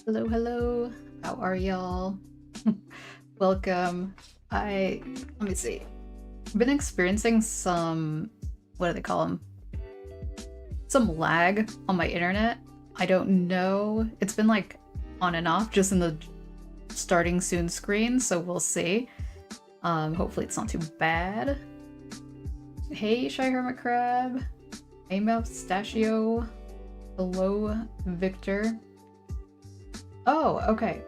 Hello, hello. How are y'all? Welcome. Let me see. I've been experiencing some, what do they call them? Some lag on my internet. I don't know. It's been like on and off just in the starting soon screen, so we'll see. Hopefully it's not too bad. Hey, Shy Hermit Crab. Hey, Mouthstachio. Hello, Victor. Oh, okay.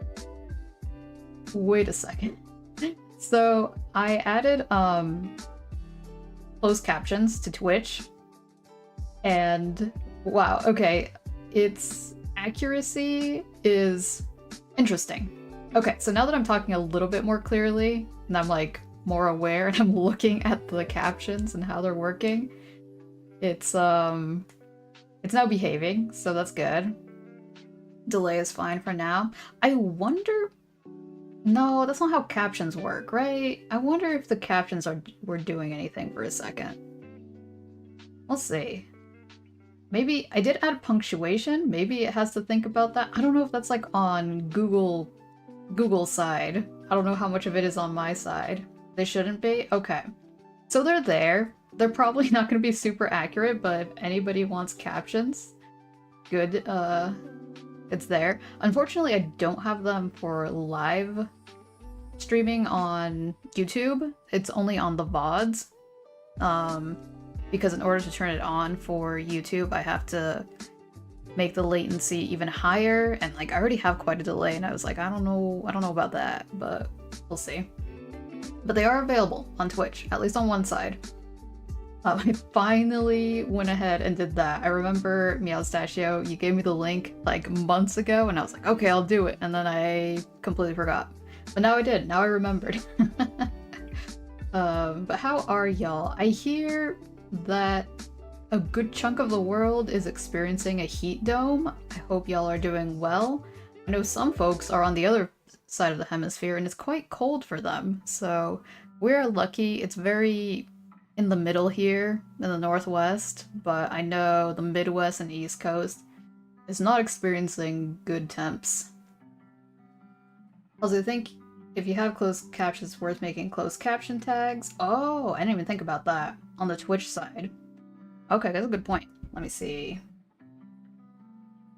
Wait a second. So I added closed captions to Twitch, and wow, okay, its accuracy is interesting. Okay, so now that I'm talking a little bit more clearly, and I'm like more aware, and I'm looking at the captions and how they're working, it's now behaving, so that's good. Delay is fine for now. I wonder... No, that's not how captions work, right? I wonder if the captions were doing anything for a second. We'll see. Maybe I did add punctuation. Maybe it has to think about that. I don't know if that's like on Google side. I don't know how much of it is on my side. They shouldn't be? Okay. So they're there. They're probably not going to be super accurate, but if anybody wants captions, good, it's there. Unfortunately, I don't have them for live streaming on YouTube. It's only on the VODs. Because in order to turn it on for YouTube, I have to make the latency even higher, and like I already have quite a delay, and I was like, I don't know about that, but we'll see. But they are available on Twitch, at least on one side. I finally went ahead and did that. I remember, Meowstachio, you gave me the link like months ago, and I was like, okay, I'll do it, and then I completely forgot. But now I did. Now I remembered. But how are y'all? I hear that a good chunk of the world is experiencing a heat dome. I hope y'all are doing well. I know some folks are on the other side of the hemisphere, and it's quite cold for them. So we're lucky. It's very in the middle here in the Northwest, but I know the Midwest and East Coast is not experiencing good temps. Also, I think if you have closed captions, it's worth making closed caption tags. Oh, I didn't even think about that on the Twitch side. Okay, that's a good point. Let me see.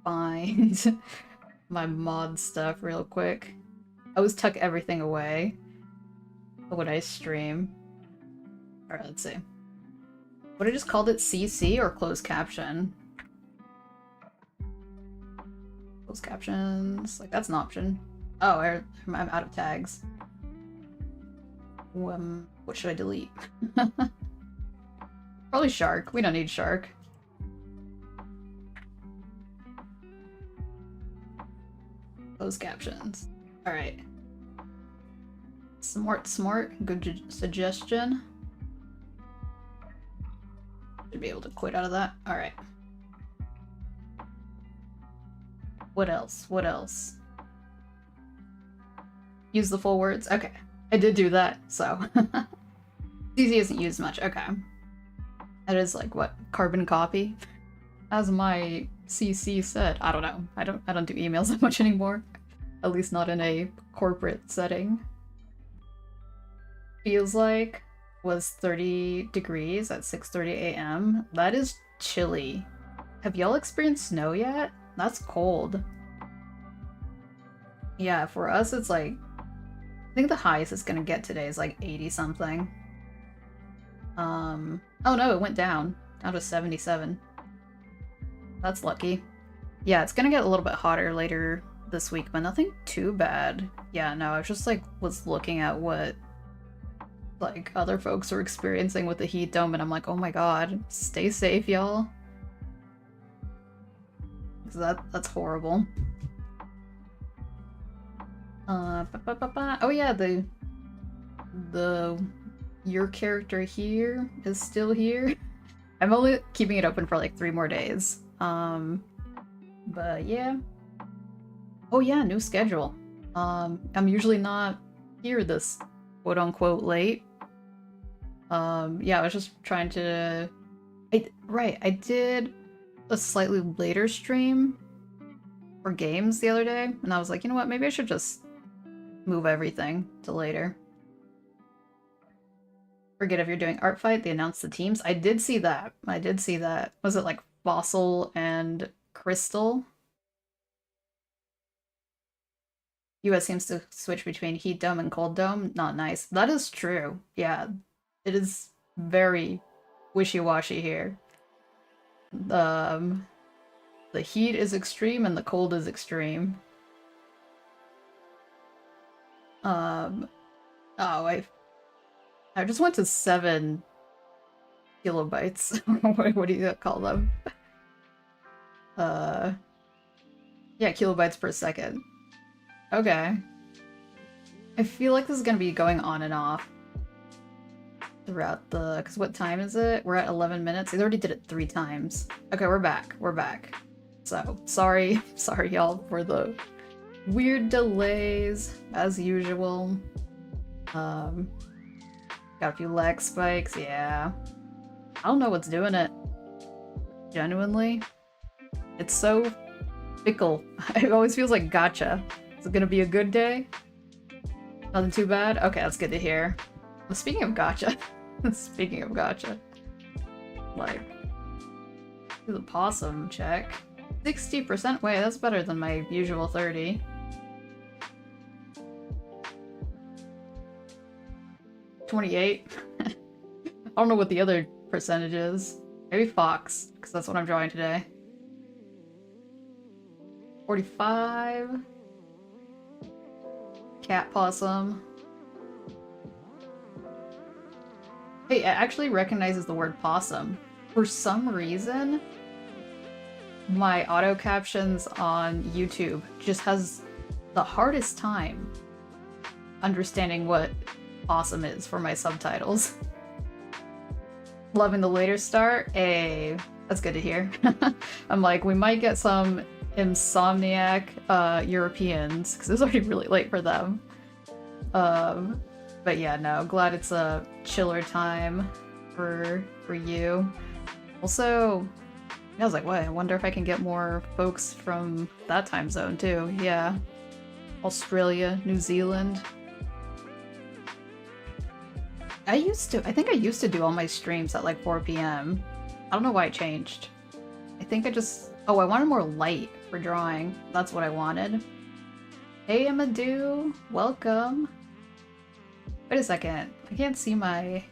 Find my mod stuff real quick. I always tuck everything away when I stream. Alright, let's see. What I just called it, CC or closed caption? Closed captions, like that's an option. Oh, I'm out of tags. What should I delete? Probably shark. We don't need shark. Closed captions. Alright. Smart. Good suggestion. Should be able to quit out of that. Alright. What else? Use the full words? Okay. I did do that, so. CC isn't used much, okay. That is like, what, carbon copy? As my CC said, I don't know. I don't do emails that much anymore. At least not in a corporate setting. Feels like was 30 degrees at 6:30 a.m. That is chilly. Have y'all experienced snow yet? That's cold. Yeah, for us it's like, I think the highest it's gonna get today is like 80 something. Oh no, it went down to 77. That's lucky. Yeah, it's gonna get a little bit hotter later this week, but nothing too bad. Yeah, no, I just like was looking at what like other folks were experiencing with the heat dome, and I'm like, oh my god, stay safe, y'all. That's horrible. Oh yeah, the your character here is still here. I'm only keeping it open for like 3 more days. But yeah. Oh yeah, new schedule. I'm usually not here this quote-unquote late. Yeah, I was just trying to... I did a slightly later stream for games the other day, and I was like, you know what, maybe I should just move everything to later. Forget if you're doing art fight, they announced the teams. I did see that. Was it like Fossil and Crystal? US seems to switch between heat dome and cold dome. Not nice. That is true. Yeah, it is very wishy-washy here. The heat is extreme and the cold is extreme. Oh, I just went to 7 kilobytes. What do you call them? Yeah, kilobytes per second. Okay. I feel like this is gonna be going on and off throughout the... Because what time is it? We're at 11 minutes. I already did it 3 times. Okay, we're back. We're back. So, sorry y'all for the weird delays, as usual. Got a few lag spikes, yeah. I don't know what's doing it. Genuinely. It's so fickle. It always feels like gotcha. Is it gonna be a good day? Nothing too bad? Okay, that's good to hear. Well, speaking of gotcha, like, do the possum check. 60%? Wait, that's better than my usual 30. 28? I don't know what the other percentage is. Maybe fox, because that's what I'm drawing today. 45. Cat possum. Hey, it actually recognizes the word possum. For some reason, my auto captions on YouTube just has the hardest time understanding what possum is for my subtitles. Loving the later start? Hey, that's good to hear. I'm like, we might get some insomniac Europeans, because it's already really late for them. But yeah, no, glad it's a chiller time for you. Also, I was like, what? I wonder if I can get more folks from that time zone too. Yeah. Australia, New Zealand. I think I used to do all my streams at like 4 p.m. I don't know why it changed. I think I just... Oh, I wanted more light for drawing. That's what I wanted. Hey, Amadou! Welcome! Wait a second. I can't see my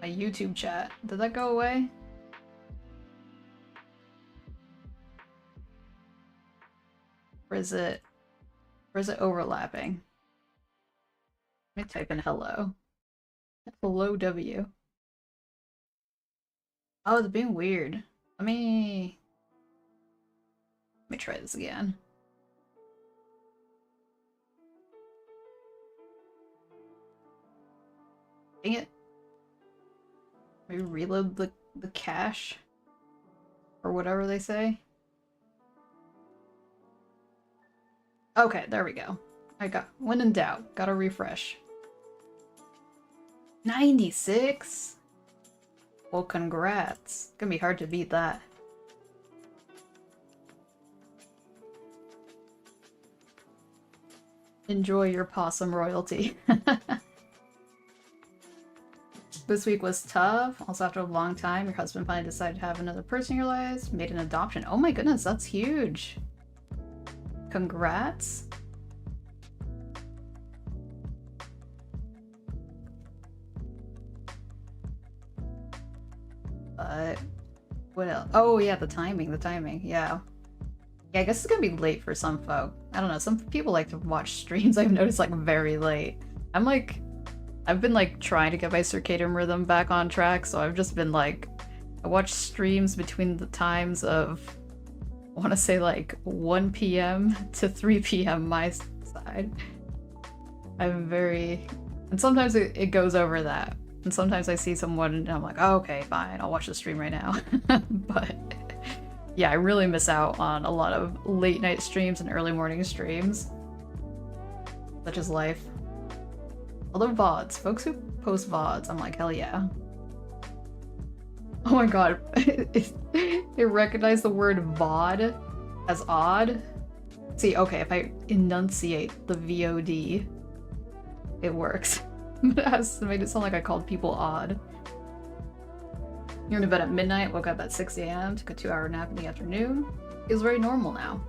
YouTube chat. Did that go away? Or is it overlapping? Let me type in hello. Hello, W. Oh, it's being weird. Let me try this again. Dang it. Maybe reload the cache? Or whatever they say. Okay, there we go. when in doubt, gotta refresh. 96? Well, congrats. Gonna be hard to beat that. Enjoy your possum royalty. This week was tough. Also, after a long time, your husband finally decided to have another person in your lives. Made an adoption. Oh my goodness, that's huge. Congrats. But what else? Oh yeah, the timing, yeah. Yeah, I guess it's gonna be late for some folk. I don't know, some people like to watch streams, I've noticed, like, very late. I've been, like, trying to get my circadian rhythm back on track, so I've just been, like, I watch streams between the times of, I want to say, like, 1 p.m. to 3 p.m. my side. I'm very... And sometimes it goes over that. And sometimes I see someone and I'm like, oh, okay, fine, I'll watch the stream right now. But yeah, I really miss out on a lot of late night streams and early morning streams. Such is life. Although VODs, folks who post VODs, I'm like, hell yeah. Oh my god, it recognized the word VOD as odd. See, okay, if I enunciate the VOD, it works. But it made it sound like I called people odd. You're in bed at midnight, woke up at 6 a.m., took a 2-hour nap in the afternoon. Feels very normal now.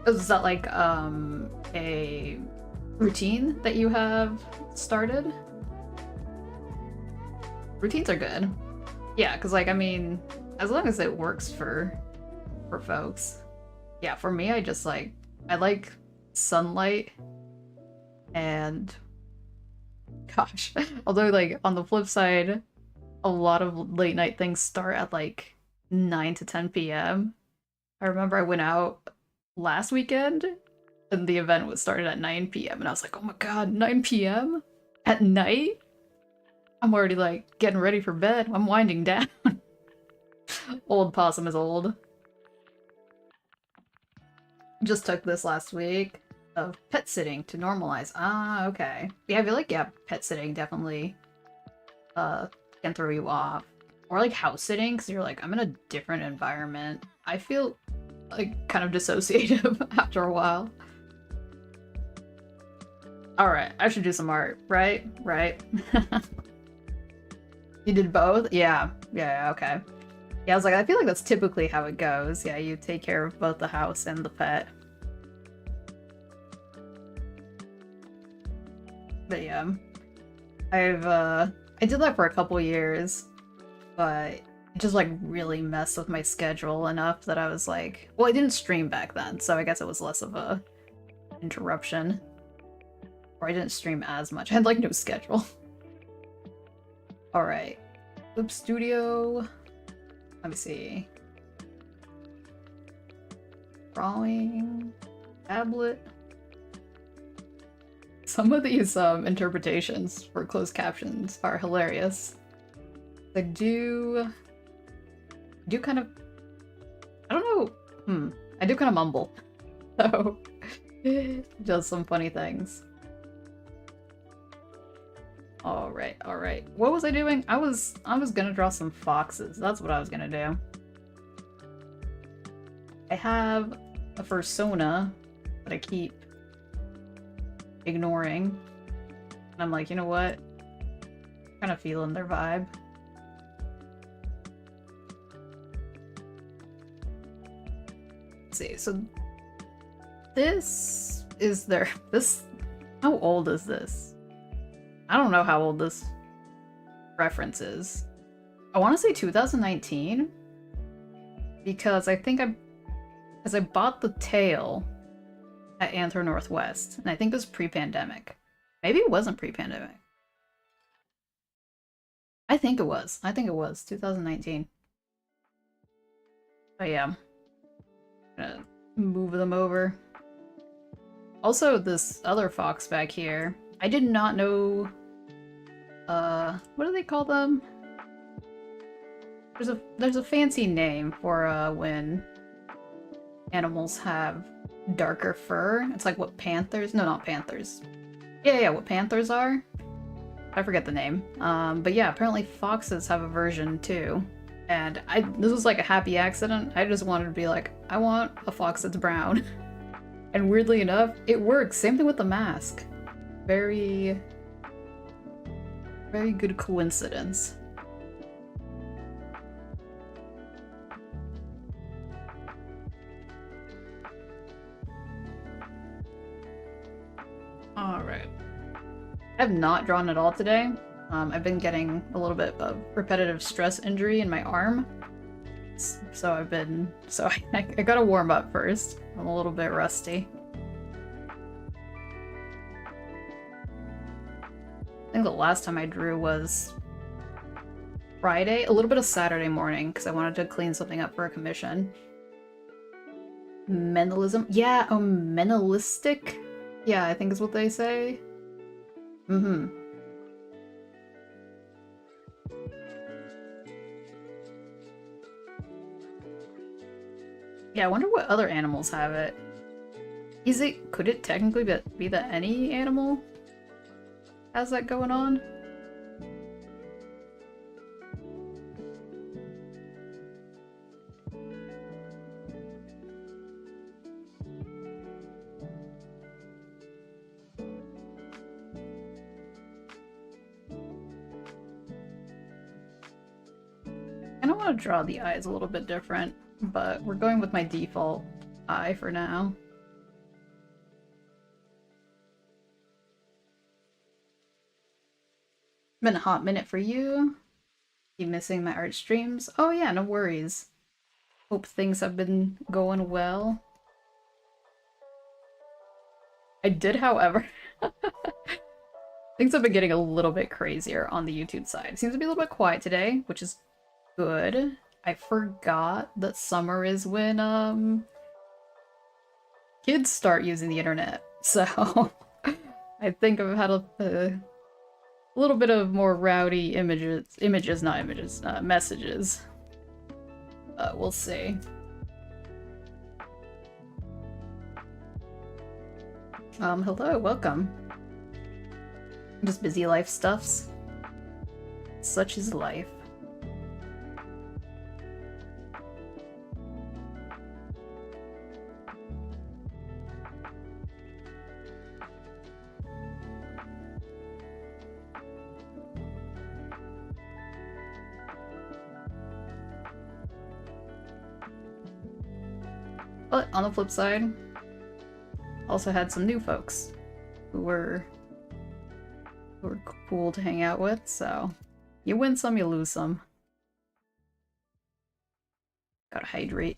Is that like a routine that you have started? Routines are good. Yeah, because, like, I mean, as long as it works for folks. Yeah, for me, I just, like, I like sunlight and... Gosh. Although, like, on the flip side, a lot of late night things start at, like, 9 to 10 p.m. I remember I went out last weekend and the event was started at 9 p.m. and I was like, oh my god, 9 p.m? At night? I'm already, like, getting ready for bed. I'm winding down. Old possum is old. Just took this last week of pet sitting to normalize. Ah, okay. Yeah, I feel like, yeah, pet sitting definitely can throw you off. Or like house sitting, because you're like, I'm in a different environment. I feel like kind of dissociative after a while. Alright, I should do some art, right? Right. You did both? Yeah. Yeah, okay. Yeah, I was like, I feel like that's typically how it goes. Yeah, you take care of both the house and the pet. But yeah. I did that for a couple years, but it just like really messed with my schedule enough that I was like, well, I didn't stream back then, so I guess it was less of a interruption. Or I didn't stream as much. I had like no schedule. Alright. Loop Studio. Let me see. Drawing. Tablet. Some of these interpretations for closed captions are hilarious. I do kind of... I don't know. I do kind of mumble. So, it does some funny things. Alright, alright. What was I doing? I was gonna draw some foxes. That's what I was gonna do. I have a Fursona that I keep ignoring. And I'm like, you know what? Kind of feeling their vibe. Let's see, so this is their... How old is this? I don't know how old this reference is. I want to say 2019 because I think because I bought the tail at Anthro Northwest, and I think it was pre-pandemic. Maybe it wasn't pre-pandemic. I think it was 2019. But yeah, I'm gonna move them over. Also, this other fox back here, I did not know. What do they call them? There's a fancy name for when animals have darker fur. It's like what panthers, no, not panthers. Yeah, what panthers are. I forget the name. But yeah, apparently foxes have a version too. And this was like a happy accident. I just wanted to be like, I want a fox that's brown. And weirdly enough, it works. Same thing with the mask. Very, very good coincidence. Alright. I have not drawn at all today. I've been getting a little bit of repetitive stress injury in my arm. So I gotta warm up first. I'm a little bit rusty. I think the last time I drew was Friday, a little bit of Saturday morning, because I wanted to clean something up for a commission. Mentalism? Yeah, mentalistic? Yeah, I think is what they say. Mm-hmm. Yeah, I wonder what other animals have it. Could it technically be that any animal has that going on? I don't want to draw the eyes a little bit different, but we're going with my default eye for now. Been a hot minute for you. Keep missing my art streams. Oh yeah, no worries. Hope things have been going well. I did, however. Things have been getting a little bit crazier on the YouTube side. It seems to be a little bit quiet today, which is good. I forgot that summer is when kids start using the internet. So I think I've had a little bit of more rowdy messages. We'll see. Hello, welcome. Just busy life stuffs. Such is life. But on the flip side, also had some new folks who were cool to hang out with, so you win some, you lose some. Gotta hydrate.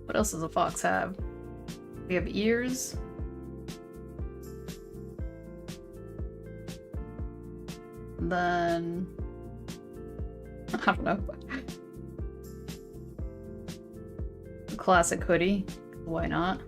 What else does a fox have? We have ears. And then I don't know. Classic hoodie. Why not?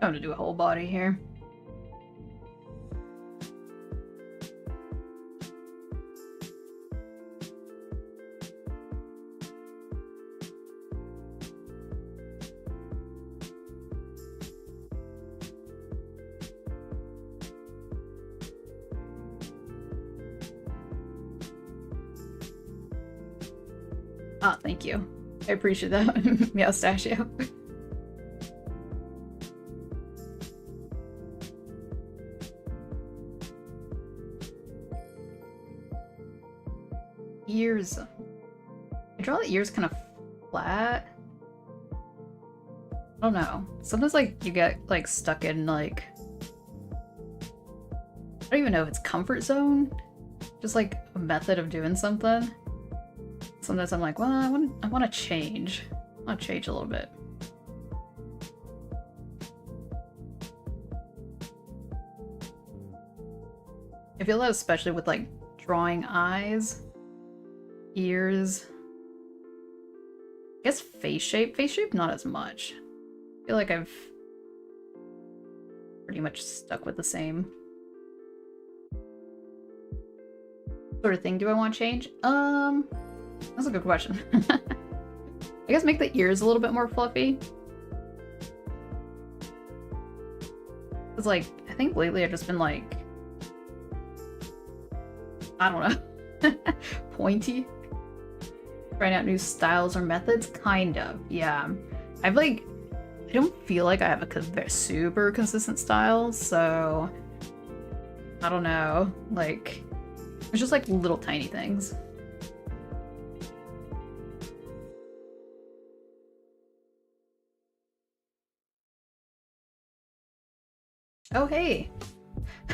I'm gonna do a whole body here. Ah, thank you. I appreciate that, Meowstachio. Ears. I draw the ears kind of flat. I don't know. Sometimes like you get like stuck in like, I don't even know if it's comfort zone, just like a method of doing something. Sometimes I'm like, well, I want to change. I want to change a little bit. I feel that especially with like drawing eyes, ears. I guess face shape. Face shape, not as much. I feel like I've pretty much stuck with the same sort of thing. Do I want to change? That's a good question. I guess make the ears a little bit more fluffy. Cause like, I think lately I've just been like, I don't know, pointy. Trying out new styles or methods? Kind of, yeah. I've like, I don't feel like I have a super consistent style, so I don't know. Like, it's just like little tiny things. Oh, hey.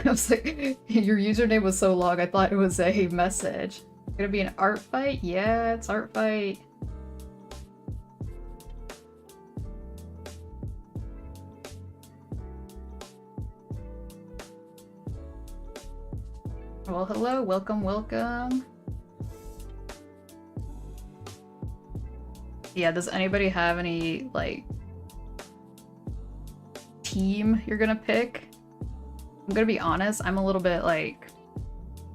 I was like, your username was so long, I thought it was a message. Gonna be an art fight? Yeah, it's art fight. Well, hello, welcome, welcome. Yeah, does anybody have any, like, team you're gonna pick? I'm gonna be honest, I'm a little bit, like,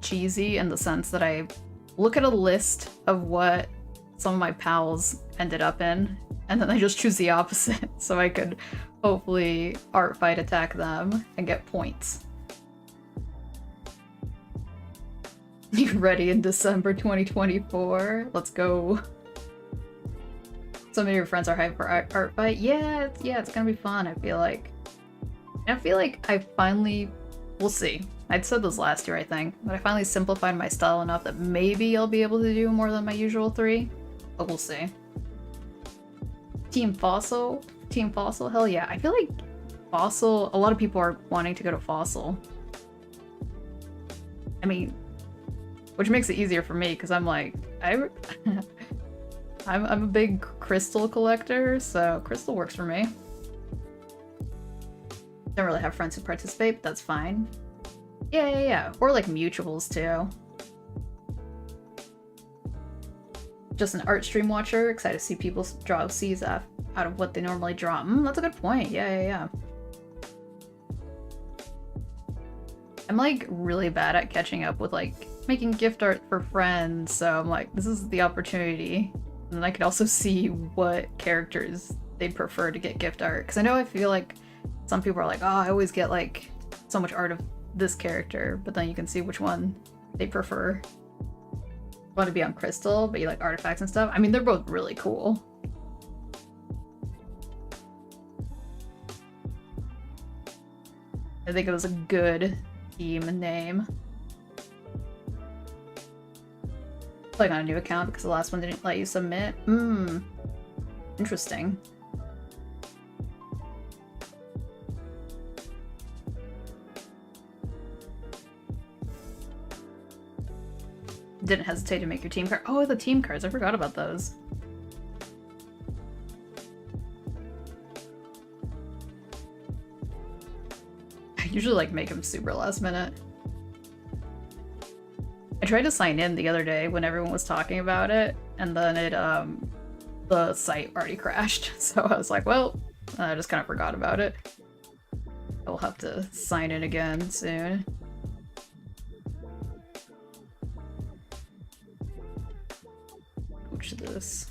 cheesy in the sense that I look at a list of what some of my pals ended up in, and then I just choose the opposite so I could hopefully art fight attack them and get points. You ready in December 2024? Let's go. Some of your friends are hyped for art fight. Yeah, it's gonna be fun, I feel like. I feel like I finally, we'll see. I'd said this last year, I think, but I finally simplified my style enough that maybe I'll be able to do more than my usual 3, but we'll see. Team Fossil? Team Fossil? Hell yeah. I feel like Fossil, a lot of people are wanting to go to Fossil. I mean, which makes it easier for me, because I'm like, I'm a big crystal collector, so crystal works for me. Don't really have friends who participate, but that's fine. Yeah. Or like mutuals too. Just an art stream watcher, excited to see people draw C's out of what they normally draw. That's a good point. Yeah. I'm like really bad at catching up with like making gift art for friends, so I'm like, this is the opportunity. And then I can also see what characters they'd prefer to get gift art. Because I feel like some people are like, oh, I always get like so much art of this character, but then you can see which one they prefer. Want to be on crystal, but you like artifacts and stuff. I mean, they're both really cool. I think it was a good team name. Like on a new account because the last one didn't let you submit. Interesting. Didn't hesitate to make your team card. Oh, the team cards. I forgot about those. I usually like make them super last minute. I tried to sign in the other day when everyone was talking about it, and then it, the site already crashed. So I was like, well, I just kind of forgot about it. I'll have to sign in again soon. This.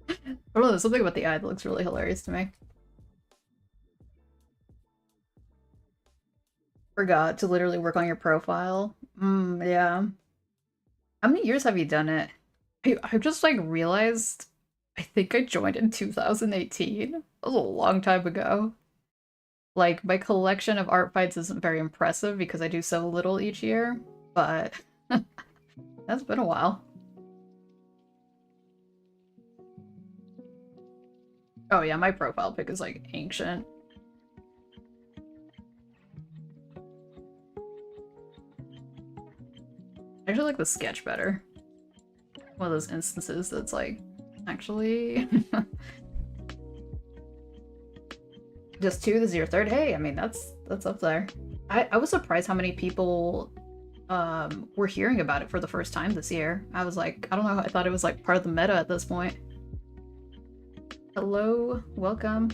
I don't know, there's something about the eye that looks really hilarious to me. Forgot to literally work on your profile. Yeah. How many years have you done it? I just like realized I think I joined in 2018. That was a long time ago. Like, my collection of art fights isn't very impressive because I do so little each year, but that's been a while. Oh yeah, my profile pic is like ancient. I actually like the sketch better. One of those instances that's like, actually... Just 2, this is your 3rd? Hey, I mean, that's up there. I was surprised how many people were hearing about it for the first time this year. I was like, I don't know, I thought it was like part of the meta at this point. Hello, welcome.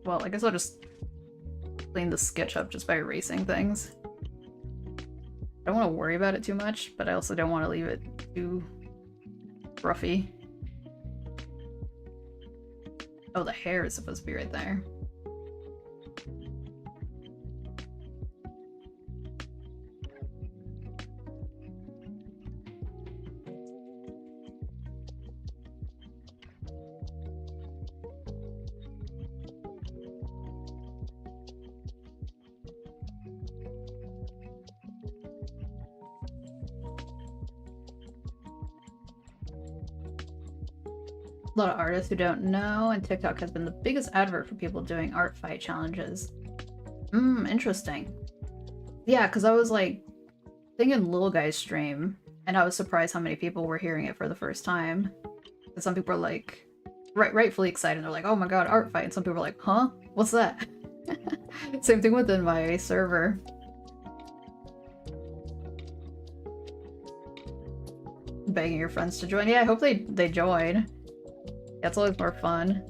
Well, I guess I'll just clean the sketch up just by erasing things. I don't want to worry about it too much, but I also don't want to leave it too roughy. Oh, the hair is supposed to be right there. A lot of artists who don't know, and TikTok has been the biggest advert for people doing art fight challenges. Interesting. Yeah, because I was like thinking Lil Guy's stream, and I was surprised how many people were hearing it for the first time. And some people are like, rightfully excited. They're like, oh my god, art fight. And some people are like, huh? What's that? Same thing within my server. Begging your friends to join. Yeah, I hope they join. Yeah, it's always more fun.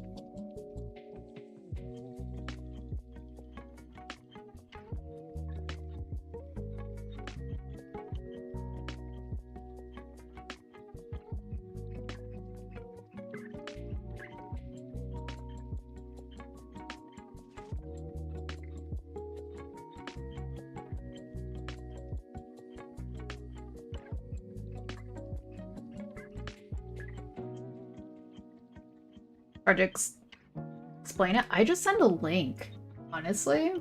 Projects explain it. I just send a link, honestly.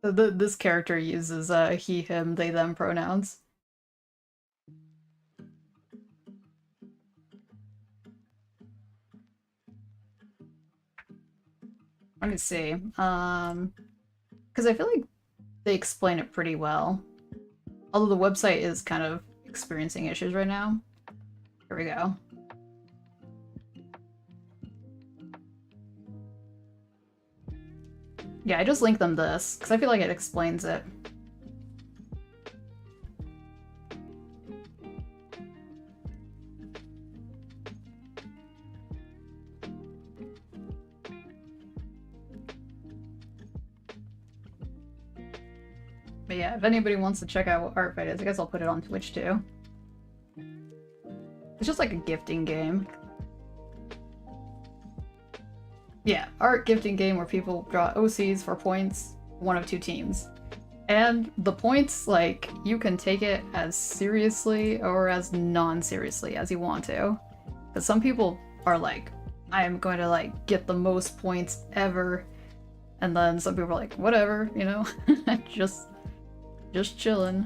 This character uses he, him, they, them pronouns. Let me see. Because I feel like they explain it pretty well. Although the website is kind of experiencing issues right now. Here we go. Yeah, I just linked them this, because I feel like it explains it. But yeah, if anybody wants to check out what art fight is, I guess I'll put it on Twitch too. It's just like a gifting game. Yeah, art gifting game where people draw OCs for points, one of 2 teams. And the points, like, you can take it as seriously or as non-seriously as you want to. Because some people are like, I am going to, like, get the most points ever. And then some people are like, whatever, you know? just chilling.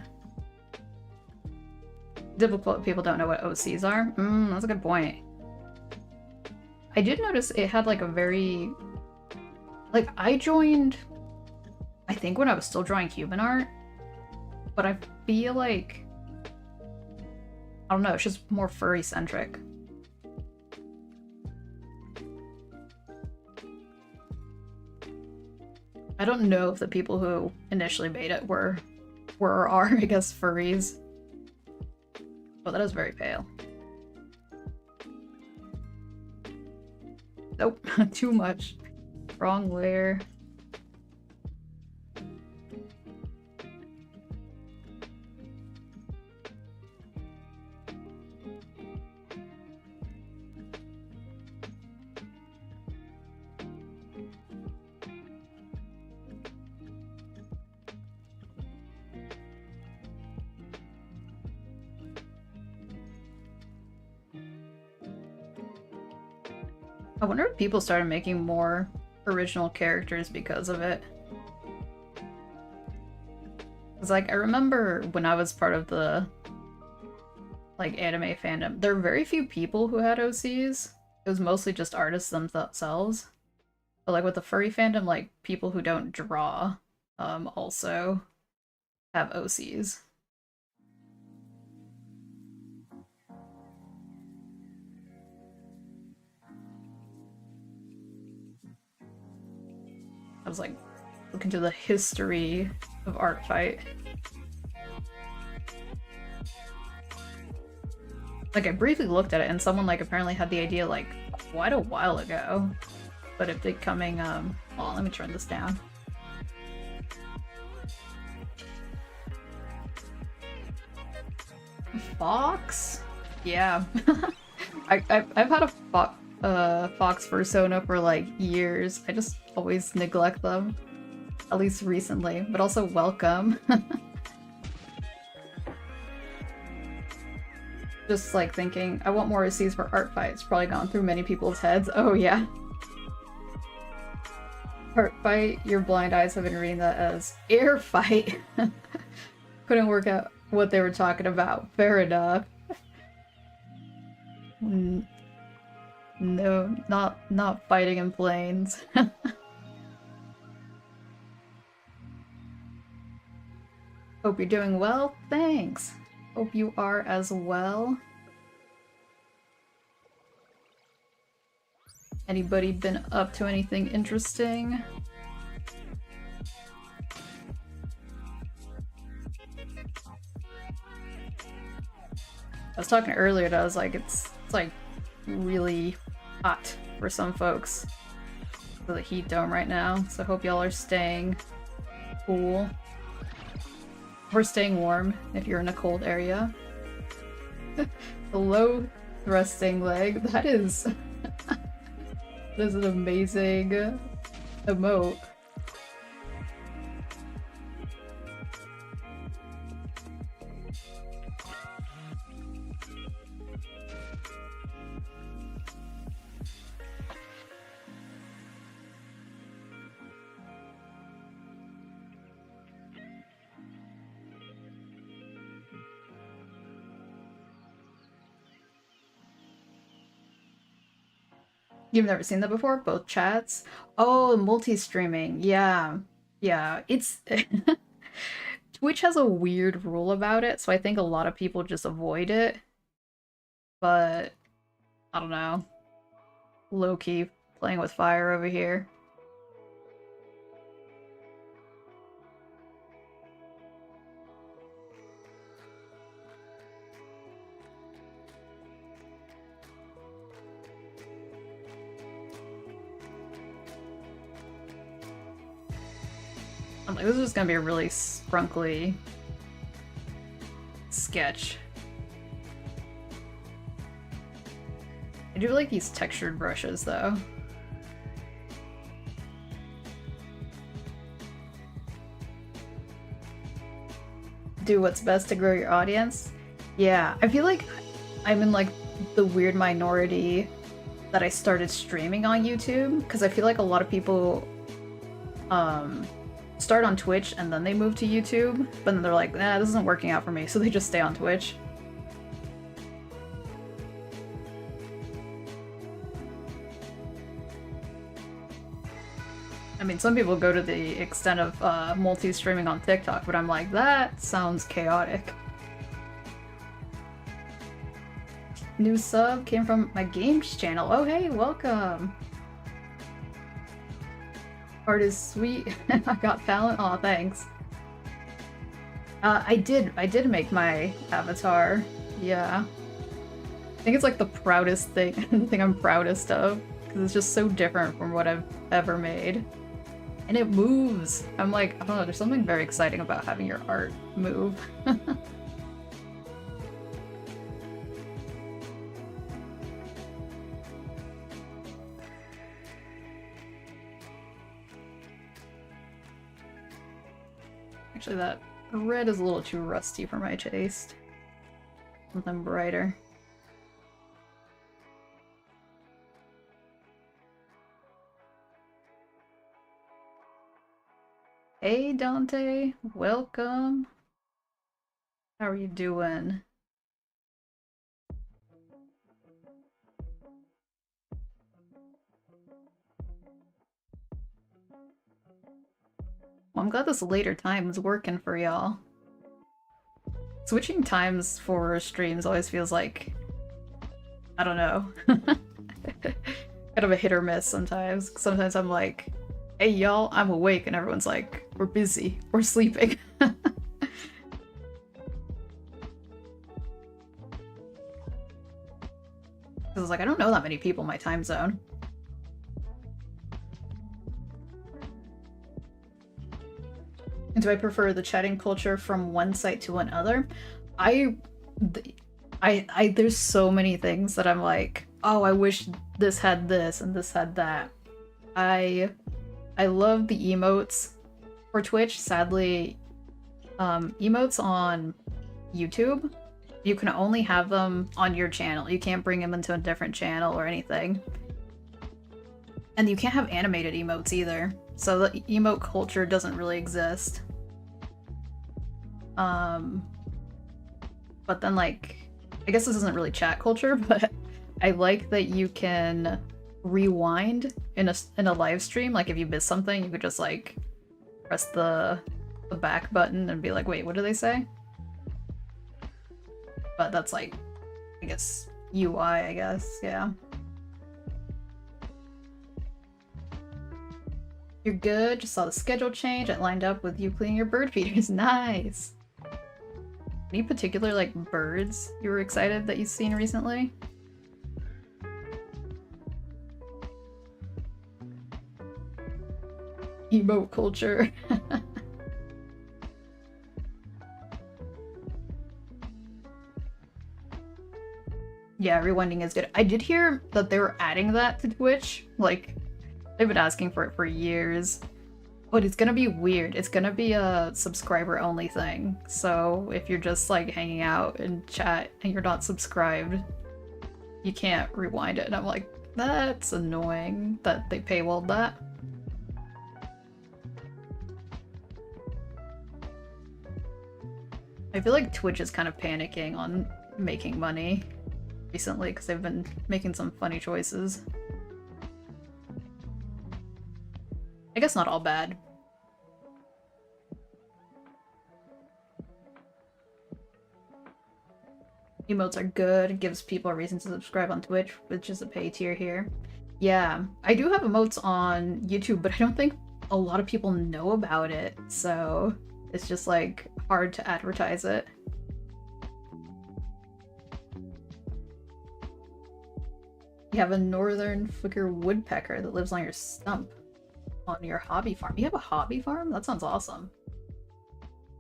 Difficult people don't know what OCs are. That's a good point. I did notice it had like a very... Like, I joined... I think when I was still drawing human art. But I feel like... I don't know, it's just more furry-centric. I don't know if the people who initially made it were or are, I guess, furries. Oh, that is very pale. Nope, too much. Wrong layer. I wonder if people started making more original characters because of it. Cause like, I remember when I was part of the like anime fandom, there were very few people who had OCs. It was mostly just artists themselves. But like with the furry fandom, like people who don't draw also have OCs. I was like, look into the history of Artfight. Like, I briefly looked at it and someone like apparently had the idea like quite a while ago. But it becoming, hold on, let me turn this down. Fox? Yeah. I've had a Fox Fursona for like years. I just always neglect them. At least recently, but also welcome. Just like thinking, I want more OCs for art fights. Probably gone through many people's heads. Oh yeah. Art fight, your blind eyes have been reading that as air fight. Couldn't work out what they were talking about. Fair enough. No, not fighting in planes. Hope you're doing well. Thanks. Hope you are as well. Anybody been up to anything interesting? I was talking earlier that I was like, it's like really hot for some folks. For the heat dome right now, so I hope y'all are staying cool. Or staying warm if you're in a cold area. The low thrusting leg, that is that is an amazing emote. You've never seen that before? Both chats? Oh, multi-streaming. Yeah. Yeah. It's... Twitch has a weird rule about it, so I think a lot of people just avoid it. But... I don't know. Low-key playing with fire over here. I'm like, this is gonna be a really sprunkly sketch. I do like these textured brushes, though. Do what's best to grow your audience? Yeah, I feel like I'm in like the weird minority that I started streaming on YouTube, because I feel like a lot of people start on Twitch and then they move to YouTube, but then they're like, nah, this isn't working out for me, so they just stay on Twitch. I mean, some people go to the extent of multi-streaming on TikTok, but I'm like, that sounds chaotic. New sub came from my games channel. Oh hey, welcome! Art is sweet. I got talent. Aw, thanks. I did make my avatar. Yeah. I think it's like the proudest thing, the thing I'm proudest of, because it's just so different from what I've ever made. And it moves! I'm like, I don't know, there's something very exciting about having your art move. Actually, that red is a little too rusty for my taste. Something brighter. Hey Dante, welcome. How are you doing? Well, I'm glad this later time is working for y'all. Switching times for streams always feels like, I don't know, kind of a hit or miss sometimes. Sometimes I'm like, hey y'all, I'm awake, and everyone's like, we're busy, we're sleeping. I was like, I don't know that many people in my time zone. And do I prefer the chatting culture from one site to another? There's so many things that I'm like, oh, I wish this had this and this had that. I love the emotes for Twitch. Sadly, emotes on YouTube, you can only have them on your channel. You can't bring them into a different channel or anything. And you can't have animated emotes either. So the emote culture doesn't really exist. But then, like, I guess this isn't really chat culture, but I like that you can rewind in a live stream. Like, if you miss something, you could just like press the back button and be like, wait, what do they say? But that's like, I guess, UI, I guess, yeah. You're good, just saw the schedule change. It lined up with you cleaning your bird feeders. Nice! Any particular, like, birds you were excited that you've seen recently? Emote culture. Yeah, rewinding is good. I did hear that they were adding that to Twitch. Like, they've been asking for it for years. But it's gonna be weird. It's gonna be a subscriber-only thing. So if you're just, like, hanging out in chat and you're not subscribed, you can't rewind it. And I'm like, that's annoying that they paywalled that. I feel like Twitch is kind of panicking on making money recently because they've been making some funny choices. I guess not all bad. Emotes are good. It gives people a reason to subscribe on Twitch, which is a pay tier here. Yeah, I do have emotes on YouTube, but I don't think a lot of people know about it, so it's just, like, hard to advertise it. You have a northern flicker woodpecker that lives on your stump on your hobby farm. You have a hobby farm? That sounds awesome.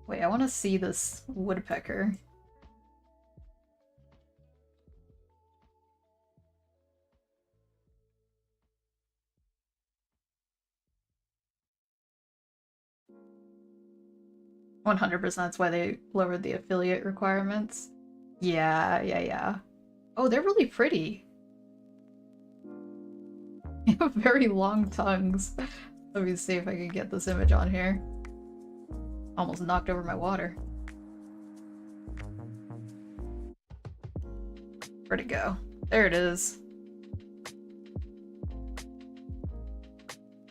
Wait, I want to see this woodpecker. $100%, that's why they lowered the affiliate requirements. Yeah. Oh, they're really pretty. You have very long tongues. Let me see if I can get this image on here. Almost knocked over my water. Where'd it go? There it is.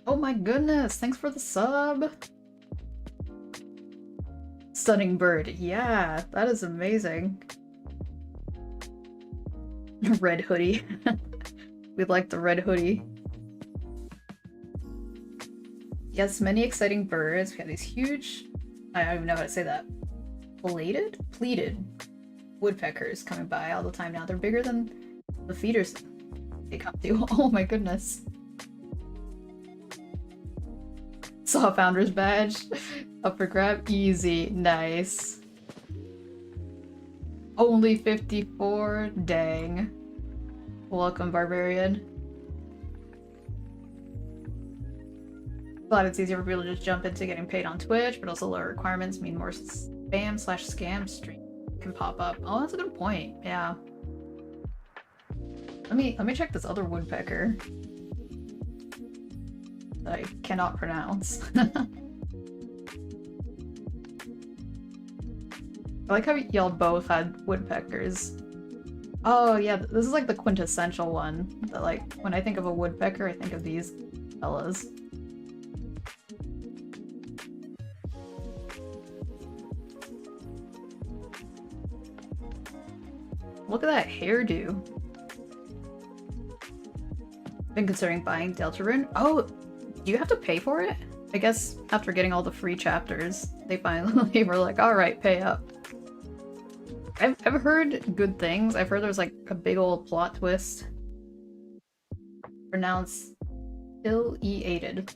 Oh my goodness, thanks for the sub! Stunning bird. Yeah, that is amazing. Red hoodie. We like the red hoodie. Yes, many exciting birds. We have these huge, I don't even know how to say that. Pleated woodpeckers coming by all the time now. They're bigger than the feeders they come to. Oh my goodness. Saw founder's badge. Up for grab. Easy. Nice. Only 54? Dang. Welcome, barbarian. Glad it's easier for people to just jump into getting paid on Twitch, but also lower requirements mean more spam/scam stream can pop up. Oh, that's a good point. Yeah. Let me check this other woodpecker that I cannot pronounce. I like how y'all both had woodpeckers. Oh yeah, this is like the quintessential one. That, like, when I think of a woodpecker, I think of these fellas. Look at that hairdo. Been considering buying Deltarune. Oh, do you have to pay for it? I guess after getting all the free chapters, they finally were like, alright, pay up. I've heard good things. I've heard there's like a big old plot twist. Pronounced ill-e-ated.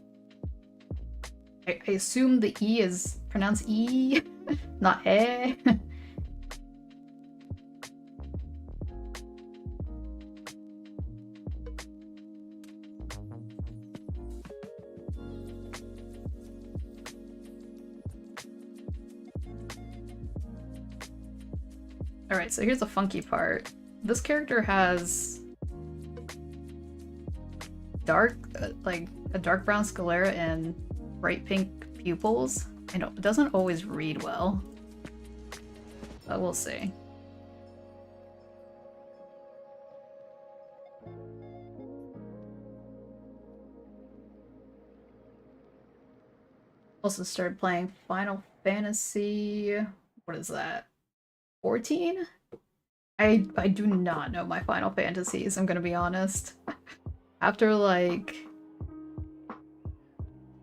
I assume the E is pronounced E, not E. Alright, so here's the funky part. This character has dark, like a dark brown sclera and bright pink pupils. I know it doesn't always read well, but we'll see. Also started playing Final Fantasy. What is that? 14? I do not know my Final Fantasies, I'm gonna be honest. After like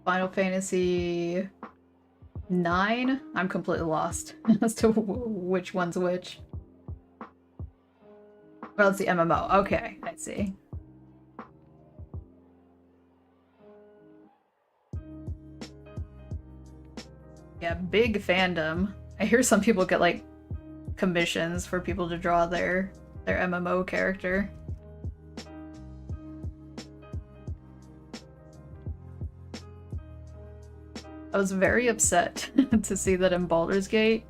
Final Fantasy 9, I'm completely lost as to which one's which. Well, it's the MMO. Okay, I see. Yeah, big fandom. I hear some people get like commissions for people to draw their MMO character. I was very upset to see that in Baldur's Gate,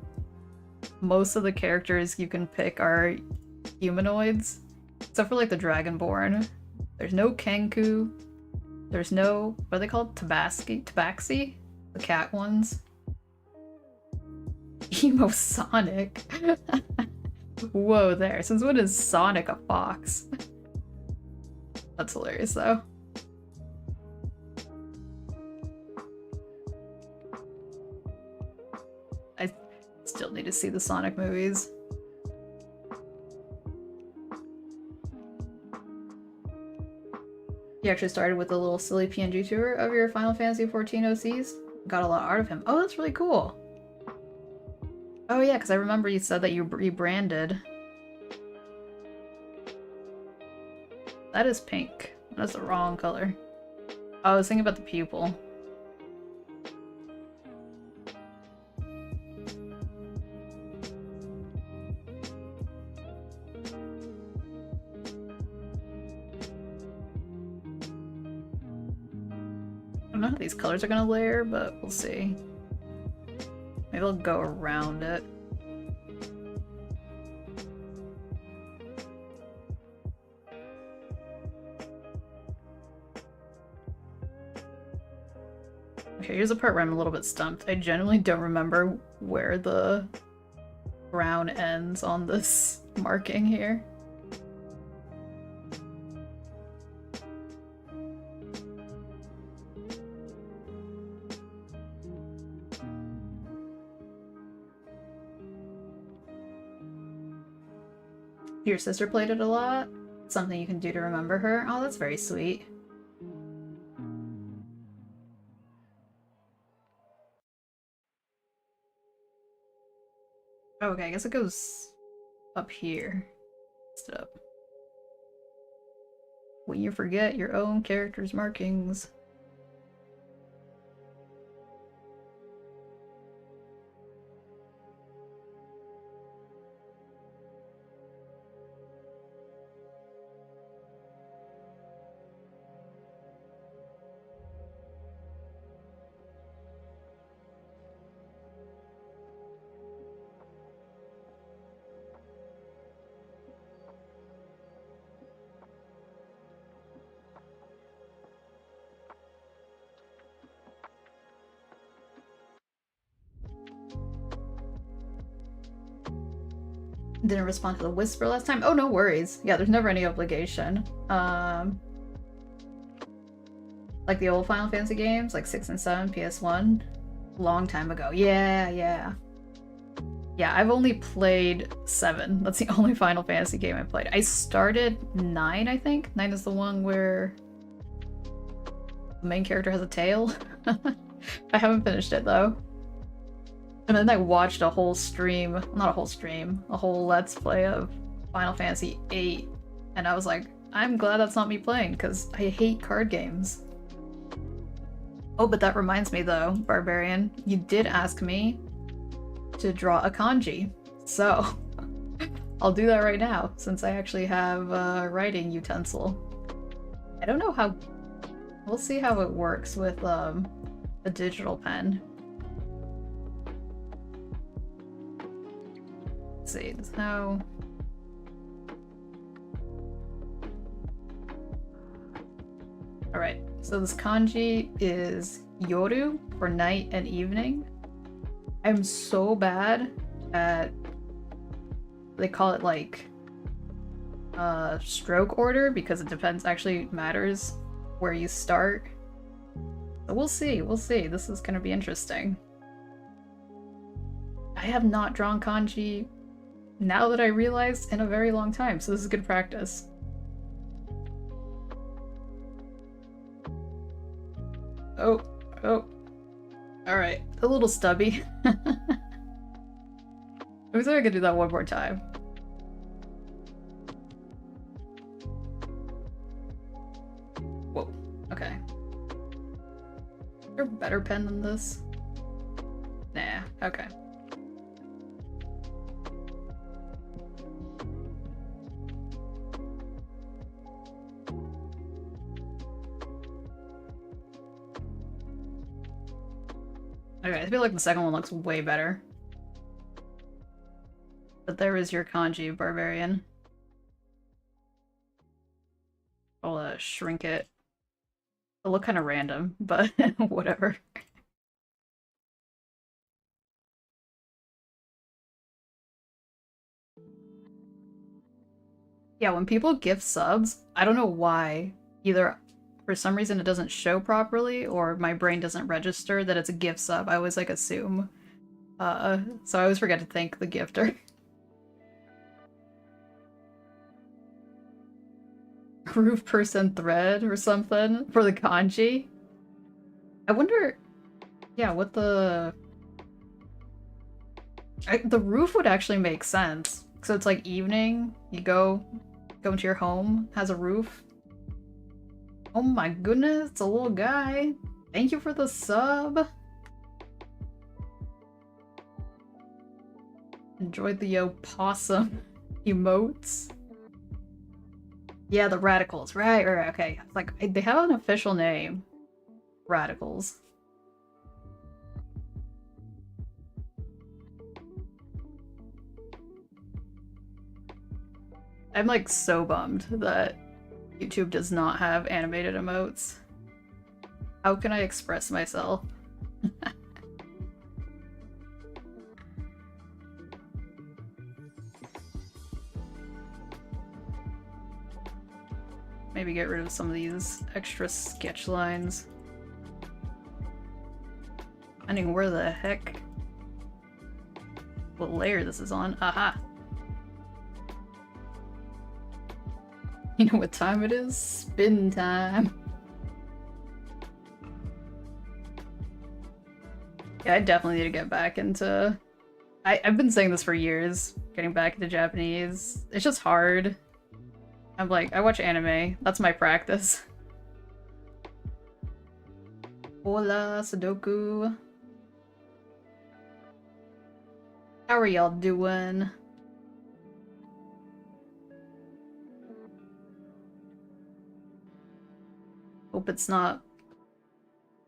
most of the characters you can pick are humanoids, except for like the Dragonborn. There's no Kenku. There's no, what are they called? Tabaxi? The cat ones. Emo Sonic. Whoa there. Since when is Sonic a fox? That's hilarious though. I still need to see the Sonic movies. You actually started with a little silly PNG tour of your Final Fantasy XIV OCs? Got a lot of art of him. Oh, that's really cool. Oh yeah, because I remember you said that you rebranded. That is pink. That's the wrong color. Oh, I was thinking about the pupil. I don't know how these colors are gonna layer, but we'll see. Maybe I'll go around it. Okay, here's the part where I'm a little bit stumped. I genuinely don't remember where the brown ends on this marking here. Your sister played it a lot? Something you can do to remember her? Oh, that's very sweet. Okay, I guess it goes up here. Instead of when you forget your own character's markings. Didn't respond to the whisper last time. Oh, no worries. Yeah, there's never any obligation. Like the old Final Fantasy games, like 6 and 7, PS1. Long time ago. Yeah, yeah. Yeah, I've only played 7. That's the only Final Fantasy game I played. I started 9, I think. 9 is the one where the main character has a tail. I haven't finished it, though. And then I watched a whole stream, not a whole stream, a whole Let's Play of Final Fantasy 8. And I was like, I'm glad that's not me playing, because I hate card games. Oh, but that reminds me though, Barbarian, you did ask me to draw a kanji. So, I'll do that right now, since I actually have a writing utensil. I don't know how... We'll see how it works with a digital pen. Let's see, so... Alright, so this kanji is yoru for night and evening. I'm so bad at... They call it like... stroke order, because it depends, actually matters where you start. So we'll see, we'll see. This is gonna be interesting. I have not drawn kanji, now that I realized, in a very long time, so this is good practice. Oh, oh. Alright, a little stubby. I'm sorry I could do that one more time. Whoa, okay. Is there a better pen than this? Nah, okay. Okay, I feel like the second one looks way better. But there is your kanji, Barbarian. I'll shrink it. It'll look kind of random, but whatever. Yeah, when people gift subs, I don't know why. Either for some reason it doesn't show properly, or my brain doesn't register that it's a gift sub. I always like assume. So I always forget to thank the gifter. Groove person thread or something for the kanji. I wonder, yeah, what the roof would actually make sense. So it's like evening, you go into your home, has a roof. Oh my goodness, it's a little guy. Thank you for the sub. Enjoyed the opossum emotes. Yeah, the radicals. Right, okay. It's like, they have an official name. Radicals. I'm like so bummed that YouTube does not have animated emotes. How can I express myself? Maybe get rid of some of these extra sketch lines. Depending where the heck what layer this is on. Aha! You know what time it is? Spin time. Yeah, I definitely need to get back into... I've been saying this for years, getting back into Japanese. It's just hard. I'm like, I watch anime. That's my practice. Hola, Sudoku. How are y'all doing? Hope it's not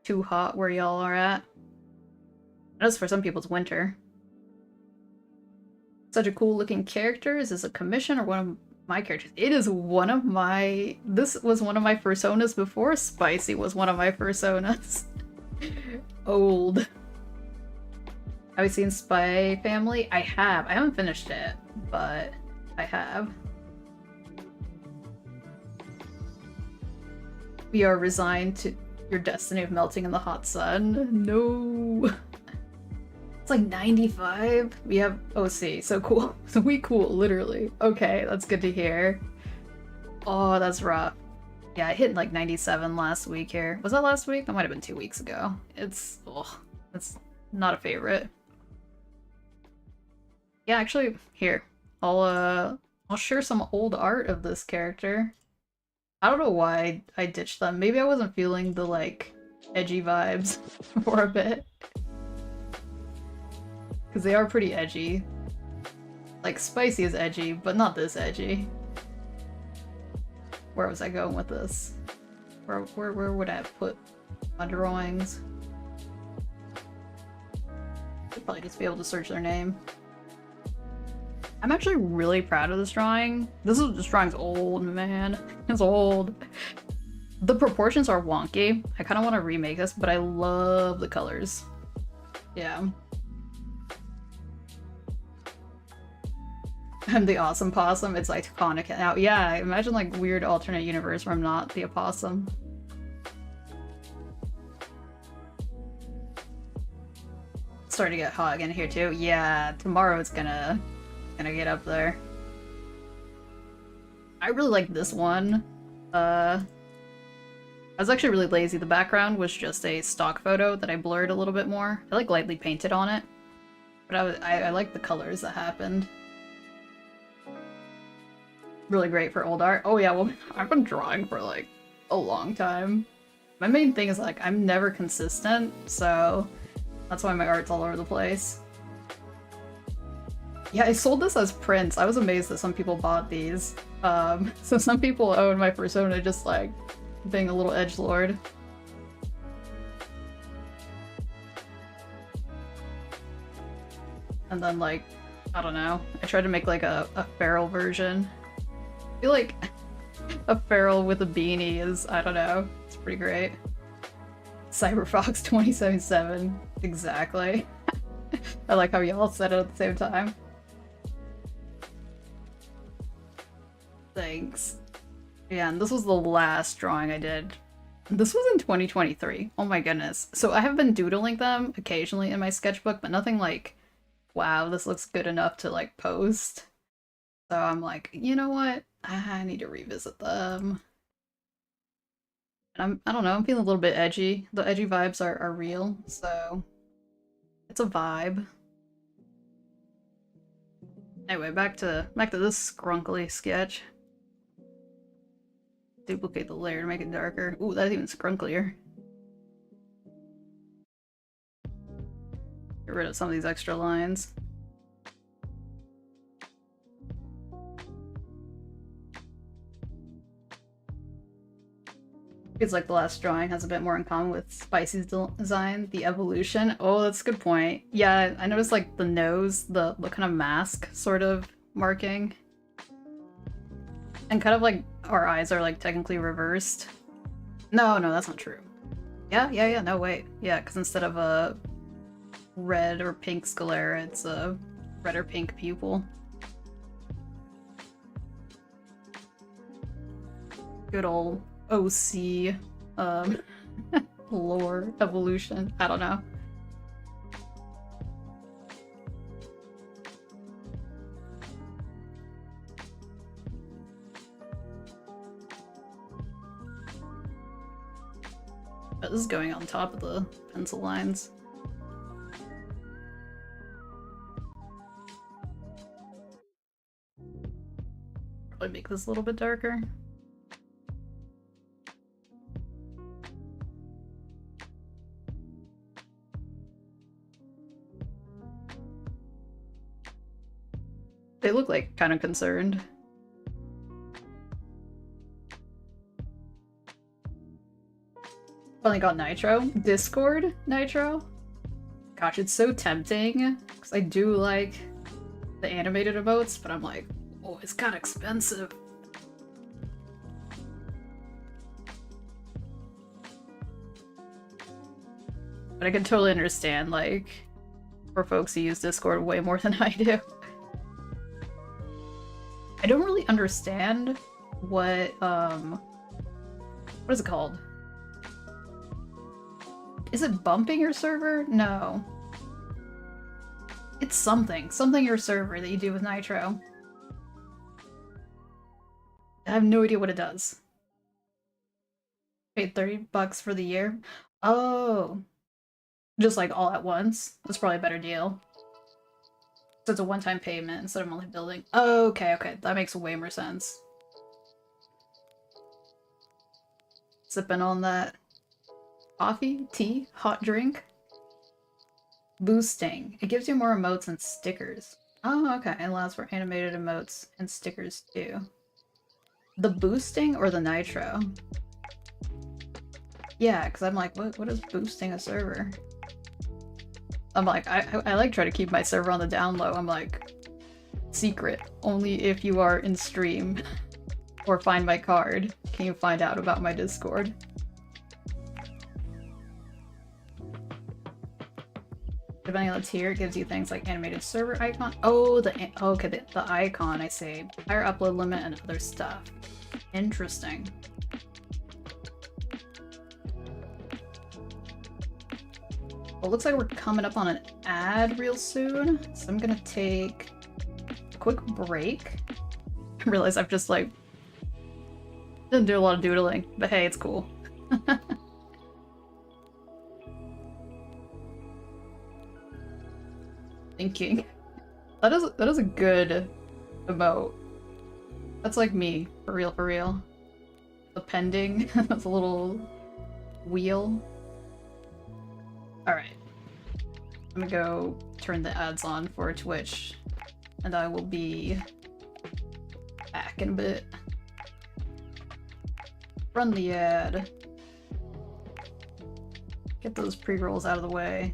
too hot where y'all are at. I know for some people it's winter. Such a cool looking character. Is this a commission or one of my characters? It is one of my... This was one of my Fursonas before Spycy was one of my Fursonas. Old. Have you seen Spy Family? I have. I haven't finished it, but I have. We are resigned to your destiny of melting in the hot sun. No. It's like 95. We have OC. So cool. So we cool, literally. Okay, that's good to hear. Oh, that's rough. Yeah, I hit like 97 last week here. Was that last week? That might have been 2 weeks ago. It's not a favorite. Yeah, actually, here. I'll share some old art of this character. I don't know why I ditched them. Maybe I wasn't feeling the, like, edgy vibes for a bit. Because they are pretty edgy. Like, Spycy is edgy, but not this edgy. Where was I going with this? Where would I have put my drawings? I'd probably just be able to search their name. I'm actually really proud of this drawing. This drawing's old, man. It's old. The proportions are wonky. I kind of want to remake this, but I love the colors. Yeah. I'm the awesome possum. It's iconic now. Yeah, imagine like weird alternate universe where I'm not the opossum. It's starting to get hot again here too. Yeah, tomorrow it's gonna get up there. I really like this one. I was actually really lazy. The background was just a stock photo that I blurred a little bit more. I like lightly painted on it, but I like the colors that happened. Really great for old art. Oh yeah, well, I've been drawing for like a long time. My main thing is like I'm never consistent, so that's why my art's all over the place. Yeah, I sold this as prints. I was amazed that some people bought these. So some people own my Fursona just like being a little edgelord. And then like, I don't know, I tried to make like a feral version. I feel like a feral with a beanie is, I don't know, it's pretty great. Cyberfox 2077, exactly. I like how y'all said it at the same time. Thanks. Yeah, and this was the last drawing I did. This was in 2023. Oh my goodness. So I have been doodling them occasionally in my sketchbook, but nothing like, wow, this looks good enough to like post. So I'm like, you know what? I need to revisit them. And I don't know, I'm feeling a little bit edgy. The edgy vibes are real, so it's a vibe. Anyway, back to this scrunkly sketch. Duplicate the layer to make it darker. Ooh, that's even scrunklier. Get rid of some of these extra lines. It's like the last drawing has a bit more in common with Spycy's design. The evolution. Oh, that's a good point. Yeah, I noticed like the nose, the kind of mask sort of marking. And kind of like our eyes are like technically reversed. No, that's not true. Yeah, no, wait. Yeah, because instead of a red or pink sclera, it's a red or pink pupil. Good old OC lore evolution. I don't know. But this is going on top of the pencil lines. Probably make this a little bit darker. They look like kind of concerned. Finally got Nitro. Discord Nitro? Gosh, it's so tempting, because I do like the animated emotes, but I'm like, oh, it's kind of expensive. But I can totally understand, like, for folks who use Discord way more than I do. I don't really understand what is it called? Is it bumping your server? No. It's something your server that you do with Nitro. I have no idea what it does. Paid $30 for the year? Oh. Just like all at once? That's probably a better deal. So it's a one-time payment instead of monthly billing. Oh, okay, okay. That makes way more sense. Sipping on that coffee, tea, hot drink. Boosting. It gives you more emotes and stickers. Oh, okay. It allows for animated emotes and stickers too. The boosting or the nitro? Yeah, because I'm like, what is boosting a server? I'm like, I like try to keep my server on the down low. I'm like, secret. Only if you are in stream or find my card can you find out about my Discord. Depending on the tier, it gives you things like animated server icon. Oh, okay, the icon, I see. Higher upload limit and other stuff. Interesting. Well, it looks like we're coming up on an ad real soon, so I'm gonna take a quick break. I realize I've just like didn't do a lot of doodling, but hey, it's cool. Thinking. That is a good emote. That's like me, for real, for real. The pending, that's a little wheel. Alright. I'm gonna go turn the ads on for Twitch, and I will be back in a bit. Run the ad. Get those pre-rolls out of the way.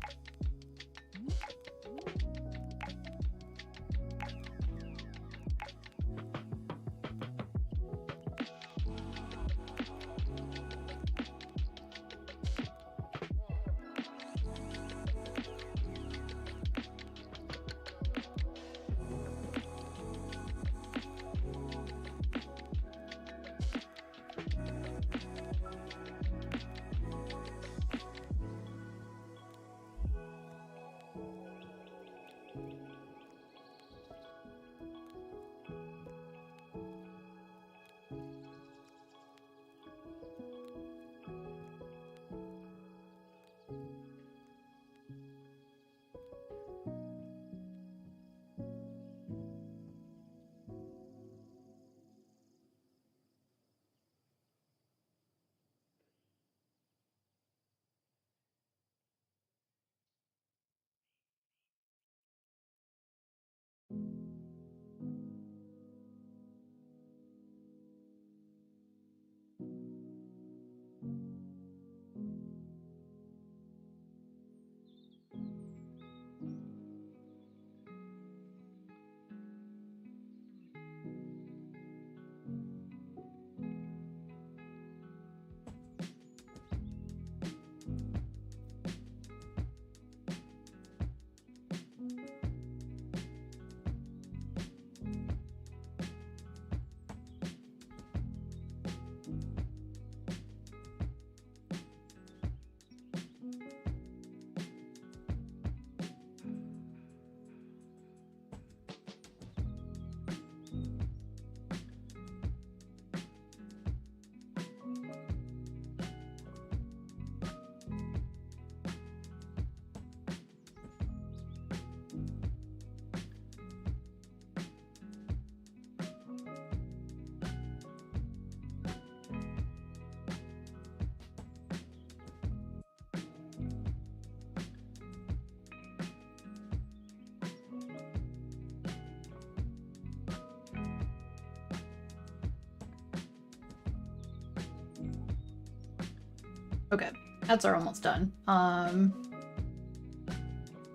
Okay, ads are almost done.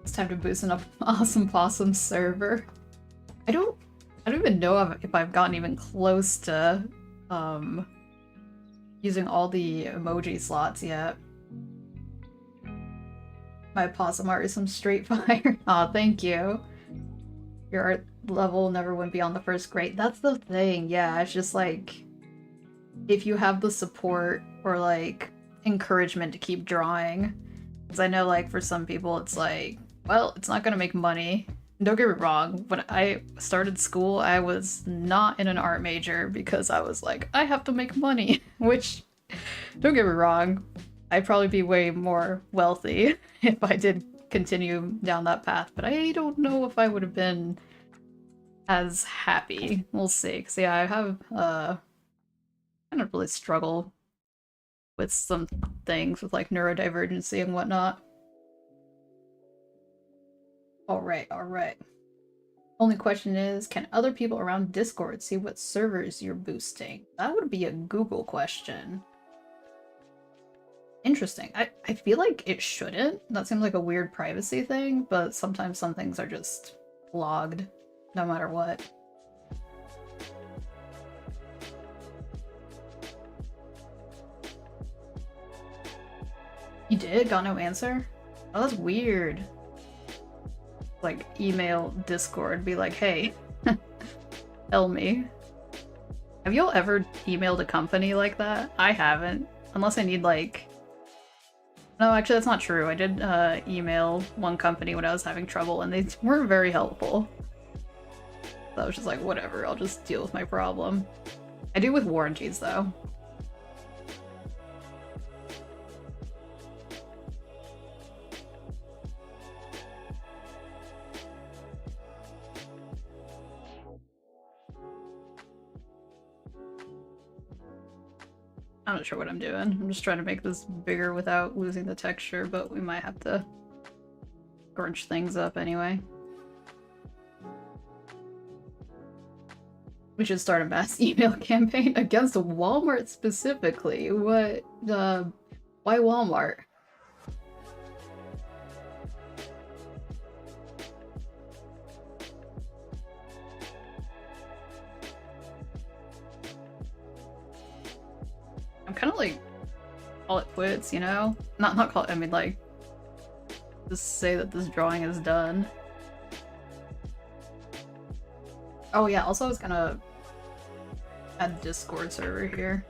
It's time to boost an awesome possum server. I don't even know if I've gotten even close to using all the emoji slots yet. My possum art is some straight fire. Aw, thank you. Your art level never went beyond the first grade. That's the thing, yeah, it's just like, if you have the support or like encouragement to keep drawing, because I know like for some people it's like, well, it's not gonna make money. Don't get me wrong, when I started school I was not in an art major because I was like, I have to make money, which, don't get me wrong, I'd probably be way more wealthy if I did continue down that path, but I don't know if I would have been as happy. We'll see. Because yeah, I have kind of really struggle with some things with like neurodivergency and whatnot. Alright, alright. Only question is, can other people around Discord see what servers you're boosting? That would be a Google question. Interesting. I feel like it shouldn't. That seems like a weird privacy thing, but sometimes some things are just logged, no matter what. You did? Got no answer? Oh, that's weird. Like, email Discord, be like, hey, tell me. Have y'all ever emailed a company like that? I haven't. Unless I need, like... No, actually, that's not true. I did email one company when I was having trouble, and they weren't very helpful. So I was just like, whatever, I'll just deal with my problem. I do with warranties, though. I'm not sure what I'm doing. I'm just trying to make this bigger without losing the texture, but we might have to crunch things up anyway. We should start a mass email campaign against Walmart specifically. What, why Walmart? I'm kind of like, call it quits, you know? Not call it, I mean like, just say that this drawing is done. Oh yeah, also I was gonna add Discord server here.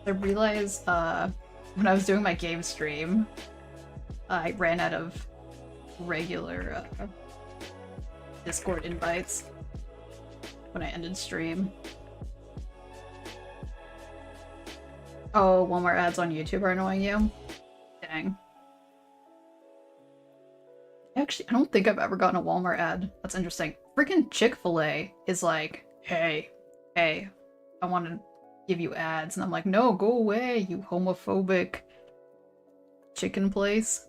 I realized, when I was doing my game stream, I ran out of regular, Discord invites when I ended stream. Oh, Walmart ads on YouTube are annoying you? Dang. Actually, I don't think I've ever gotten a Walmart ad. That's interesting. Freaking Chick-fil-A is like, hey, I want to give you ads. And I'm like, no, go away, you homophobic chicken place.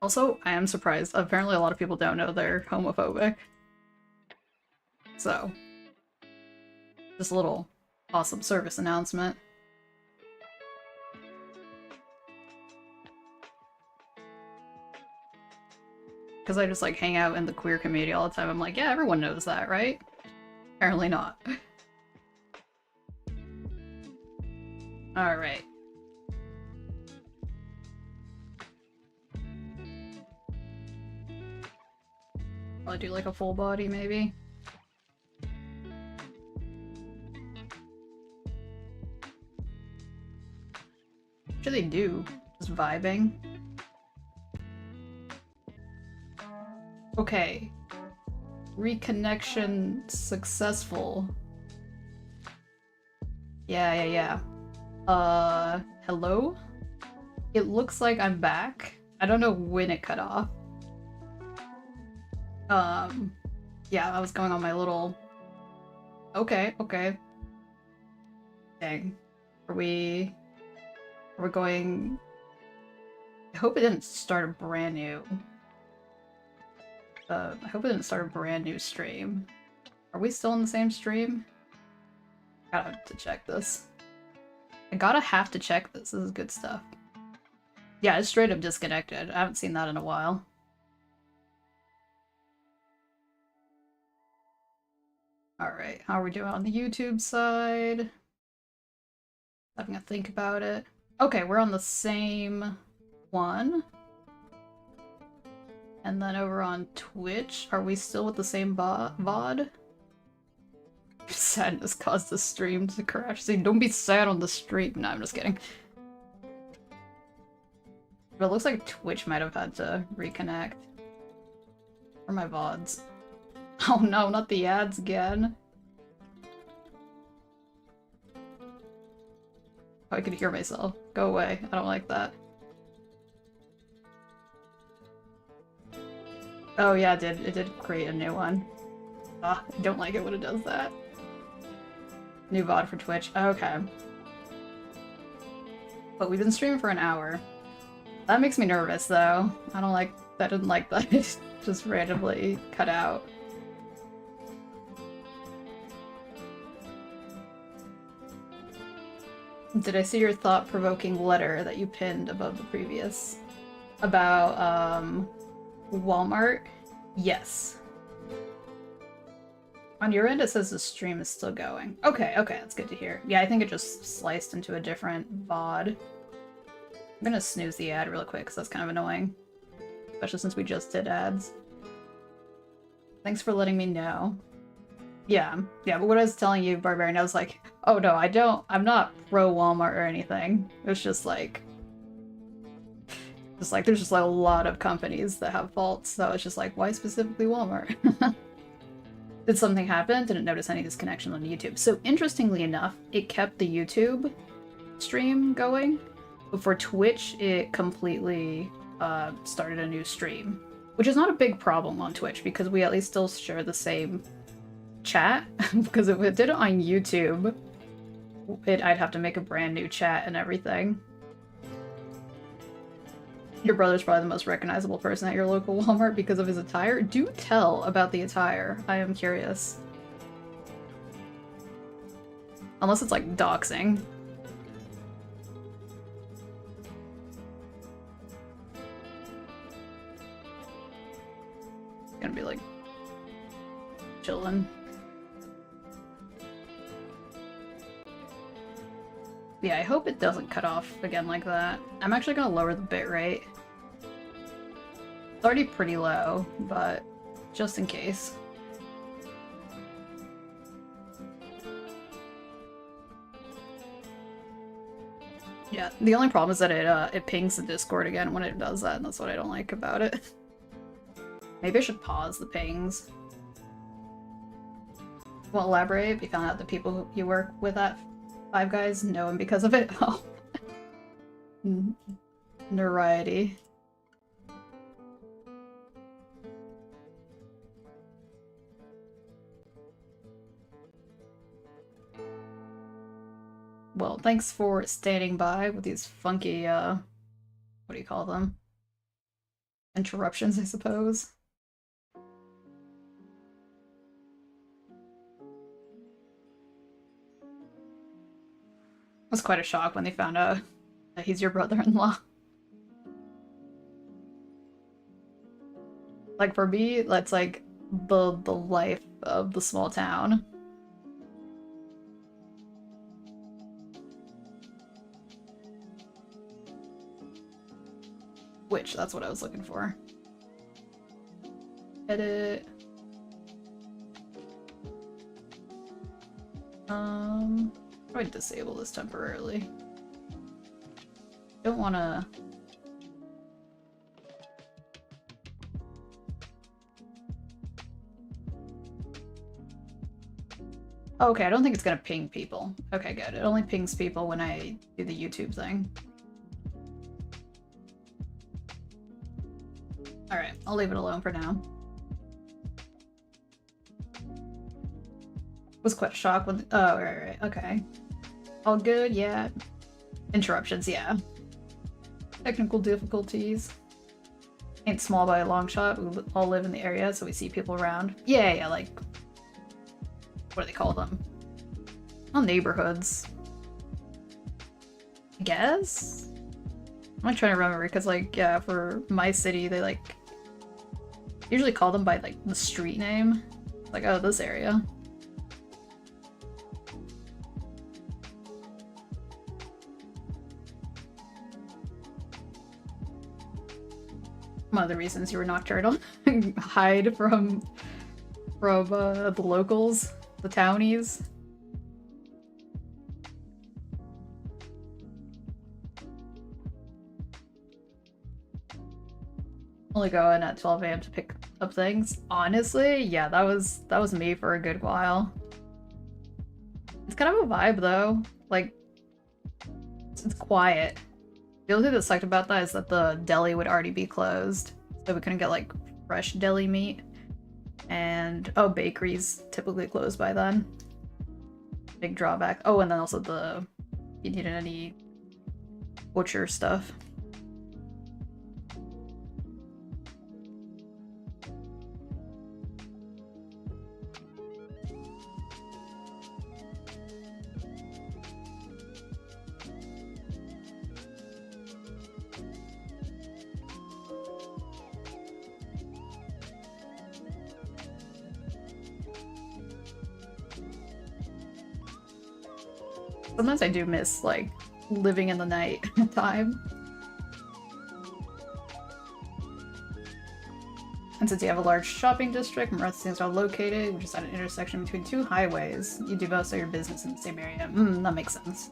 Also, I am surprised. Apparently a lot of people don't know they're homophobic. So, just a little awesome service announcement. Because I just like hang out in the queer community all the time. I'm like, yeah, everyone knows that, right? Apparently not. Alright. I'll do like a full body, maybe. What should they do? Just vibing? Okay. Reconnection successful. Yeah. Hello? It looks like I'm back. I don't know when it cut off. Yeah, I was going on my little... Okay. Dang. Are we going... I hope it didn't start a brand new... I hope it didn't start a brand new stream. Are we still in the same stream? Gotta have to check this. I gotta have to check this. This is good stuff. Yeah, it's straight up disconnected. I haven't seen that in a while. Alright, how are we doing on the YouTube side? Having a think about it. Okay, we're on the same one. And then over on Twitch, are we still with the same VOD? Sadness caused the stream to crash. See, don't be sad on the stream. No, I'm just kidding. But it looks like Twitch might have had to reconnect. Or my VODs. Oh no, not the ads again. Oh, I could hear myself. Go away. I don't like that. Oh yeah, it did create a new one. I don't like it when it does that. New VOD for Twitch. Okay. But we've been streaming for an hour. That makes me nervous though. I don't like that. I didn't like that. It just randomly cut out. Did I see your thought-provoking letter that you pinned above the previous? About, Walmart? Yes. On your end, it says the stream is still going. Okay, okay, that's good to hear. Yeah, I think it just sliced into a different VOD. I'm gonna snooze the ad real quick, because that's kind of annoying. Especially since we just did ads. Thanks for letting me know. Yeah, but what I was telling you, Barbarian, I was like, oh no, I'm not pro Walmart or anything. It's just like, there's just like a lot of companies that have faults, so it's just like, why specifically Walmart? Did something happen? Didn't notice any disconnection on YouTube. So interestingly enough, it kept the YouTube stream going, but for Twitch, it completely started a new stream, which is not a big problem on Twitch because we at least still share the same chat. Because if it did it on YouTube, I'd have to make a brand new chat and everything. Your brother's probably the most recognizable person at your local Walmart because of his attire. Do tell about the attire. I am curious. Unless it's like doxing. It's gonna be like chillin'. Yeah, I hope it doesn't cut off again like that. I'm actually gonna lower the bitrate. It's already pretty low, but just in case. Yeah, the only problem is that it pings the Discord again when it does that, and that's what I don't like about it. Maybe I should pause the pings. Well, elaborate. We found out the people you work with at Five Guys know him because of it. Oh. Notoriety. Well, thanks for standing by with these funky, what do you call them? Interruptions, I suppose. It was quite a shock when they found out that he's your brother-in-law. Like, for me, that's like the life of the small town. Which, that's what I was looking for. Edit. How do I disable this temporarily? Don't wanna... Oh, okay, I don't think it's gonna ping people. Okay, good. It only pings people when I do the YouTube thing. Alright, I'll leave it alone for now. Was quite a shock when... Oh, right, okay. All good, yeah. Interruptions, yeah. Technical difficulties. Ain't small by a long shot. We all live in the area, so we see people around. Yeah, like... What do they call them? Well, neighborhoods. I guess? I'm like trying to remember, because like, yeah, for my city, they like... usually call them by like the street name. Like, oh, this area. One of the reasons you were nocturnal. Hide from the locals, the townies. Only going at 12 a.m. to pick up things. Honestly, yeah, that was me for a good while. It's kind of a vibe though. Like, it's quiet. The only thing that sucked about that is that the deli would already be closed, so we couldn't get like fresh deli meat. And oh, bakeries typically closed by then. Big drawback. Oh, and then also if you needed any butcher stuff. Sometimes I do miss, like, living in the night time. And since you have a large shopping district, Marathons are located, which is at an intersection between two highways. You do most of your business in the same area. That makes sense.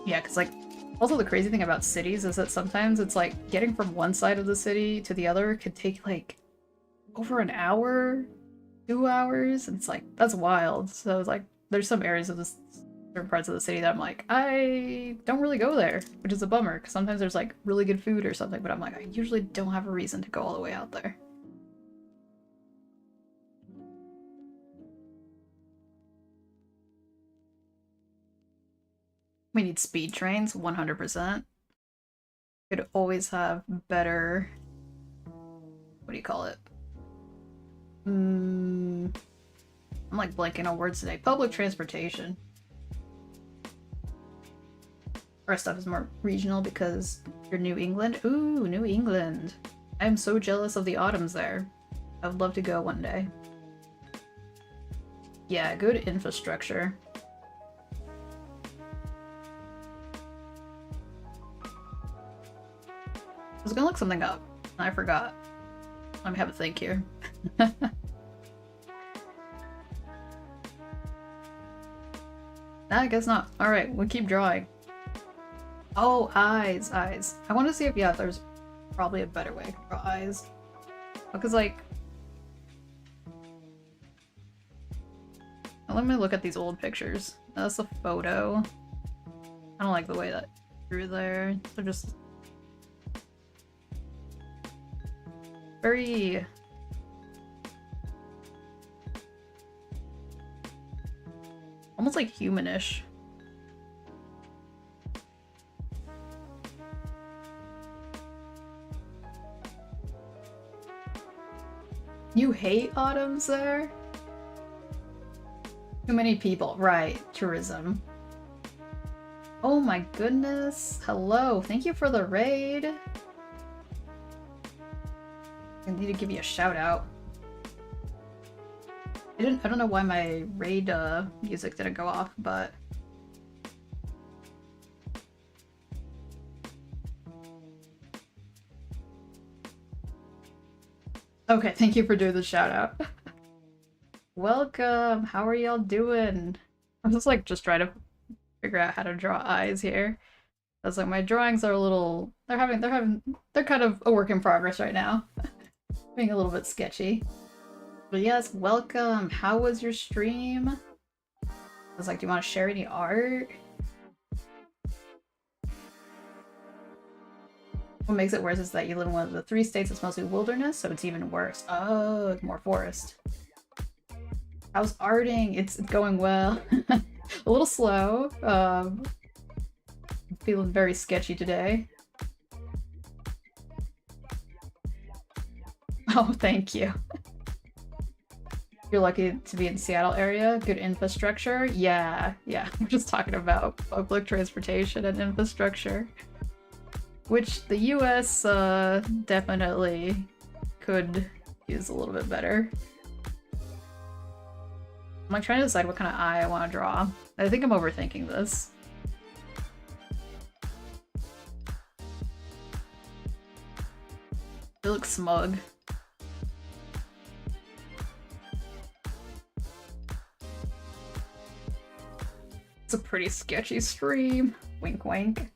Yeah, because, like, also the crazy thing about cities is that sometimes it's, like, getting from one side of the city to the other could take, like, over an hour, 2 hours, and it's like, that's wild. So it's like, there's some areas of certain parts of the city that I'm like, I don't really go there, which is a bummer, because sometimes there's like really good food or something, but I'm like, I usually don't have a reason to go all the way out there. We need speed trains, 100%. Could always have better, what do you call it? I'm like blanking on words today. Public transportation. Our stuff is more regional because you're New England. Ooh, New England. I'm so jealous of the autumns there. I would love to go one day. Yeah, good infrastructure. I was gonna look something up, and I forgot. Let me have a think here. Nah, I guess not. Alright, we'll keep drawing. Oh, eyes, eyes. I want to see if, yeah, there's probably a better way to draw eyes. Because, like... Let me look at these old pictures. That's a photo. I don't like the way that drew there. They're just... very... almost like humanish. You hate autumns there? Too many people. Right, tourism. Oh my goodness. Hello, thank you for the raid. I need to give you a shout out. I don't know why my raid music didn't go off, but okay, thank you for doing the shout out. Welcome. How are y'all doing? I'm just trying to figure out how to draw eyes here. I was like, my drawings are a little they're kind of a work in progress right now. Being a little bit sketchy. But yes, welcome. How was your stream? I was like, do you want to share any art? What makes it worse is that you live in one of the 3 states that's mostly wilderness, so it's even worse. Oh, more forest. How's arting? It's going well. A little slow. Feeling very sketchy today. Oh, thank you. You're lucky to be in the Seattle area. Good infrastructure. Yeah. We're just talking about public transportation and infrastructure. Which the US definitely could use a little bit better. I'm like trying to decide what kind of eye I want to draw. I think I'm overthinking this. They look smug. It's a pretty sketchy stream. Wink wink.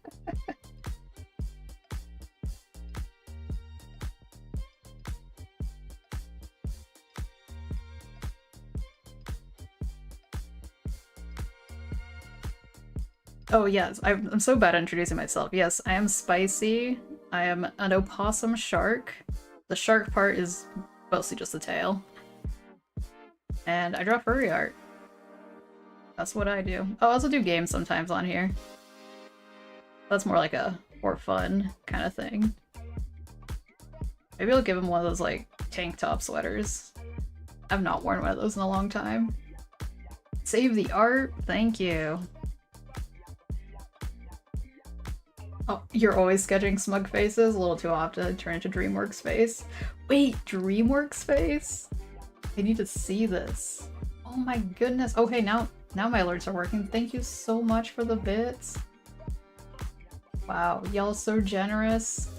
Oh yes, I'm so bad at introducing myself. Yes, I am Spycy. I am an opossum shark. The shark part is mostly just the tail. And I draw furry art. That's what I do. Oh, I also do games sometimes on here. That's more like a for fun kind of thing. Maybe I'll give him one of those like tank top sweaters. I've not worn one of those in a long time. Save the art, thank you. Oh, you're always sketching smug faces? A little too often to turn into DreamWorks face. Wait, DreamWorks face? I need to see this. Oh my goodness. Oh hey, now my alerts are working. Thank you so much for the bits. Wow, y'all so generous.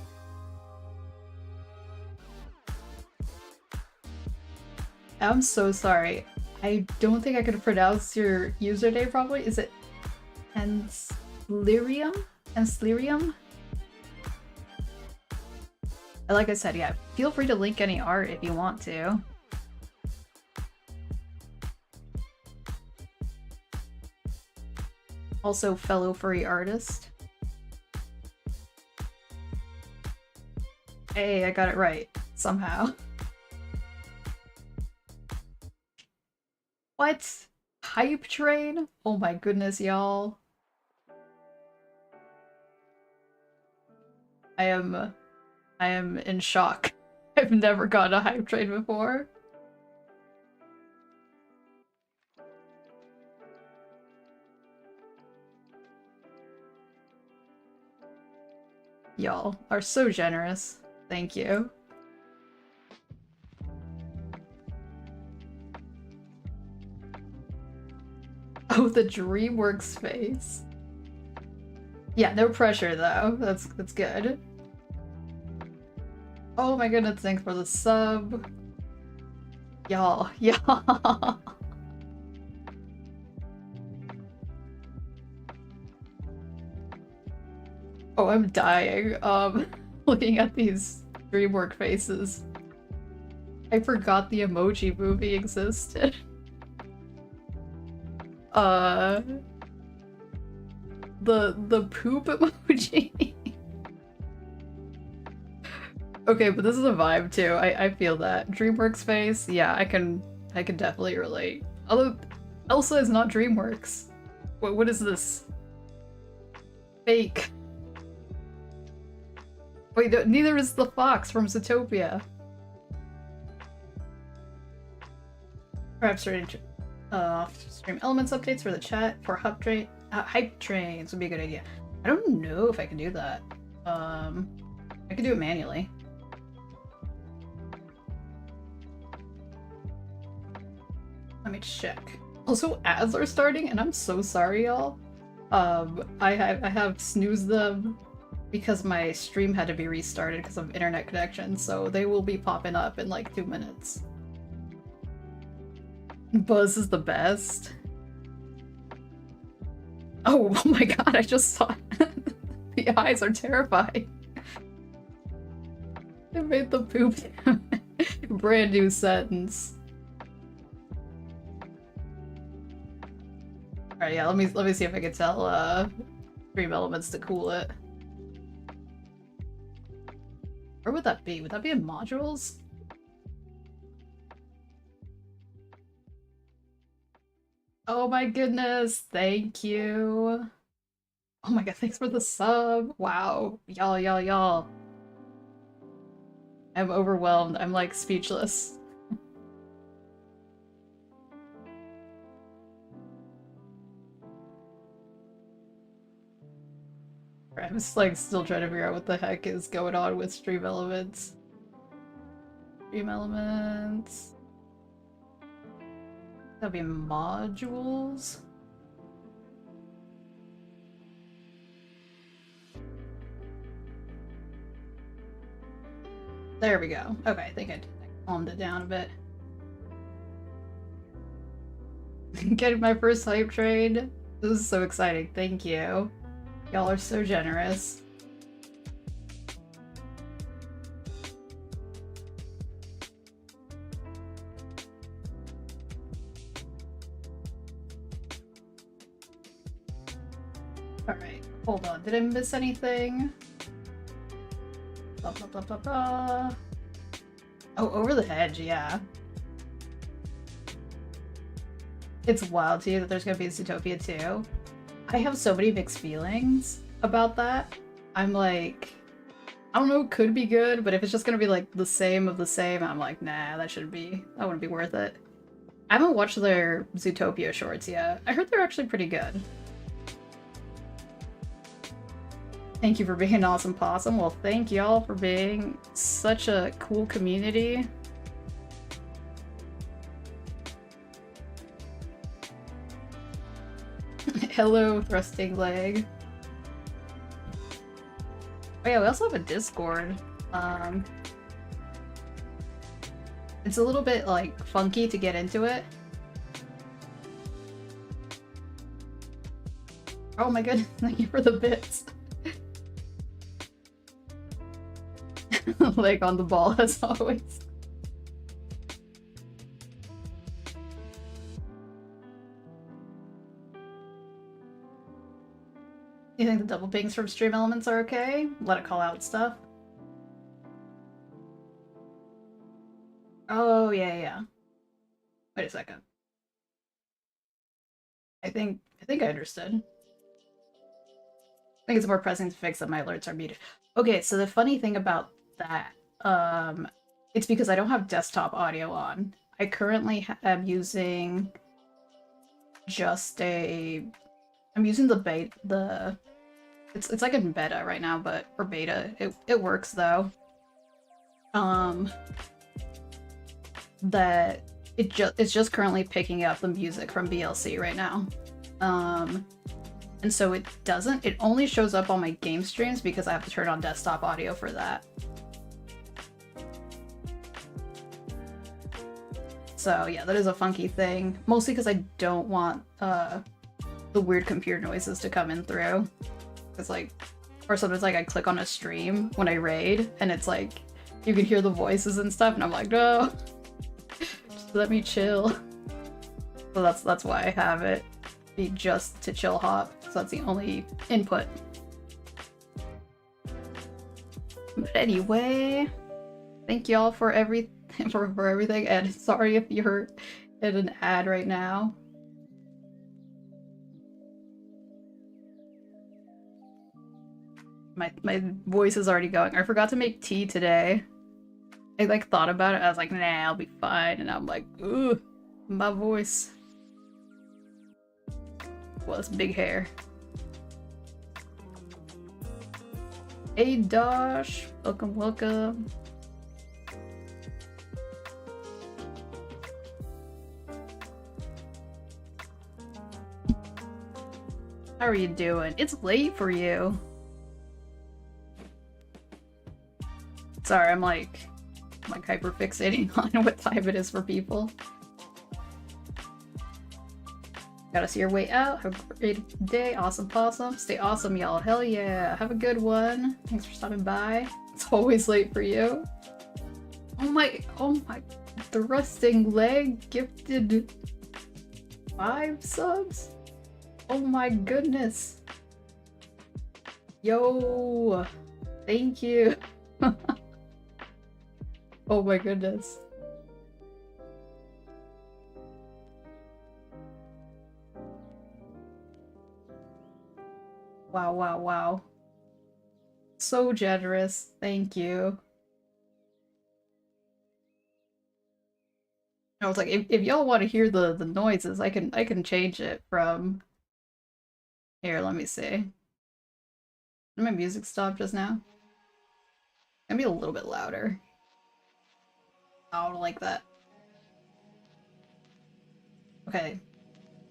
I'm so sorry. I don't think I could pronounce your username properly. Is it Enslirium? Enslirium? Like I said, yeah, feel free to link any art if you want to. Also, fellow furry artist. Hey, I got it right. Somehow. What? Hype train? Oh my goodness, y'all. I am in shock. I've never gotten a hype train before. Y'all are so generous. Thank you. Oh, the DreamWorks face. Yeah, no pressure though. That's good. Oh my goodness, thanks for the sub. Y'all, y'all. Oh, I'm dying. Looking at these DreamWorks faces. I forgot the emoji movie existed. The poop emoji. Okay, but this is a vibe too. I feel that. DreamWorks face, yeah, I can definitely relate. Although Elsa is not DreamWorks. What is this? Fake. Wait, no, neither is the fox from Zootopia. Perhaps stream elements updates for the chat for hype trains would be a good idea. I don't know if I can do that. I can do it manually. Let me check. Also, ads are starting, and I'm so sorry, y'all. I have snoozed them because my stream had to be restarted because of internet connection, so they will be popping up in like 2 minutes. Buzz is the best. Oh my god, I just saw the eyes are terrifying. They made the poop brand new sentence. Alright, yeah, let me see if I can tell stream elements to cool it. Where would that be? Would that be in modules? Oh my goodness, thank you. Oh my god, thanks for the sub. Wow, y'all. I'm overwhelmed. I'm like speechless. I'm just like still trying to figure out what the heck is going on with stream elements. Stream elements. That'll be modules. There we go. Okay, I think I calmed it down a bit. Getting my first hype trade. This is so exciting. Thank you. Y'all are so generous. Alright, hold on. Did I miss anything? Blah, blah, blah, blah, blah. Oh, over the hedge, yeah. It's wild to you that there's gonna be a Zootopia 2. I have so many mixed feelings about that. I'm like, I don't know, it could be good, but if it's just gonna be like the same of the same, I'm like, nah, that wouldn't be worth it. I haven't watched their Zootopia shorts yet. I heard they're actually pretty good. Thank you for being an awesome possum. Well, thank y'all for being such a cool community. Hello, thrusting leg. Oh yeah, we also have a Discord. It's a little bit, like, funky to get into it. Oh my goodness, thank you for the bits. Like on the ball as always. You think the double pings from stream elements are okay? Let it call out stuff. Oh yeah. Wait a second. I think I understood. I think it's more pressing to fix that my alerts are muted. Okay, so the funny thing about that, it's because I don't have desktop audio on. I currently am using just I'm using the beta, it's like in beta right now, but for beta, it works though. That it's just currently picking up the music from BLC right now. And so it only shows up on my game streams because I have to turn on desktop audio for that. So yeah, that is a funky thing. Mostly because I don't want the weird computer noises to come in through. It's like, or sometimes like I click on a stream when I raid and it's like, you can hear the voices and stuff and I'm like, no, just let me chill. So that's why I have it be just to chill hop. So that's the only input. But anyway, thank y'all for for everything, and sorry if you're in an ad right now. My voice is already going. I forgot to make tea today. I like thought about it. I was like, nah, I'll be fine. And I'm like, ooh, my voice. Well, it's big hair. Hey, Dosh. Welcome, welcome. How are you doing? It's late for you. Sorry, I'm like hyper fixating on what time it is for people. Gotta see your way out. Have a great day. Awesome possum. Stay awesome, y'all. Hell yeah. Have a good one. Thanks for stopping by. It's always late for you. Oh my thrusting leg gifted 5 subs. Oh my goodness. Yo. Thank you. Oh my goodness. Wow, wow, wow. So generous. Thank you. I was like, if y'all want to hear the noises, I can change it from here. Let me see. Did my music stop just now? Gonna be a little bit louder. I don't like that. Okay,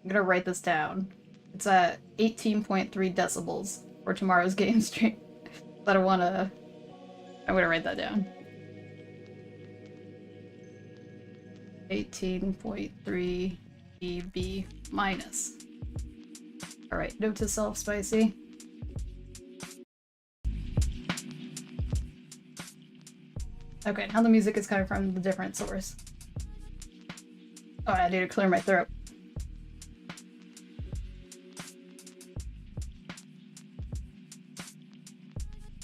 I'm gonna write this down. It's at 18.3 decibels for tomorrow's game stream. But I'm gonna write that down. 18.3 dB minus. Alright, note to self, Spycy. Okay, now the music is coming from the different source. Oh, I need to clear my throat.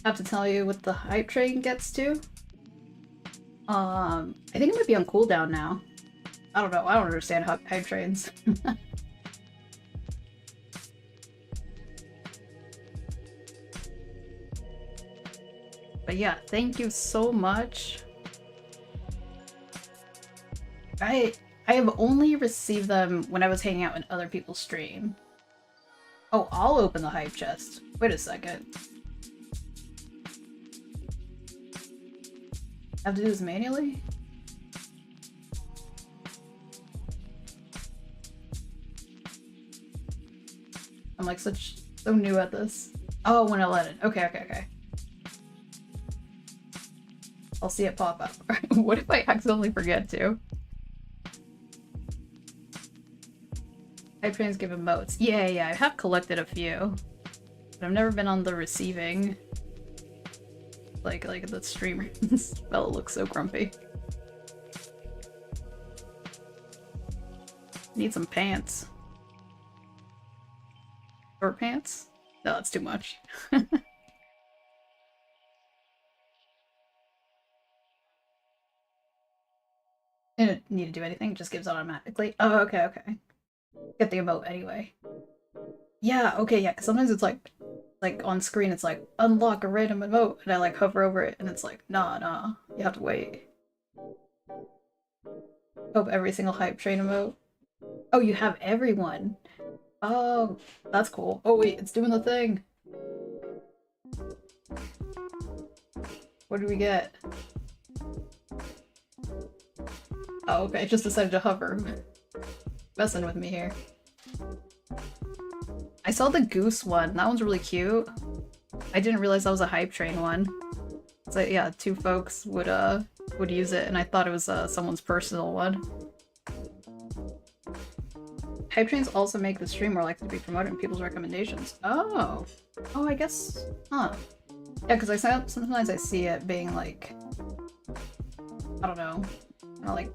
I have to tell you what the hype train gets to. I think it might be on cooldown now. I don't know, I don't understand hype trains. But yeah, thank you so much. I have only received them when I was hanging out in other people's stream. Oh, I'll open the hype chest. Wait a second. I have to do this manually? I'm like so new at this. Oh, when I let it. Okay. I'll see it pop up. What if I accidentally forget to? Hype trains give emotes. Yeah, I have collected a few. But I've never been on the receiving. Like the streamer. This fella looks so grumpy. Need some pants. Short pants? No, that's too much. I didn't need to do anything, it just gives automatically. Oh, okay. Get the emote anyway. Yeah, okay, yeah, because sometimes it's like on screen it's like, unlock a random emote, and I like hover over it, and it's like, nah, you have to wait. Hope every single hype train emote. Oh, you have everyone. Oh, that's cool. Oh wait, it's doing the thing. What do we get? Oh, okay, it just decided to hover. Messing with me here. I saw the goose one. That one's really cute. I didn't realize that was a hype train one. So yeah, two folks would use it, and I thought it was someone's personal one. Hype trains also make the stream more likely to be promoted in people's recommendations. Oh, I guess, huh? Yeah, because sometimes I see it being like, I don't know, like,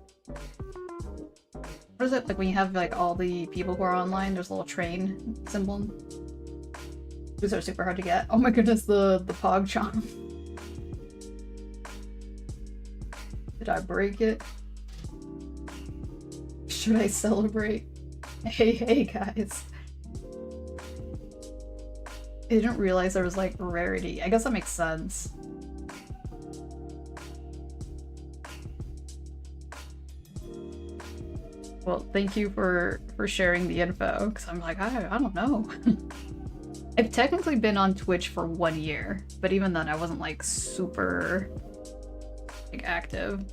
what is it? Like when you have like all the people who are online, there's a little train symbol. These are super hard to get. Oh my goodness, the PogChamp. Did I break it? Should I celebrate? Hey guys. I didn't realize there was like rarity. I guess that makes sense. Well, thank you for sharing the info, because I'm like, I don't know. I've technically been on Twitch for 1 year, but even then I wasn't like super like active.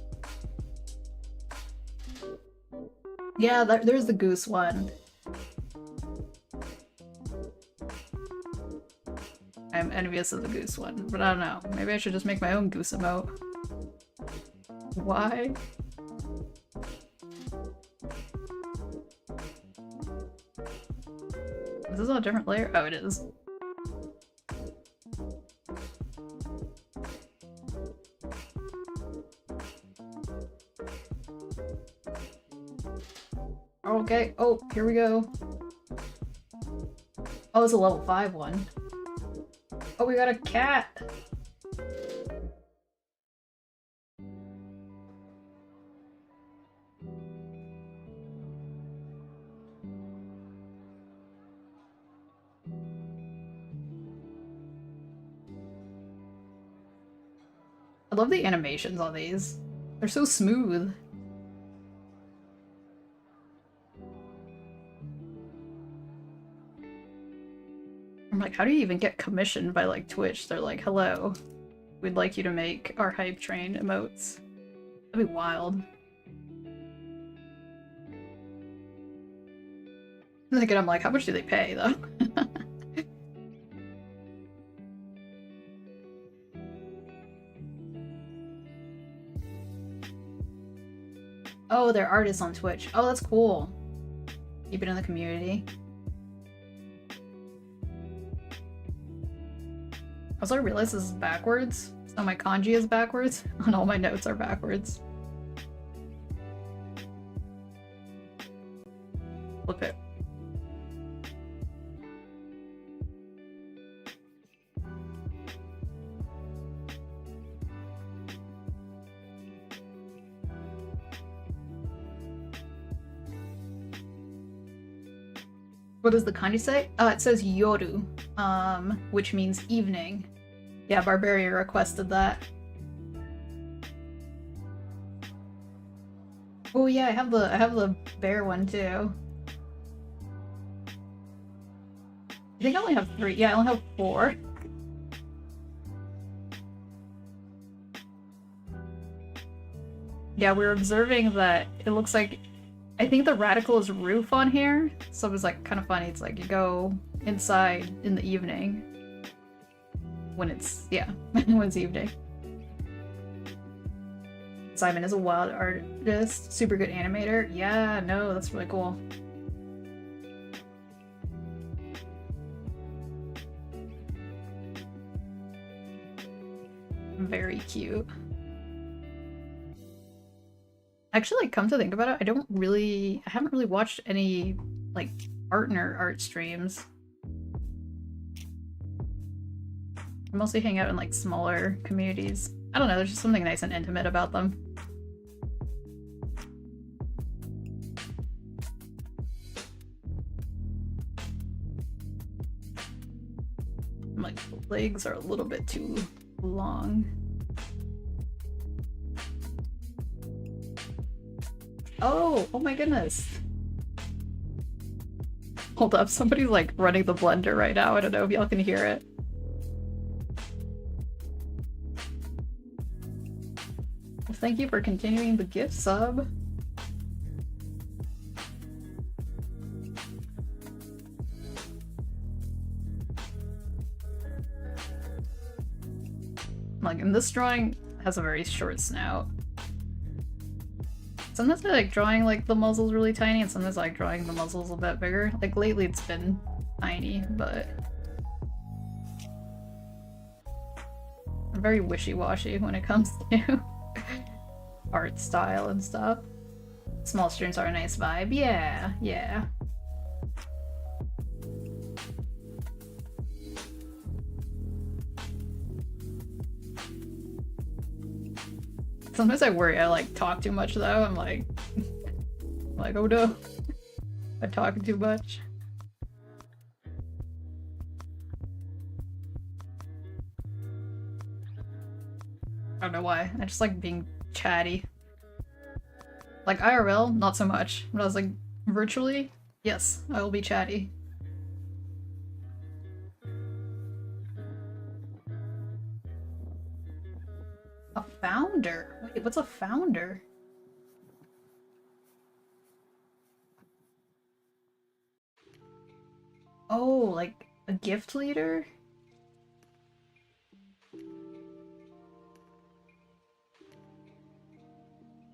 Yeah, there's the goose one. I'm envious of the goose one, but I don't know. Maybe I should just make my own goose emote. Why? Is this on a different layer? Oh, it is. Okay, oh, here we go. Oh, it's a level 5 one. Oh, we got a cat! I love the animations on these. They're so smooth. I'm like, how do you even get commissioned by like Twitch? They're like, hello, we'd like you to make our hype train emotes. That'd be wild. Then again, I'm like, how much do they pay though? Oh, they're artists on Twitch. Oh, that's cool. Keep it in the community. Also, I realized this is backwards. So my kanji is backwards, and all my notes are backwards. Flip it. What does the kanji say? It says yoru, which means evening. Yeah, Barbarian requested that. Oh yeah, I have the bear one too. I think I only have 3. Yeah, I only have 4. Yeah, we're observing that it looks like, I think the radical is roof on here, so it was like kind of funny. It's like you go inside in the evening when it's, yeah, when it's evening. Simon is a wild artist, super good animator. Yeah, no, that's really cool. Very cute. Actually, like, come to think about it, I haven't really watched any, like, partner art streams. I mostly hang out in, like, smaller communities. I don't know, there's just something nice and intimate about them. My legs are a little bit too long. Oh my goodness. Hold up, somebody's like running the blender right now. I don't know if y'all can hear it. Well, thank you for continuing the gift sub. Like, and this drawing has a very short snout. Sometimes I like drawing like the muzzles really tiny, and sometimes I like drawing the muzzles a bit bigger. Like lately it's been tiny, but I'm very wishy-washy when it comes to art style and stuff. Small streams are a nice vibe. Yeah, yeah. Sometimes I worry I like talk too much though. I'm like, oh no, I'm talking too much. I don't know why. I just like being chatty. Like IRL, not so much. But I was like, virtually, yes, I will be chatty. A founder? Wait, what's a founder? Oh, like a gift leader?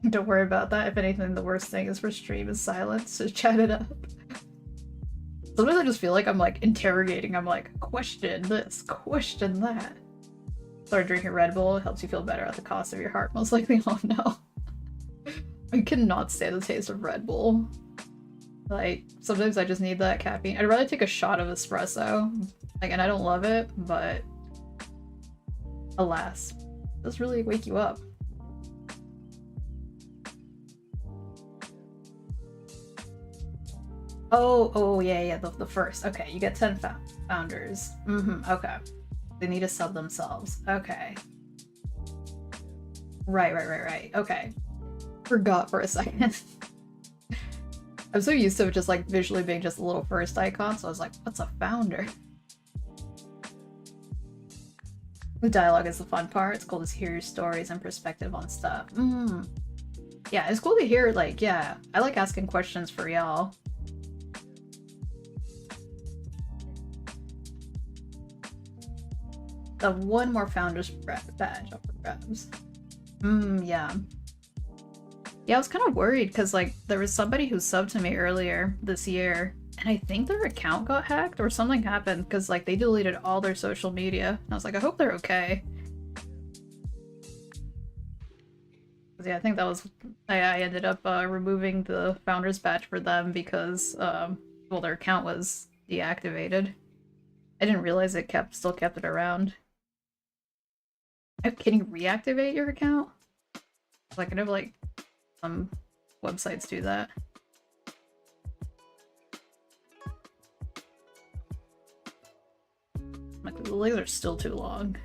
Don't worry about that. If anything, the worst thing is for stream is silence, so chat it up. Sometimes I just feel like I'm like interrogating. I'm like, question this, question that. Start drinking Red Bull, helps you feel better at the cost of your heart, most likely. Oh no. I cannot stand the taste of Red Bull. Like, sometimes I just need that caffeine. I'd rather take a shot of espresso. Like, and I don't love it, but alas, it does really wake you up. Oh, yeah, the first. Okay, you get 10 founders. Okay. They need to sub themselves. Okay. Right. Okay. Forgot for a second. I'm so used to just like visually being just a little first icon, so I was like, what's a founder? The dialogue is the fun part. It's cool to hear your stories and perspective on stuff. Yeah, it's cool to hear, like, yeah, I like asking questions for y'all. The one more founder's badge up for grabs. Yeah. Yeah, I was kind of worried because like there was somebody who subbed to me earlier this year, and I think their account got hacked or something happened because like they deleted all their social media. And I was like, I hope they're okay. Yeah, I think that was I ended up removing the founders badge for them because well, their account was deactivated. I didn't realize it still kept it around. Can you reactivate your account? Like I know like some websites do that. Like the legs are still too long.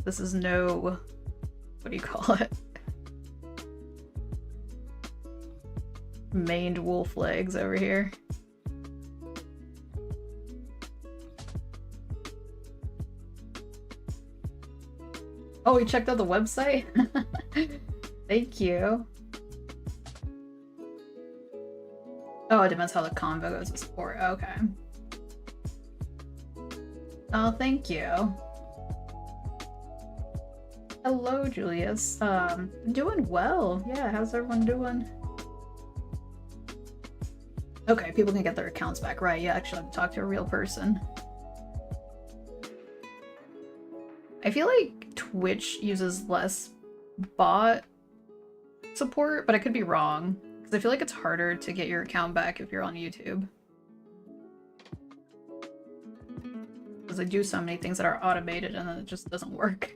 This is no, what do you call it? Maned wolf legs over here. Oh, you checked out the website? Thank you. Oh, it depends how the convo goes with support. Okay. Oh, thank you. Hello, Julius. Doing well. Yeah, how's everyone doing? Okay, people can get their accounts back, right? Yeah, actually have to talk to a real person. I feel like Twitch uses less bot support, but I could be wrong. Because I feel like it's harder to get your account back if you're on YouTube. Because they do so many things that are automated and then it just doesn't work.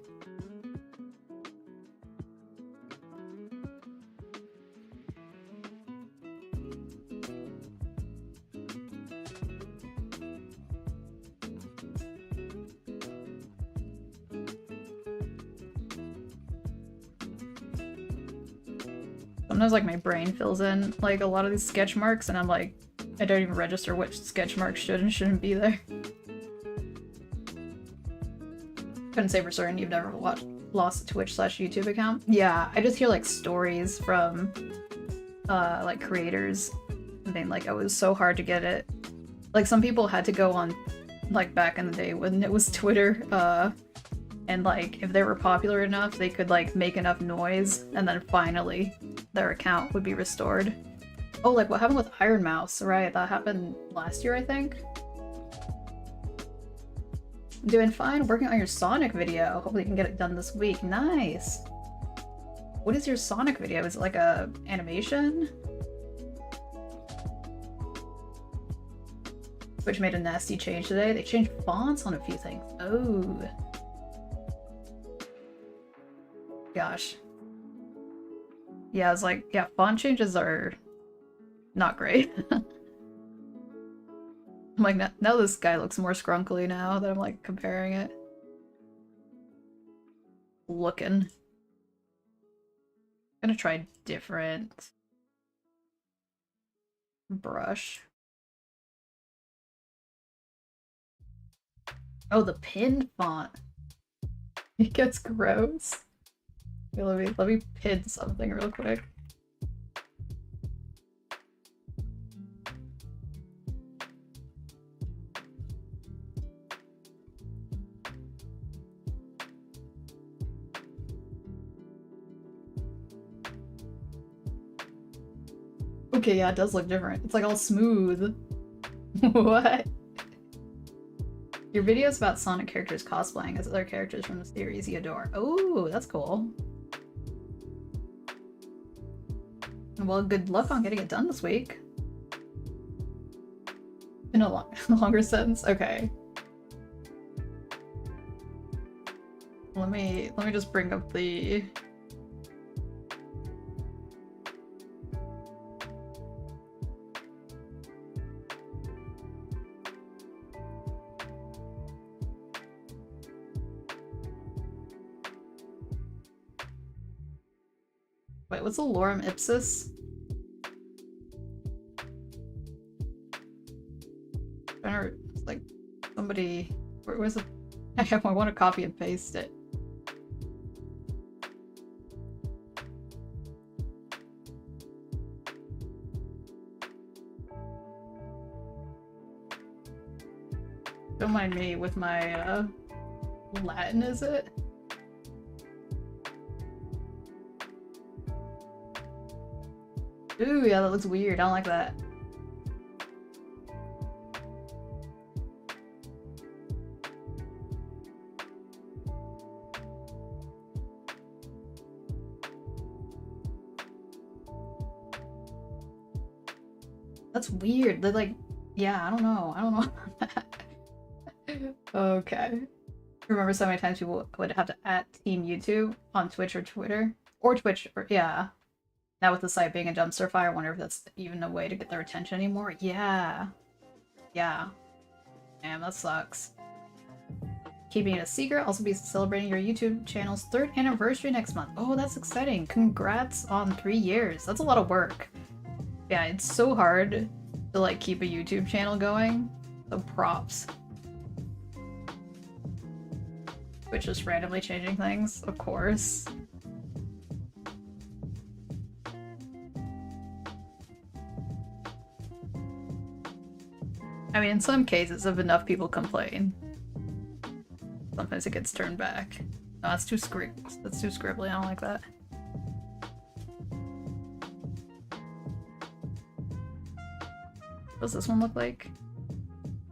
Sometimes like my brain fills in like a lot of these sketch marks and I'm like, I don't even register which sketch marks should and shouldn't be there. Couldn't say for certain you've never lost a Twitch/YouTube account. Yeah, I just hear like stories from like creators being like, oh, it was so hard to get it. Like some people had to go on like back in the day when it was Twitter, and like if they were popular enough they could like make enough noise and then finally their account would be restored. Oh, like what happened with Iron Mouse, right? That happened last year, I think. I'm doing fine, working on your Sonic video. Hopefully you can get it done this week. Nice! What is your Sonic video? Is it like a animation? Twitch made a nasty change today. They changed fonts on a few things. Oh. Gosh. Yeah, I was like, yeah, font changes are not great. I'm like, now this guy looks more scrunkly now that I'm like comparing it. Looking. I'm gonna try different brush. Oh, the pin font. It gets gross. Let me pin something real quick. Okay, yeah, it does look different. It's like all smooth. What? Your videos about Sonic characters cosplaying as other characters from the series you adore. Oh, that's cool. Well, good luck on getting it done this week. In a longer sentence? Okay. Let me just bring up the... Wait, what's the lorem ipsum? It's like somebody... Where's the... I want to copy and paste it. Don't mind me with my Latin, is it? Ooh, yeah, that looks weird. I don't like that. That's weird. They're like, yeah, I don't know. I don't know about that. Okay. Remember so many times people would have to @team YouTube on Twitch or Twitter? Or Twitch, or yeah. Now with the site being a dumpster fire, I wonder if that's even a way to get their attention anymore. Yeah. Yeah. Damn, that sucks. Keeping it a secret, also be celebrating your YouTube channel's 3rd anniversary next month. Oh, that's exciting. Congrats on 3 years. That's a lot of work. Yeah, it's so hard to like keep a YouTube channel going. So props. Which is randomly changing things, of course. I mean, in some cases, if enough people complain, sometimes it gets turned back. No, that's too that's too scribbly. I don't like that. What does this one look like?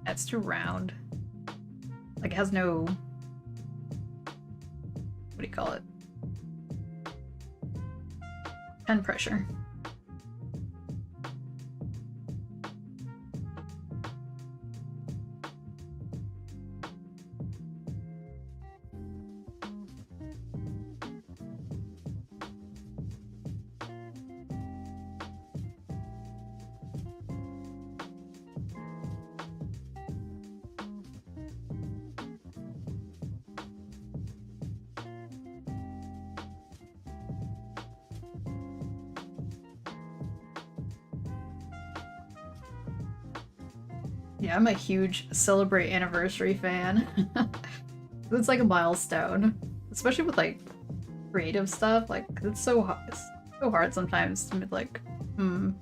That's too round. Like, it has no... What do you call it? Pen pressure. Yeah, I'm a huge Celebrate Anniversary fan. It's like a milestone. Especially with like creative stuff. Like, it's so hard sometimes to be like,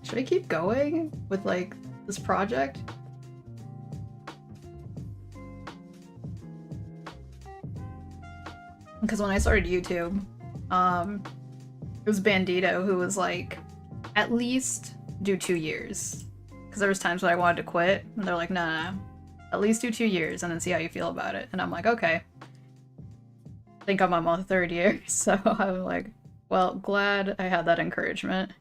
should I keep going with like this project? Because when I started YouTube, it was Bandito who was like, at least do 2 years. Because there was times when I wanted to quit, and they're like, no, at least do 2 years and then see how you feel about it. And I'm like, okay. I think I'm on my 3rd year, so I'm like, well, glad I had that encouragement.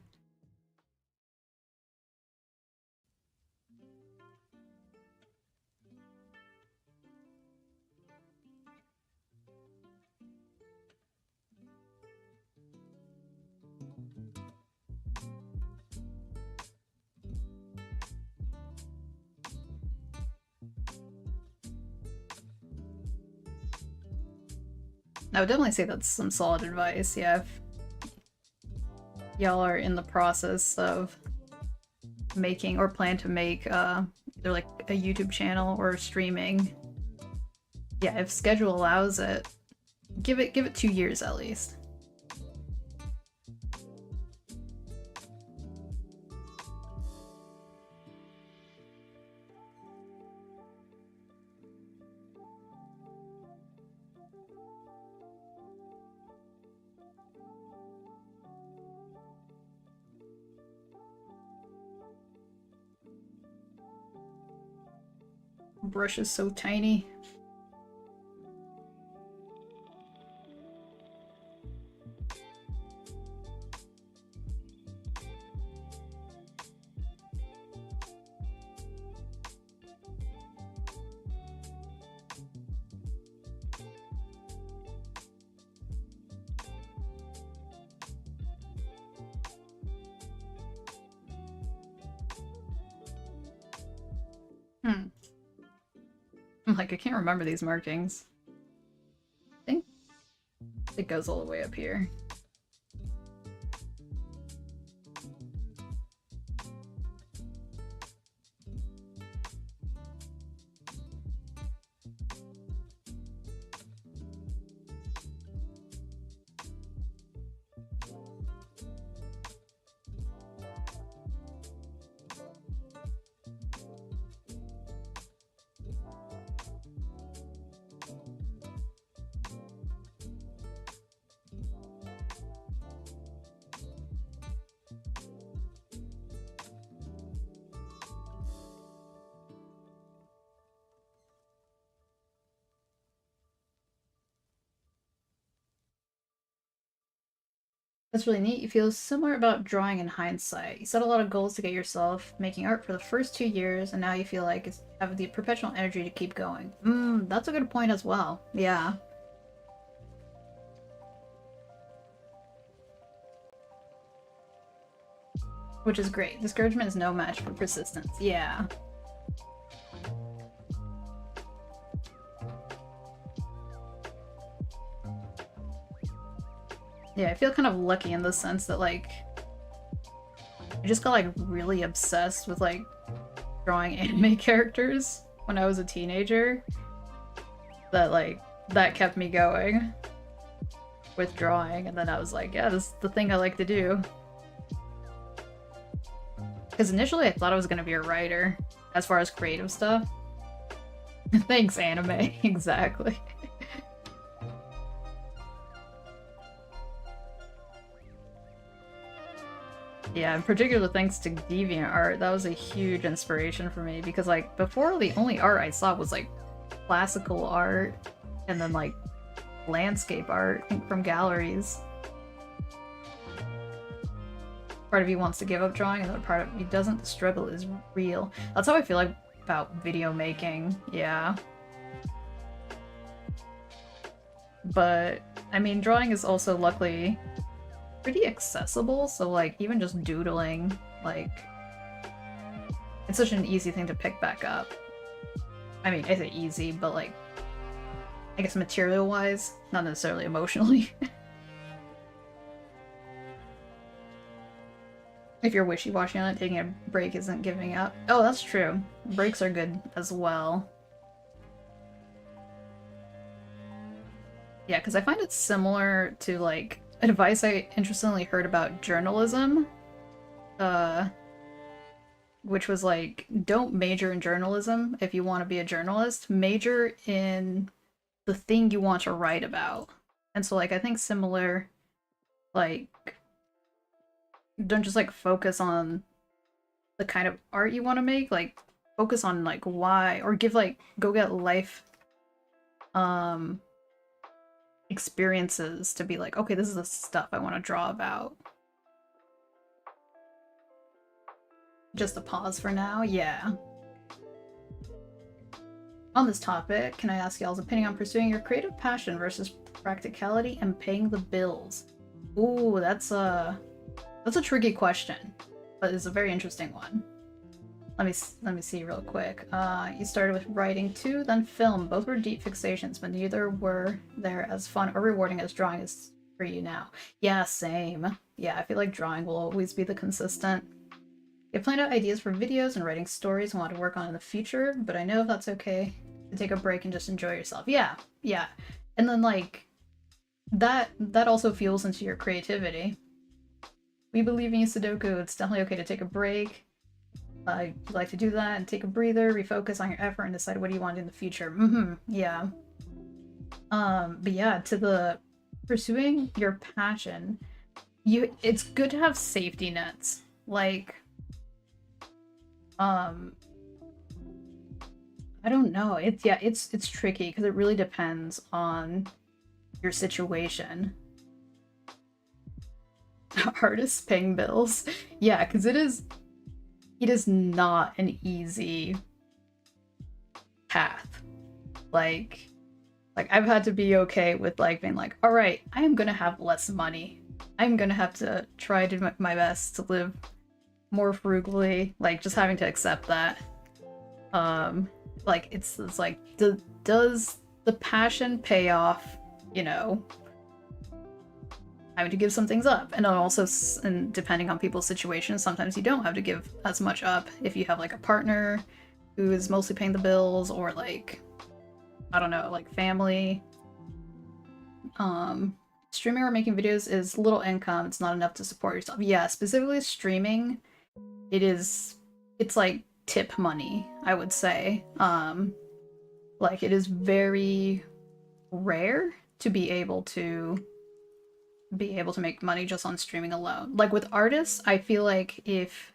I would definitely say that's some solid advice, yeah. If y'all are in the process of making or plan to make they're like a YouTube channel or streaming, yeah, if schedule allows it, give it 2 years at least. Brush is so tiny. I'm like, I can't remember these markings. I think it goes all the way up here. That's really neat. You feel similar about drawing in hindsight. You set a lot of goals to get yourself making art for the first 2 years, and now you feel like it's have the perpetual energy to keep going. That's a good point as well. Yeah. Which is great. Discouragement is no match for persistence. Yeah. Yeah, I feel kind of lucky in the sense that, like, I just got, like, really obsessed with, like, drawing anime characters when I was a teenager. That, like, that kept me going with drawing, and then I was like, yeah, this is the thing I like to do. Because initially I thought I was going to be a writer, as far as creative stuff. Thanks, anime. Exactly. Yeah, in particular thanks to DeviantArt, that was a huge inspiration for me, because, like, before the only art I saw was, like, classical art, and then, like, landscape art from galleries. Part of you wants to give up drawing, and the other part of you doesn't. The struggle is real. That's how I feel like about video making, yeah. But, I mean, drawing is also luckily pretty accessible, so, like, even just doodling, like, it's such an easy thing to pick back up. I mean, I say easy, but, like, I guess material-wise, not necessarily emotionally. If you're wishy-washy on it, taking a break isn't giving up. Oh, that's true. Breaks are good as well. Yeah, because I find it similar to, like, advice I interestingly heard about journalism. Which was, like, don't major in journalism if you want to be a journalist. Major in the thing you want to write about. And so, like, I think similar, like, don't just, like, focus on the kind of art you want to make, like, focus on, like, why, or give, like, go get life experiences to be like, okay, this is the stuff I want to draw about. Just a pause for now, yeah. On this topic, can I ask y'all's opinion on pursuing your creative passion versus practicality and paying the bills? Ooh, that's a tricky question, but it's a very interesting one. Let me see real quick. You started with writing too, then film. Both were deep fixations, but neither were there as fun or rewarding as drawing is for you now. Yeah, same. Yeah, I feel like drawing will always be the consistent. I planned out ideas for videos and writing stories I want to work on in the future, but I know if that's okay to take a break and just enjoy yourself. Yeah, yeah. And then, like, that also fuels into your creativity. We believe in you, Sudoku. It's definitely okay to take a break. I'd like to do that and take a breather, refocus on your effort, and decide what you want in the future. Yeah. But yeah, to the pursuing your passion, it's good to have safety nets. Like, I don't know. It's tricky because it really depends on your situation. Artists paying bills. Yeah, because it is not an easy path. Like I've had to be okay with, like, being like, all right, I am gonna have less money. I'm gonna have to try to do my best to live more frugally, like, just having to accept that. Like, it's like, does the passion pay off, you know, having to give some things up? And also, and depending on people's situations, sometimes you don't have to give as much up if you have, like, a partner who is mostly paying the bills, or, like, I don't know, like, family. Streaming or making videos is little income. It's not enough to support yourself. Yeah, specifically streaming, it's like tip money, I would say. Like, it is very rare to be able to make money just on streaming alone. Like, with artists, I feel like if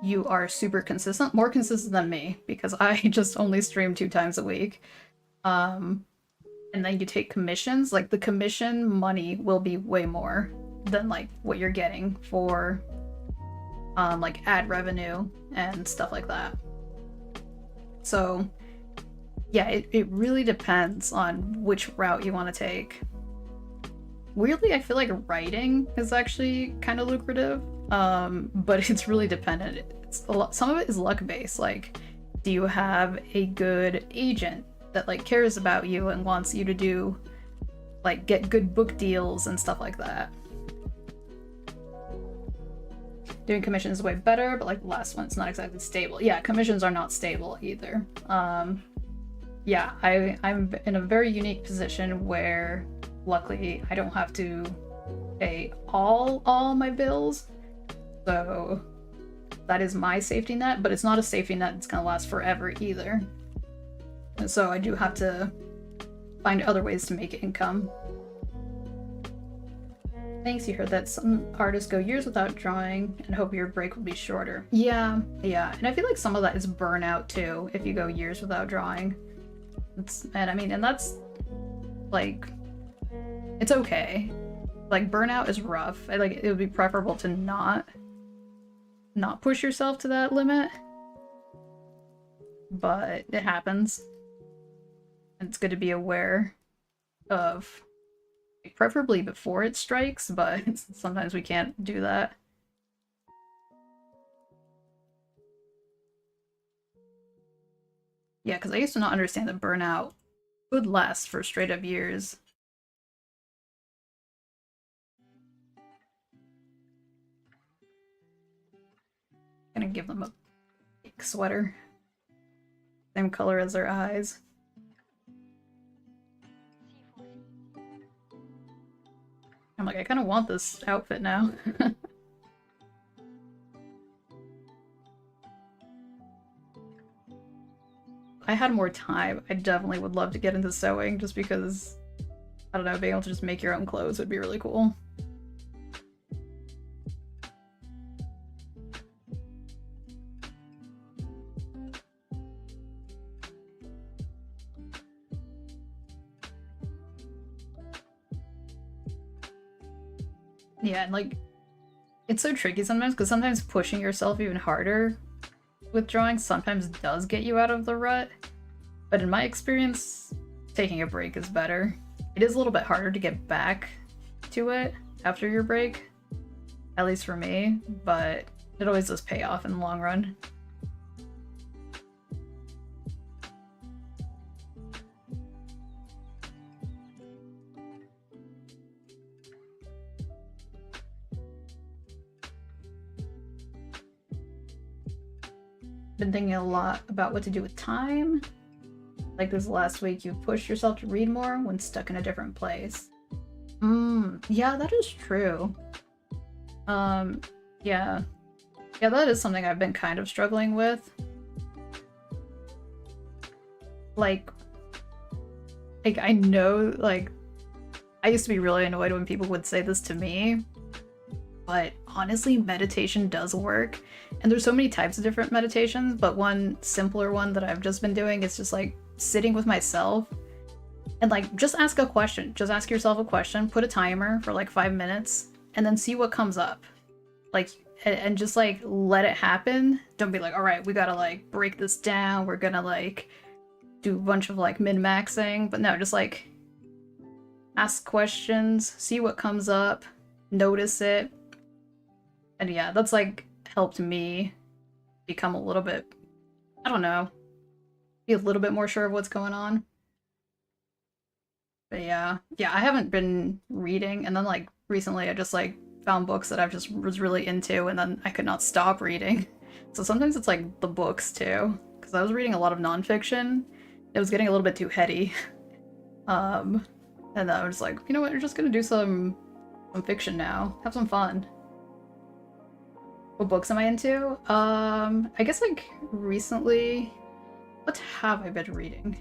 you are super consistent, more consistent than me, because I just only stream 2 times a week, and then you take commissions, like, the commission money will be way more than like what you're getting for like ad revenue and stuff like that. So yeah, it really depends on which route you want to take. Weirdly, I feel like writing is actually kind of lucrative, but it's really dependent. It's a lot, some of it is luck based. Like, do you have a good agent that like cares about you and wants you to do like get good book deals and stuff like that? Doing commissions is way better, but like the last one's not exactly stable. Yeah, commissions are not stable either. Yeah, I'm in a very unique position where luckily I don't have to pay all my bills. So that is my safety net, but it's not a safety net that's gonna last forever either. And so I do have to find other ways to make income. Thanks, you heard that some artists go years without drawing and hope your break will be shorter. Yeah, and I feel like some of that is burnout too, if you go years without drawing. And that's like, it's okay. Like, burnout is rough. Like, it would be preferable to not push yourself to that limit, but it happens. And it's good to be aware of, preferably before it strikes, but sometimes we can't do that. Yeah, because I used to not understand that burnout could last for straight up years. Gonna give them a pink sweater. Same color as their eyes. I'm like, I kind of want this outfit now. I had more time, I definitely would love to get into sewing just because, I don't know, being able to just make your own clothes would be really cool. Yeah, and like, it's so tricky sometimes because sometimes pushing yourself even harder with drawing sometimes does get you out of the rut, but in my experience, taking a break is better. It is a little bit harder to get back to it after your break, at least for me, but it always does pay off in the long run. Been thinking a lot about what to do with time. Like this last week, you've pushed yourself to read more when stuck in a different place. Yeah, that is true. Yeah, that is something I've been kind of struggling with. Like I know, like, I used to be really annoyed when people would say this to me, but honestly, meditation does work. And there's so many types of different meditations, but one simpler one that I've just been doing is just like sitting with myself and like just ask a question. Just ask yourself a question, put a timer for like 5 minutes, and then see what comes up. Like, and just like let it happen. Don't be like, all right, we gotta like break this down. We're gonna like do a bunch of like min-maxing. But no, just like ask questions, see what comes up, notice it. And yeah, that's like helped me become a little bit, I don't know, be a little bit more sure of what's going on. But yeah, I haven't been reading, and then like recently I just like found books that I just was really into, and then I could not stop reading. So sometimes it's like the books too, because I was reading a lot of nonfiction. It was getting a little bit too heady. And then I was like, you know what, we're just gonna do some fiction now. Have some fun. What books am I into? I guess like recently, what have I been reading?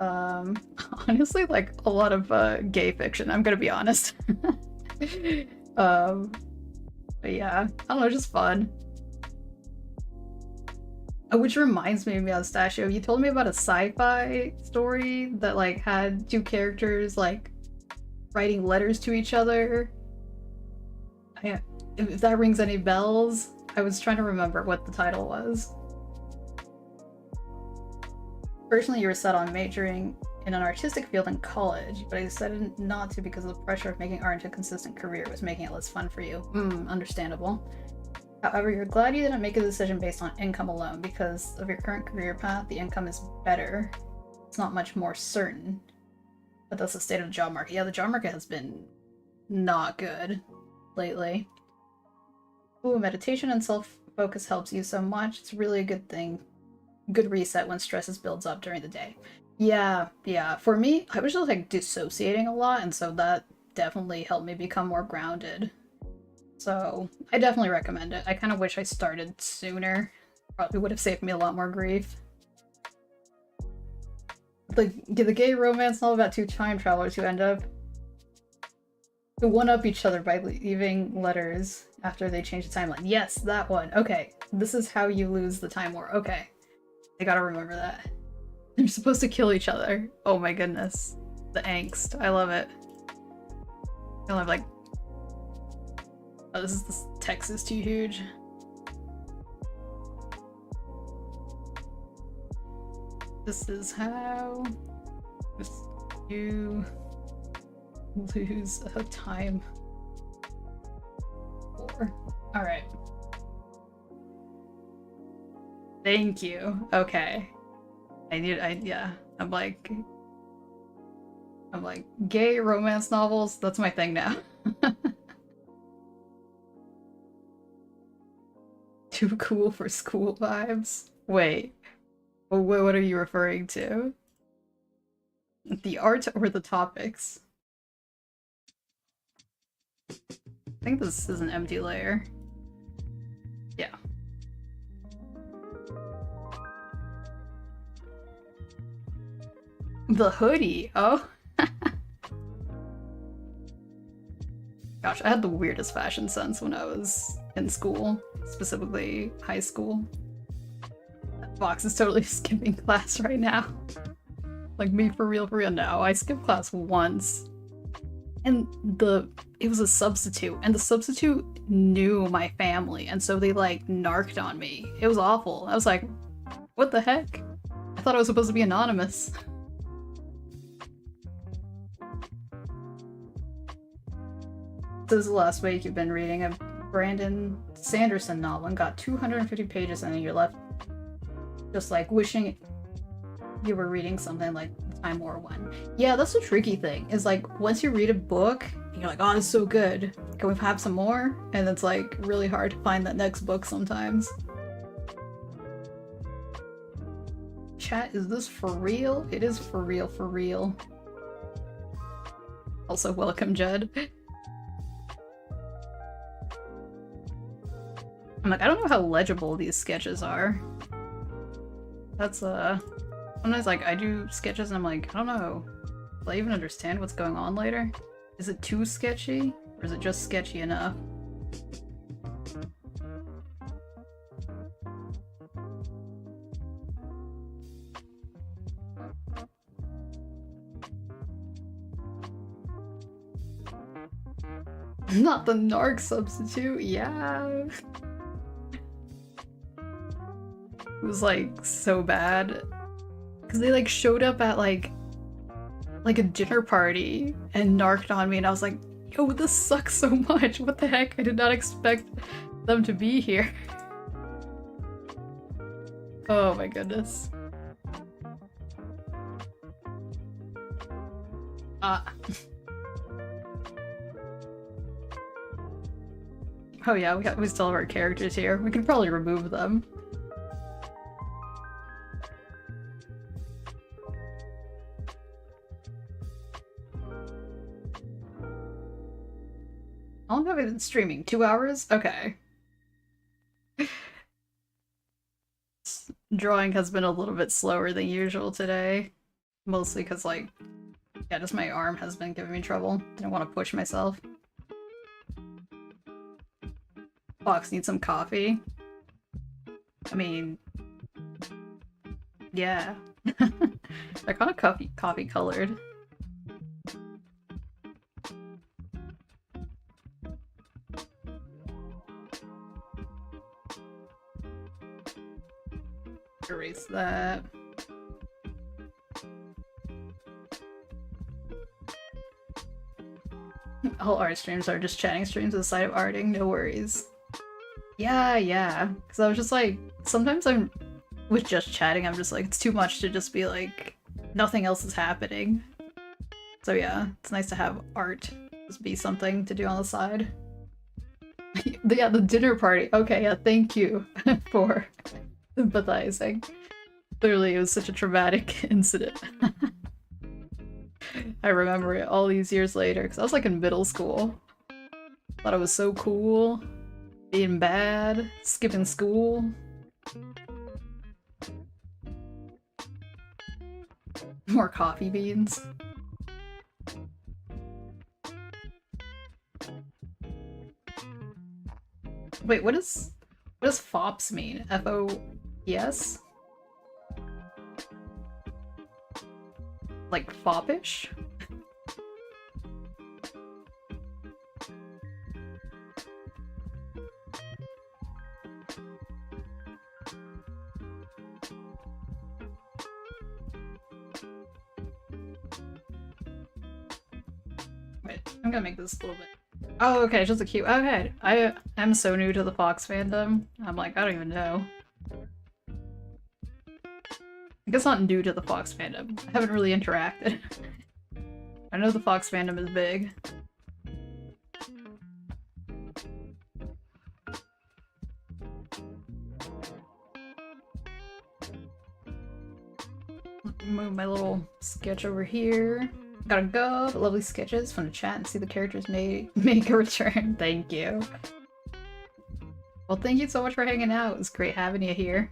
Honestly, like a lot of gay fiction, I'm gonna be honest. But yeah, I don't know, just fun. Oh, which reminds me, Mustachio, you told me about a sci-fi story that like had two characters like writing letters to each other. If that rings any bells, I was trying to remember what the title was. Originally, you were set on majoring in an artistic field in college, but I decided not to because of the pressure of making art into a consistent career was making it less fun for you. Understandable. However, you're glad you didn't make a decision based on income alone. Because of your current career path, the income is better. It's not much more certain. But that's the state of the job market. Yeah, the job market has been not good lately. Ooh, meditation and self-focus helps you so much. It's really a good thing. Good reset when stress builds up during the day. Yeah. For me, I was just like dissociating a lot, and so that definitely helped me become more grounded. So I definitely recommend it. I kind of wish I started sooner. Probably would have saved me a lot more grief. The gay romance novel about two time travelers who end up to one-up each other by leaving letters after they change the timeline. Yes, that one. Okay, this is how you lose the Time War. Okay, I gotta remember that. They're supposed to kill each other. Oh my goodness. The angst. I love it. I love like... Oh, this text is too huge. This is how you lose a Time War. Alright. Thank you. Okay. Yeah. I'm like, gay romance novels, that's my thing now. Too cool for school vibes? Wait. What are you referring to? The art or the topics? I think this is an empty layer. Yeah. The hoodie. Oh. Gosh, I had the weirdest fashion sense when I was in school, specifically high school. That box is totally skipping class right now. Like me for real no. I skipped class once. And it was a substitute, and the substitute knew my family, and so they like narked on me. It was awful. I was like, what the heck? I thought I was supposed to be anonymous. This is the last week you've been reading a Brandon Sanderson novel and got 250 pages and then you're left just like wishing you were reading something like Time War 1. Yeah, that's the tricky thing, is like once you read a book, you're like, oh, this is so good. Can we have some more? And it's like really hard to find that next book sometimes. Chat, is this for real? It is for real, for real. Also, welcome, Judd. I'm like, I don't know how legible these sketches are. That's, sometimes, like, I do sketches and I'm like, I don't know. Will I even understand what's going on later? Is it too sketchy? Or is it just sketchy enough? Not the narc substitute, yeah. It was like so bad because they like showed up at like a dinner party and narked on me and I was like, yo, this sucks so much. What the heck? I did not expect them to be here. Oh my goodness. Oh yeah, we still have our characters here. We can probably remove them. How long have I been streaming? 2 hours? Okay. Drawing has been a little bit slower than usual today. Mostly because, like, yeah, just my arm has been giving me trouble. I don't want to push myself. Fox needs some coffee. I mean, yeah. They're kind of coffee colored. Erase that. All art streams are just chatting streams aside of arting, no worries. Yeah. Because I was just like, sometimes I'm with just chatting, I'm just like, it's too much to just be like, nothing else is happening. So yeah, it's nice to have art just be something to do on the side. Yeah, the dinner party. Okay, yeah, thank you for sympathizing. Clearly, it was such a traumatic incident. I remember it all these years later, because I was like in middle school. Thought it was so cool. Being bad, skipping school. More coffee beans. Wait, what does FOPS mean? F-O-P-S? Like foppish? Wait, I'm gonna make this a little bit. Oh, okay, just a cute. Okay, I am so new to the Fox fandom. I'm like, I don't even know. I guess not new to the Fox fandom. I haven't really interacted. I know the Fox fandom is big. Move my little sketch over here. Gotta go, but lovely sketches. Fun to chat and see the characters make a return. Thank you. Well, thank you so much for hanging out. It was great having you here.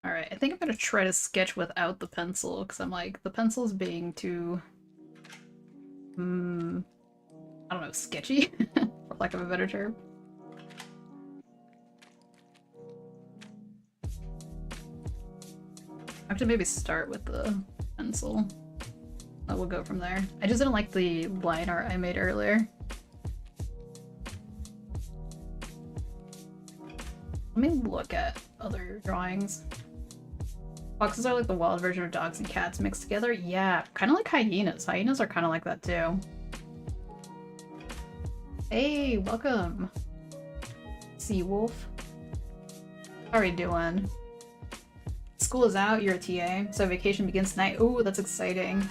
Alright, I think I'm gonna try to sketch without the pencil, because I'm like, the pencil's being too... I don't know, sketchy? For lack of a better term. I have to maybe start with the pencil. We'll go from there. I just didn't like the line art I made earlier. Let me look at other drawings. Foxes are like the wild version of dogs and cats mixed together? Yeah, kind of like hyenas. Hyenas are kind of like that too. Hey, welcome. Sea Wolf. How are you doing? School is out, you're a TA, so vacation begins tonight. Ooh, that's exciting.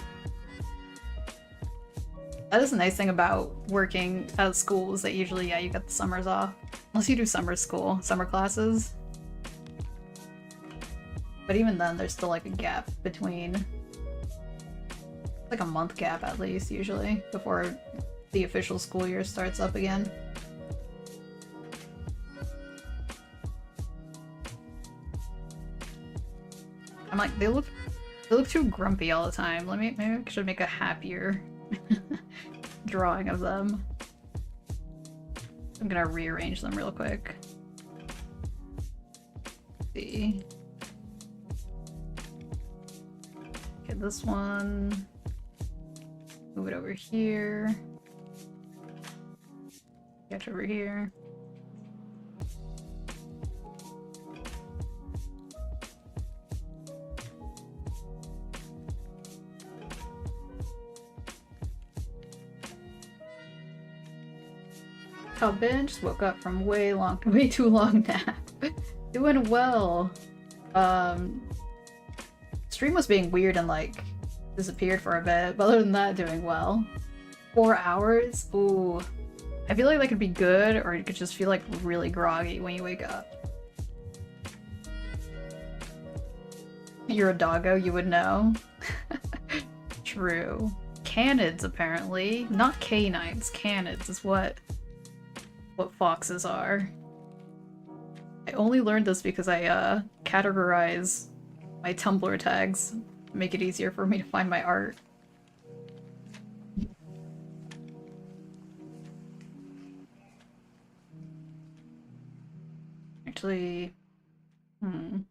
That is a nice thing about working at school is that usually, yeah, you get the summers off. Unless you do summer school, summer classes. But even then, there's still like a gap between... like a month gap at least, usually, before the official school year starts up again. I'm like, they look too grumpy all the time. Maybe I should make a happier drawing of them. I'm gonna rearrange them real quick. Let's see. Get this one. Move it over here. Sketch over here. How Ben just woke up from way too long nap. Doing well. Stream was being weird and like disappeared for a bit, but other than that, doing well. 4 hours? Ooh. I feel like that could be good, or you could just feel like really groggy when you wake up. You're a doggo, you would know. True. Canids, apparently. Not canines. Canids is what foxes are. I only learned this because I categorize my Tumblr tags to make it easier for me to find my art. Actually, I'm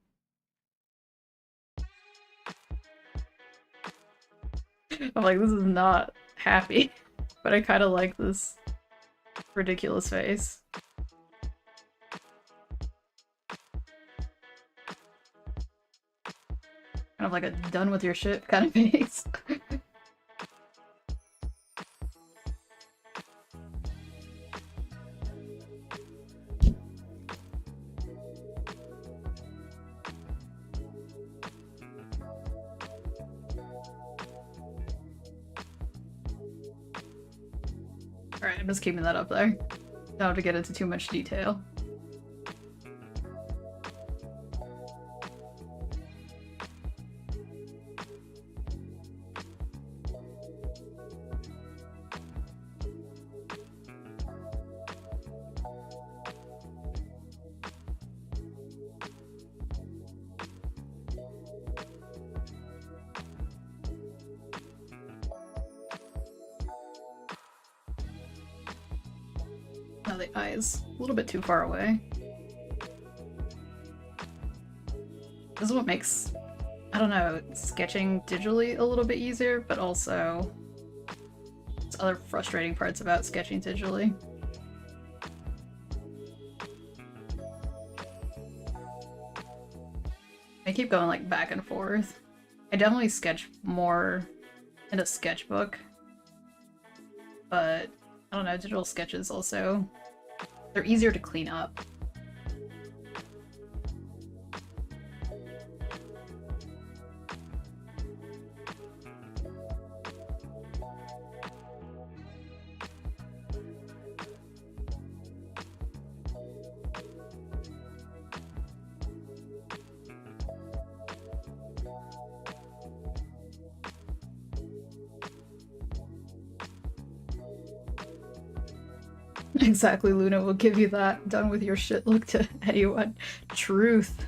like, this is not happy, but I kind of like this Ridiculous face. Kind of like a done with your shit kind of face. Alright, I'm just keeping that up there. Don't have to get into too much detail. Now the eye is a little bit too far away. This is what makes, I don't know, sketching digitally a little bit easier, but also there's other frustrating parts about sketching digitally. I keep going like back and forth. I definitely sketch more in a sketchbook, but I don't know, digital sketches also, they're easier to clean up. Exactly, Luna will give you that done with your shit look to anyone. Truth.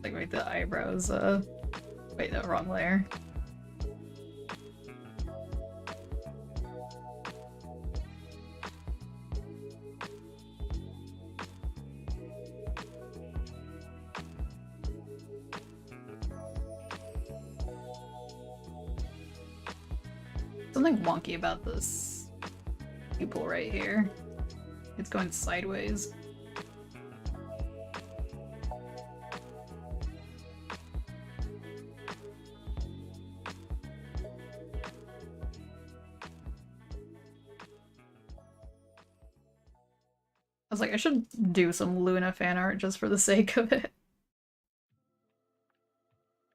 Like right, the eyebrows, wait, the wrong layer. Something wonky about this pupil right here. It's going sideways. I was like, I should do some Luna fan art just for the sake of it.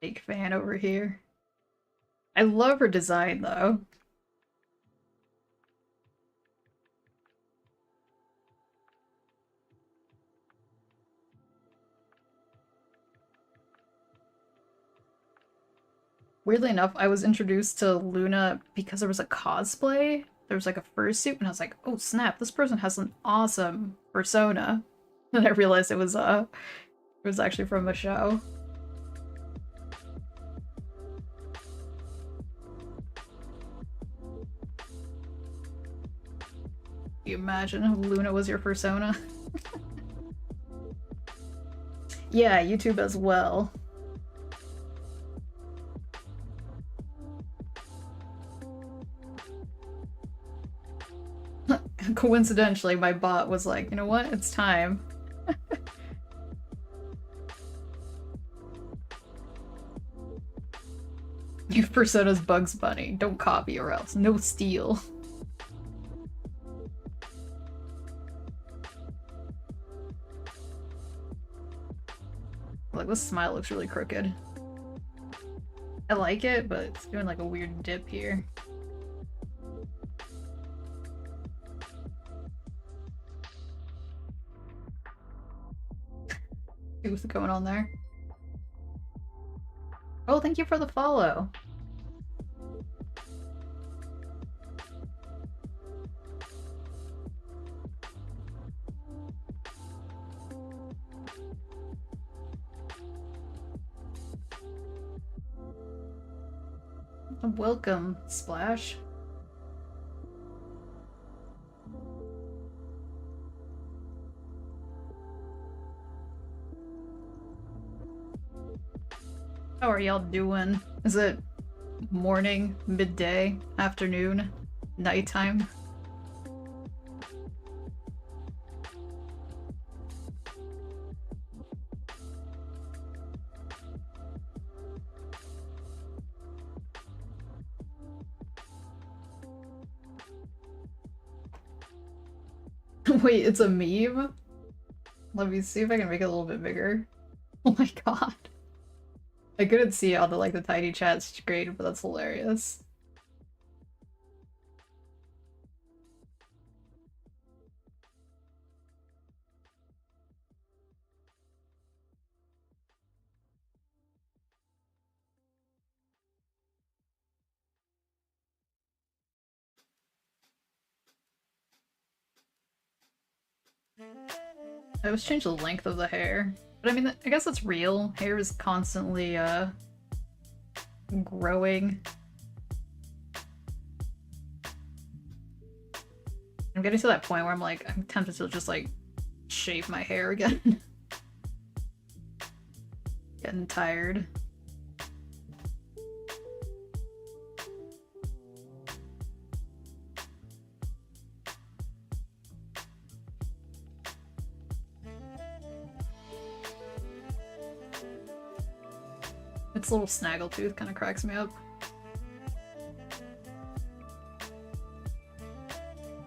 Fake fan over here. I love her design though. Weirdly enough, I was introduced to Luna because there was a cosplay. There was like a fursuit, and I was like, oh snap, this person has an awesome persona. And I realized it was actually from a show. Can you imagine if Luna was your persona? Yeah, YouTube as well. Coincidentally, my bot was like, you know what? It's time. Your persona's Bugs Bunny. Don't copy or else. No steal. Like, this smile looks really crooked. I like it, but it's doing like a weird dip here. See what's going on there. Oh, thank you for the follow. Welcome, Splash. How are y'all doing? Is it morning, midday, afternoon? Nighttime. Wait, it's a meme? Let me see if I can make it a little bit bigger. Oh my god. I couldn't see all the tiny chat screen, but that's hilarious. I always change the length of the hair. But I mean, I guess that's real. Hair is constantly, growing. I'm getting to that point where I'm tempted to just, shave my hair again. Getting tired. Its little snaggletooth kind of cracks me up.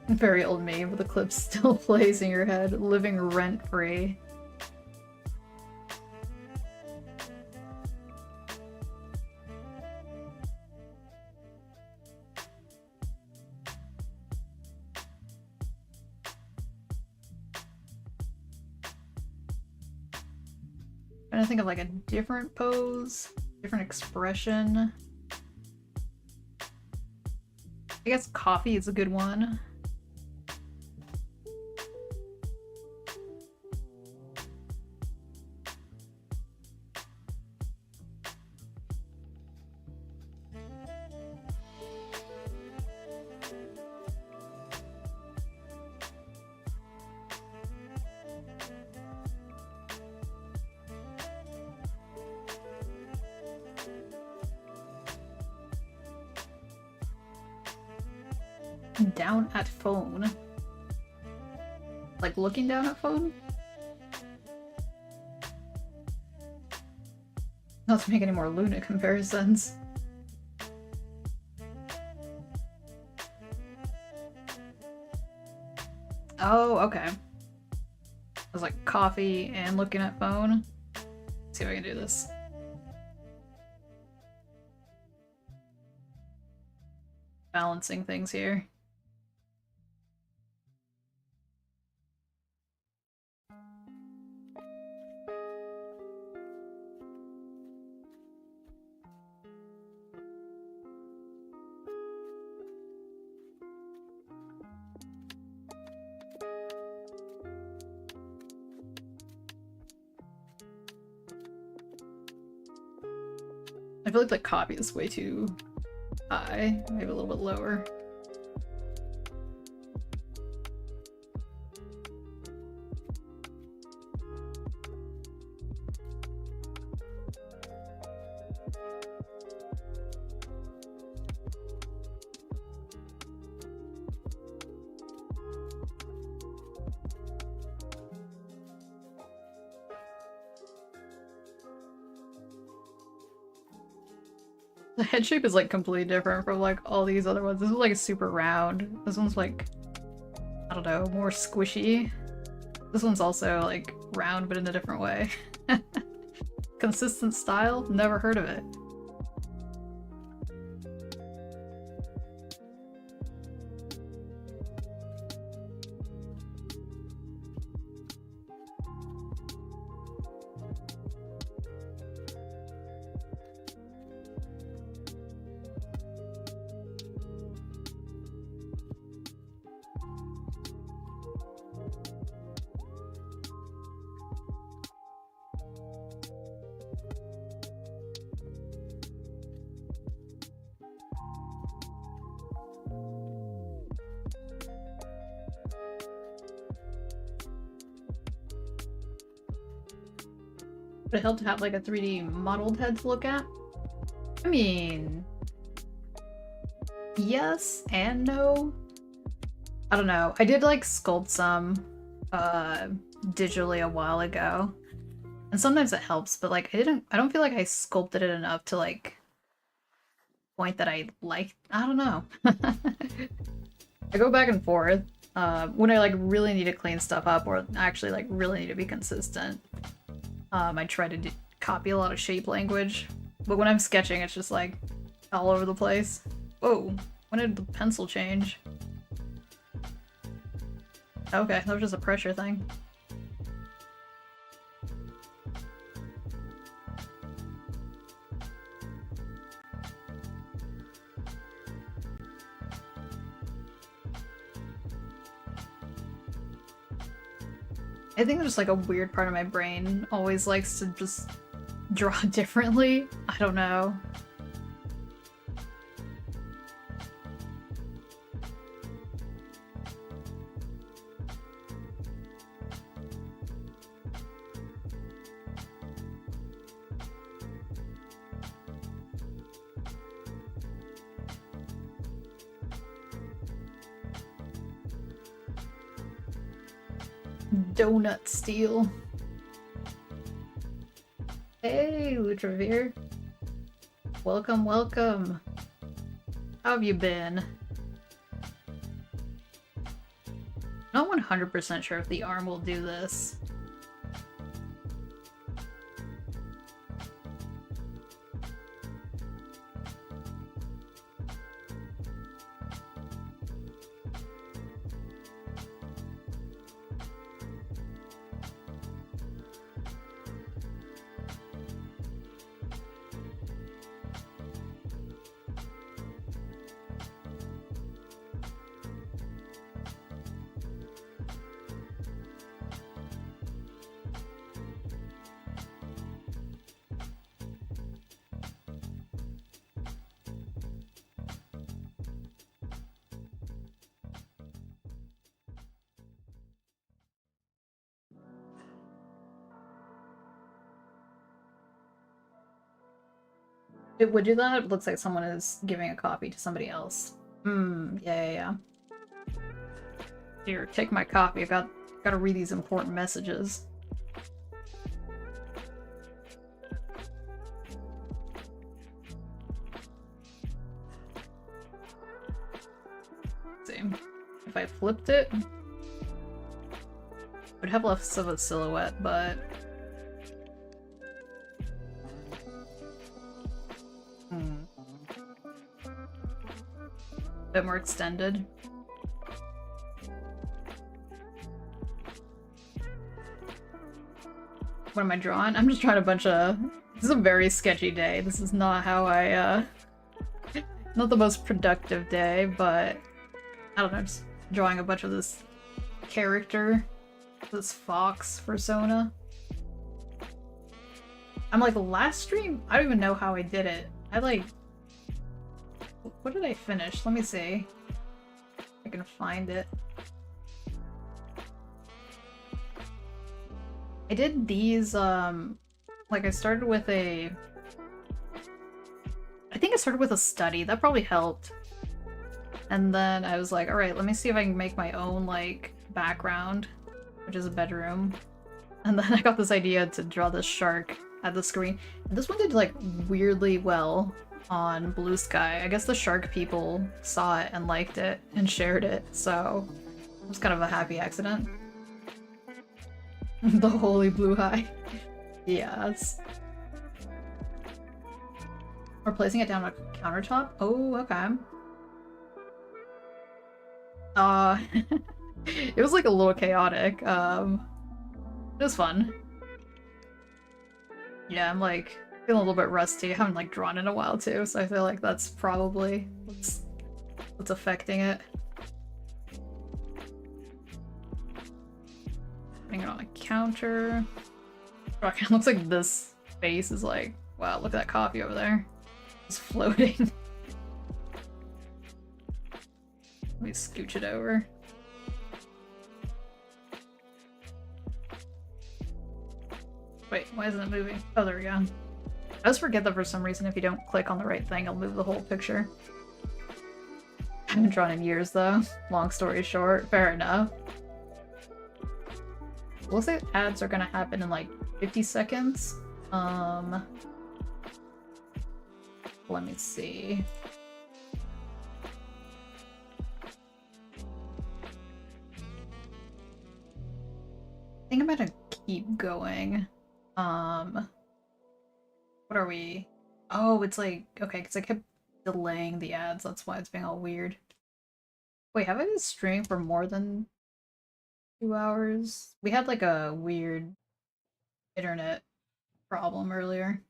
Very old meme, but the clip still plays in your head, living rent-free. Trying to think of a different pose, different expression. I guess coffee is a good one. Down at phone. Looking down at phone? Not to make any more Luna comparisons. Oh, okay. I was coffee and looking at phone. Let's see if I can do this. Balancing things here. I feel like the copy is way too high. Maybe a little bit lower. The head shape is completely different from all these other ones. This is super round. This one's I don't know, more squishy. This one's also round but in a different way. Consistent style? Never heard of it. Would it help to have a 3D modeled head to look at? I mean, yes and no. I don't know. I did like sculpt some digitally a while ago. And sometimes it helps, but like I don't feel like I sculpted it enough to like point that I like. I don't know. I go back and forth. When I like really need to clean stuff up or actually like really need to be consistent, I try to copy a lot of shape language. But when I'm sketching, it's just like all over the place. Whoa, when did the pencil change? Okay, that was just a pressure thing. I think there's like a weird part of my brain always likes to just draw differently. I don't know. Donut steel. Hey, Lutravir. Welcome, welcome. How have you been? Not 100% sure if the arm will do this. It would do that? It looks like someone is giving a copy to somebody else. Yeah. Here, take my copy. I gotta read these important messages. Let's see. If I flipped it, I would have less of a silhouette, but bit more extended. What am I drawing? I'm just drawing a bunch of... This is a very sketchy day. This is not how I, not the most productive day, but... I don't know, just drawing a bunch of this character. This fox Fursona. I'm like, last stream? I don't even know how I did it. I like... What did I finish? Let me see. I can find it. I did these, like I started with a... I think I started with a study. That probably helped. And then I was like, alright, let me see if I can make my own, like, background, which is a bedroom. And then I got this idea to draw this shark at the screen. And this one did, like, weirdly well on Blue Sky. I guess the shark people saw it and liked it and shared it, so it was kind of a happy accident. The holy blue eye. Yes. We're placing it down on a countertop? Oh, okay. It was like a little chaotic. It was fun. Yeah, I'm like feeling a little bit rusty. I haven't like drawn in a while too, so I feel like that's probably what's affecting it. Putting it on a counter. It looks like this face is like, wow, look at that coffee over there. It's floating. Let me scooch it over. Wait, why isn't it moving? Oh, there we go. I always forget that for some reason if you don't click on the right thing, it'll move the whole picture. haven't drawn in years though. Long story short, fair enough. Looks like ads are gonna happen in like 50 seconds. Let me see. I think I'm gonna keep going. What are we? Oh, it's like, okay, because I kept delaying the ads, that's why it's being all weird. Wait, have I been streaming for more than 2 hours? We had like a weird internet problem earlier.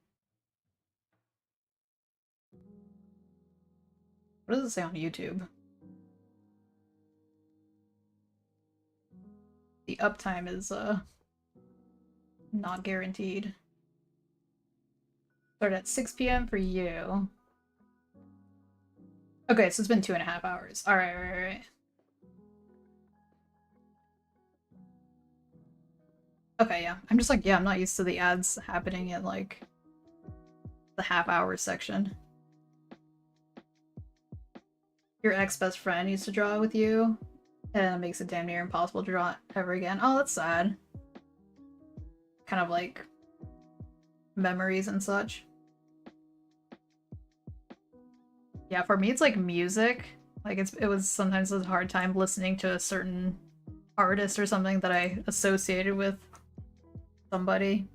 What does it say on YouTube? The uptime is not guaranteed. Start at 6 p.m. for you. Okay, so it's been 2.5 hours. Alright, right. Okay, yeah. I'm just like, yeah, I'm not used to the ads happening in like the half-hour section. Your ex-best friend used to draw with you, and it makes it damn near impossible to draw ever again. Oh, that's sad. Kind of like memories and such. Yeah, for me it's like music. Like it was sometimes a hard time listening to a certain artist or something that I associated with somebody.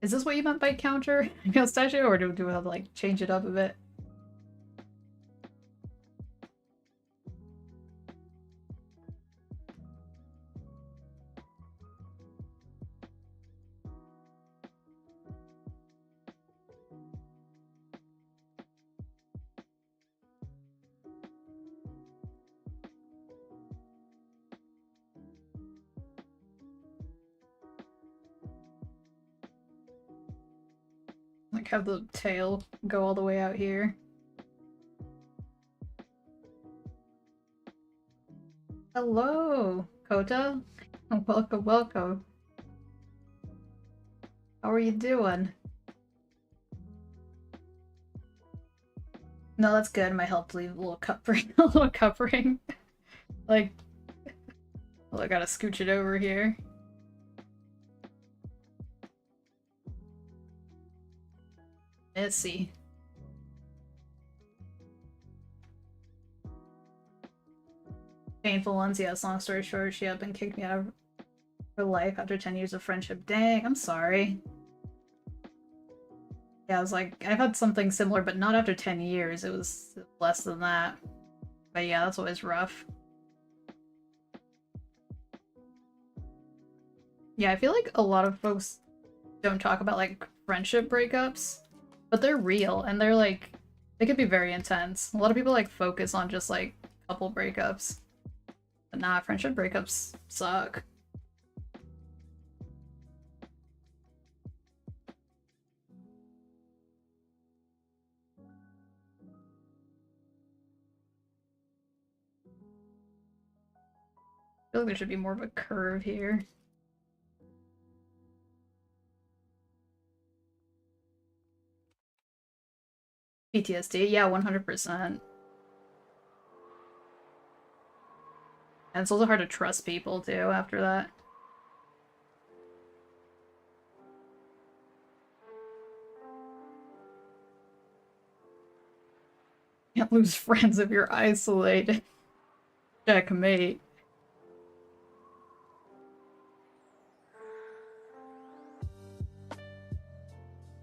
Is this what you meant by counter statue, or do we have to like change it up a bit? Like have the tail go all the way out here. Hello, Kota. Welcome, welcome. How are you doing? No, that's good. Might help leave a little covering. A little covering. Like, well, I gotta scooch it over here. Let's see. Painful ones, yes. Long story short, she up and kicked me out of her life after 10 years of friendship. Dang, I'm sorry. Yeah, I was like, I've had something similar, but not after 10 years. It was less than that. But yeah, that's always rough. Yeah, I feel like a lot of folks don't talk about, like, friendship breakups, but they're real, and they're, like, they can be very intense. A lot of people, like, focus on just, like, couple breakups. But nah, friendship breakups suck. I feel like there should be more of a curve here. PTSD, yeah, 100%. And it's also hard to trust people, too, after that. Can't lose friends if you're isolated. Checkmate.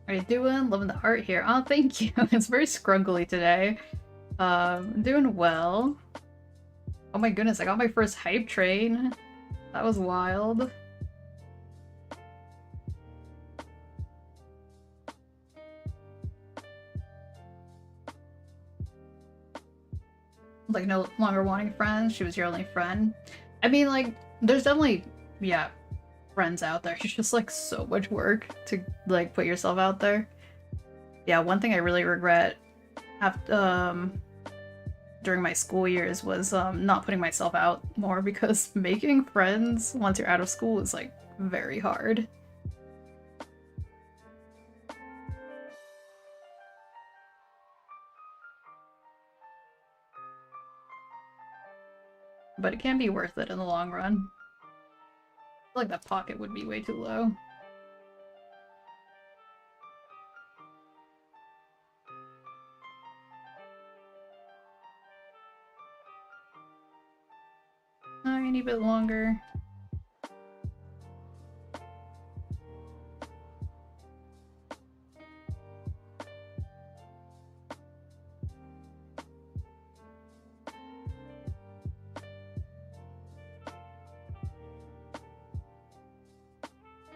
How you doing? Loving the art here. Oh, thank you. It's very scruggly today. Doing well. Oh my goodness, I got my first hype train. That was wild. Like, no longer wanting friends, she was your only friend. I mean, like, there's definitely, yeah, friends out there. It's just, like, so much work to, like, put yourself out there. Yeah, one thing I really regret after, during my school years was not putting myself out more, because making friends once you're out of school is, like, very hard. But it can be worth it in the long run. I feel like that pocket would be way too low. Tiny bit longer.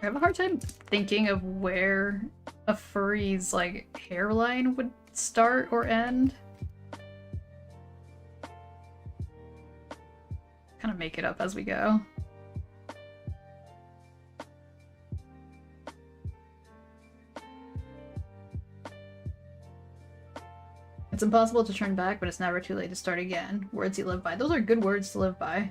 I have a hard time thinking of where a furry's like hairline would start or end. Kind of make it up as we go. It's impossible to turn back, but it's never too late to start again. Words you live by. Those are good words to live by.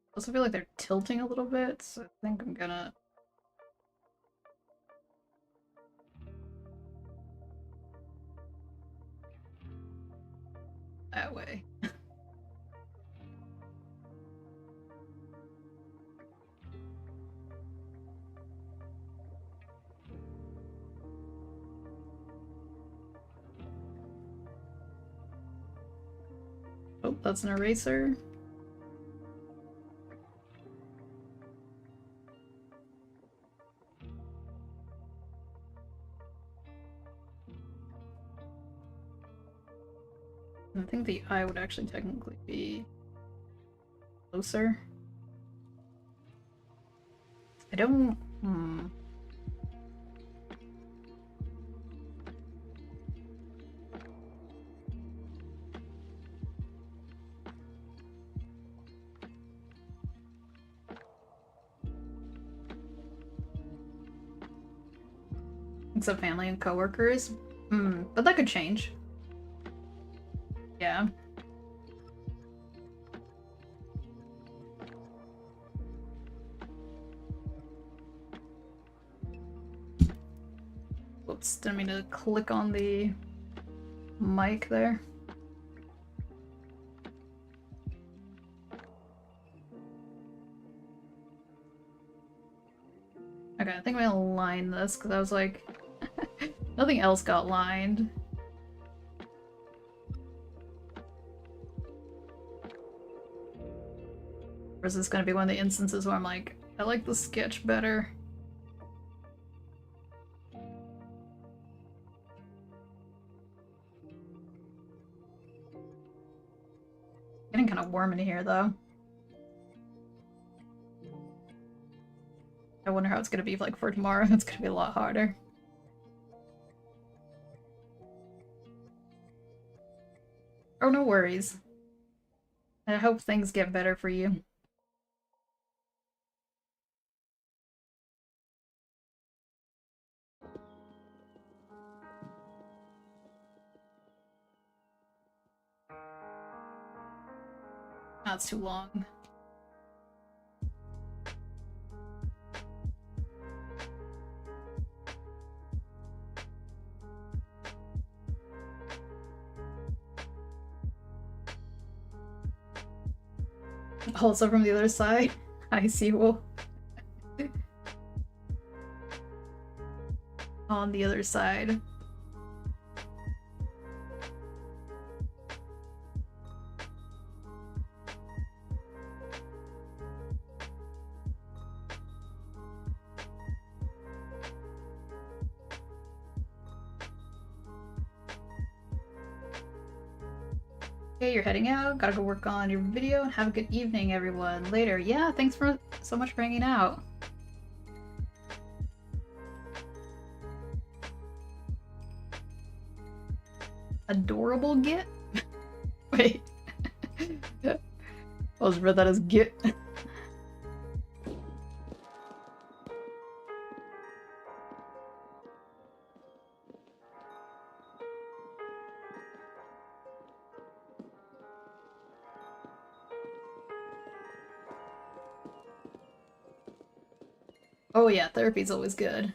I also feel like they're tilting a little bit, so I think I'm gonna... that way. Oh, that's an eraser. I think the eye would actually technically be closer. I don't... Except family and coworkers. But that could change. Yeah. Whoops, didn't mean to click on the mic there. Okay, I think I'm gonna line this because I was like, nothing else got lined. Or is this gonna be one of the instances where I'm like, I like the sketch better? Getting kind of warm in here though. I wonder how it's gonna be like for tomorrow. It's gonna be a lot harder. Oh, no worries. I hope things get better for you. That's too long. Also from the other side, I see Wolf. On the other side. Okay, you're heading out. Gotta go work on your video and have a good evening, everyone. Later. Yeah, thanks for so much for hanging out. Adorable git? Wait. I was read that as git. Oh yeah, therapy's always good.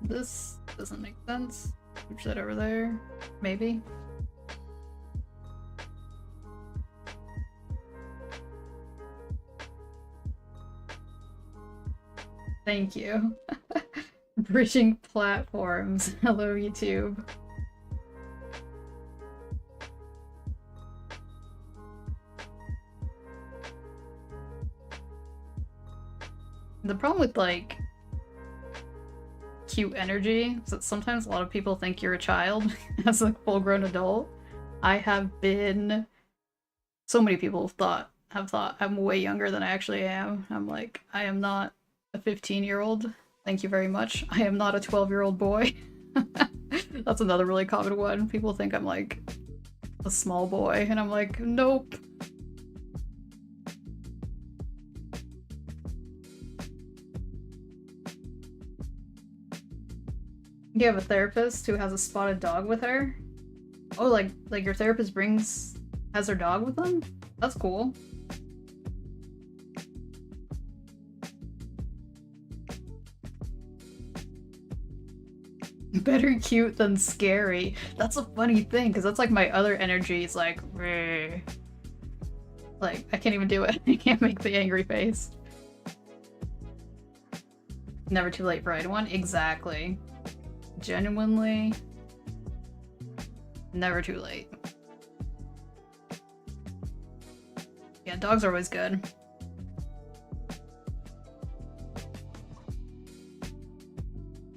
This doesn't make sense. Push that over there. Maybe. Thank you. Bridging platforms. Hello, YouTube. The problem with, like, cute energy is that sometimes a lot of people think you're a child as a full-grown adult. I have been... So many people have thought I'm way younger than I actually am. I'm like, I am not a 15-year-old. Thank you very much. I am not a 12-year-old boy. That's another really common one. People think I'm like a small boy, and I'm like, nope. You have a therapist who has a spotted dog with her? Oh, like your therapist has her dog with them? That's cool. Better cute than scary. That's a funny thing, because that's like my other energy is like, bleh. Like, I can't even do it. I can't make the angry face. Never too late for anyone? Exactly. Genuinely, never too late. Yeah, dogs are always good.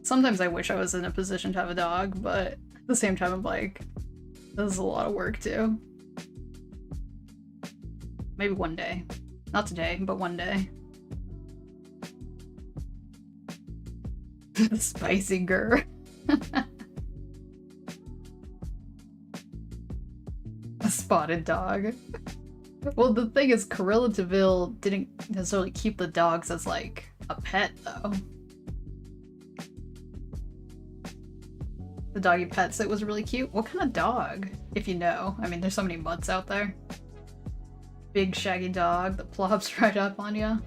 Sometimes I wish I was in a position to have a dog, but at the same time I'm like, this is a lot of work too. Maybe one day. Not today, but one day. The spicy grr. A spotted dog. Well, the thing is, Correlativille didn't necessarily keep the dogs as, like, a pet, though. The doggy pet sit was really cute. What kind of dog, if you know? I mean, there's so many mutts out there. Big shaggy dog that plops right up on you.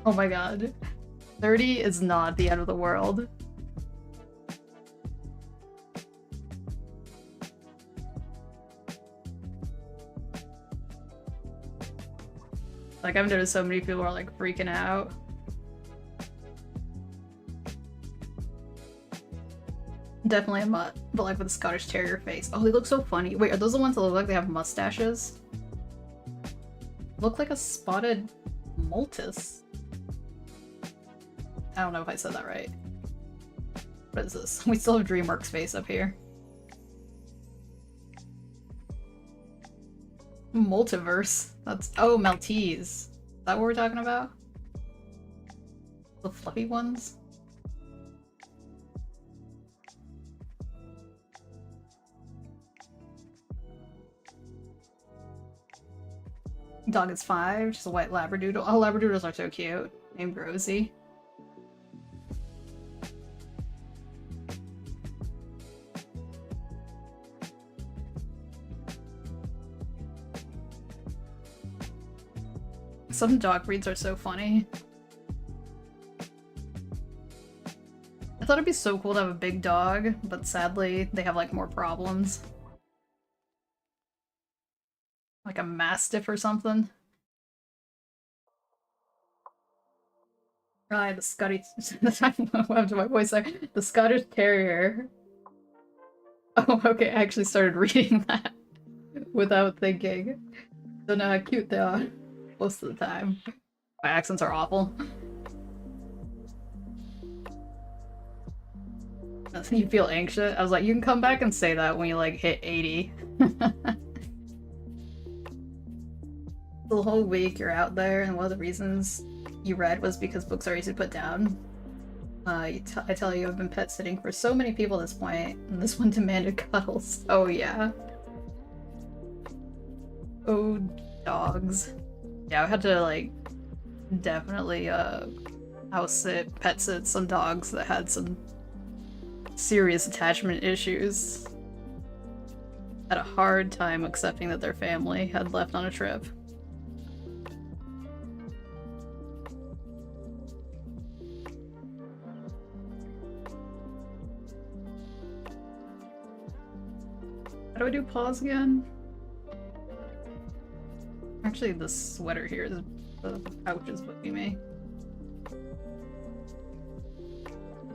Oh my god. 30 is not the end of the world. Like, I've noticed so many people are like freaking out. Definitely a mutt, but like with a Scottish Terrier face. Oh, they look so funny. Wait, are those the ones that look like they have mustaches? Look like a spotted Maltese. I don't know if I said that right. What is this? We still have DreamWorks face up here. Multiverse. That's— oh, Maltese. Is that what we're talking about? The fluffy ones? Dog is 5, just a white Labradoodle. Oh, Labradoodles are so cute. Named Rosie. Some dog breeds are so funny. I thought it'd be so cool to have a big dog, but sadly, they have like more problems. Like a Mastiff or something. Right, the Scottish— what happened to my voice there? The Scottish Terrier. Oh, okay, I actually started reading that without thinking. Don't know how cute they are most of the time. My accents are awful. You feel anxious? I was like, you can come back and say that when you like hit 80. The whole week you're out there, and one of the reasons you read was because books are easy to put down. I tell you, I've been pet sitting for so many people at this point, and this one demanded cuddles. Oh yeah. Oh, dogs. Yeah, I had to like definitely house sit, pet sit some dogs that had some serious attachment issues. had a hard time accepting that their family had left on a trip. How do I do pause again? Actually, the sweater here is the pouch is booking me.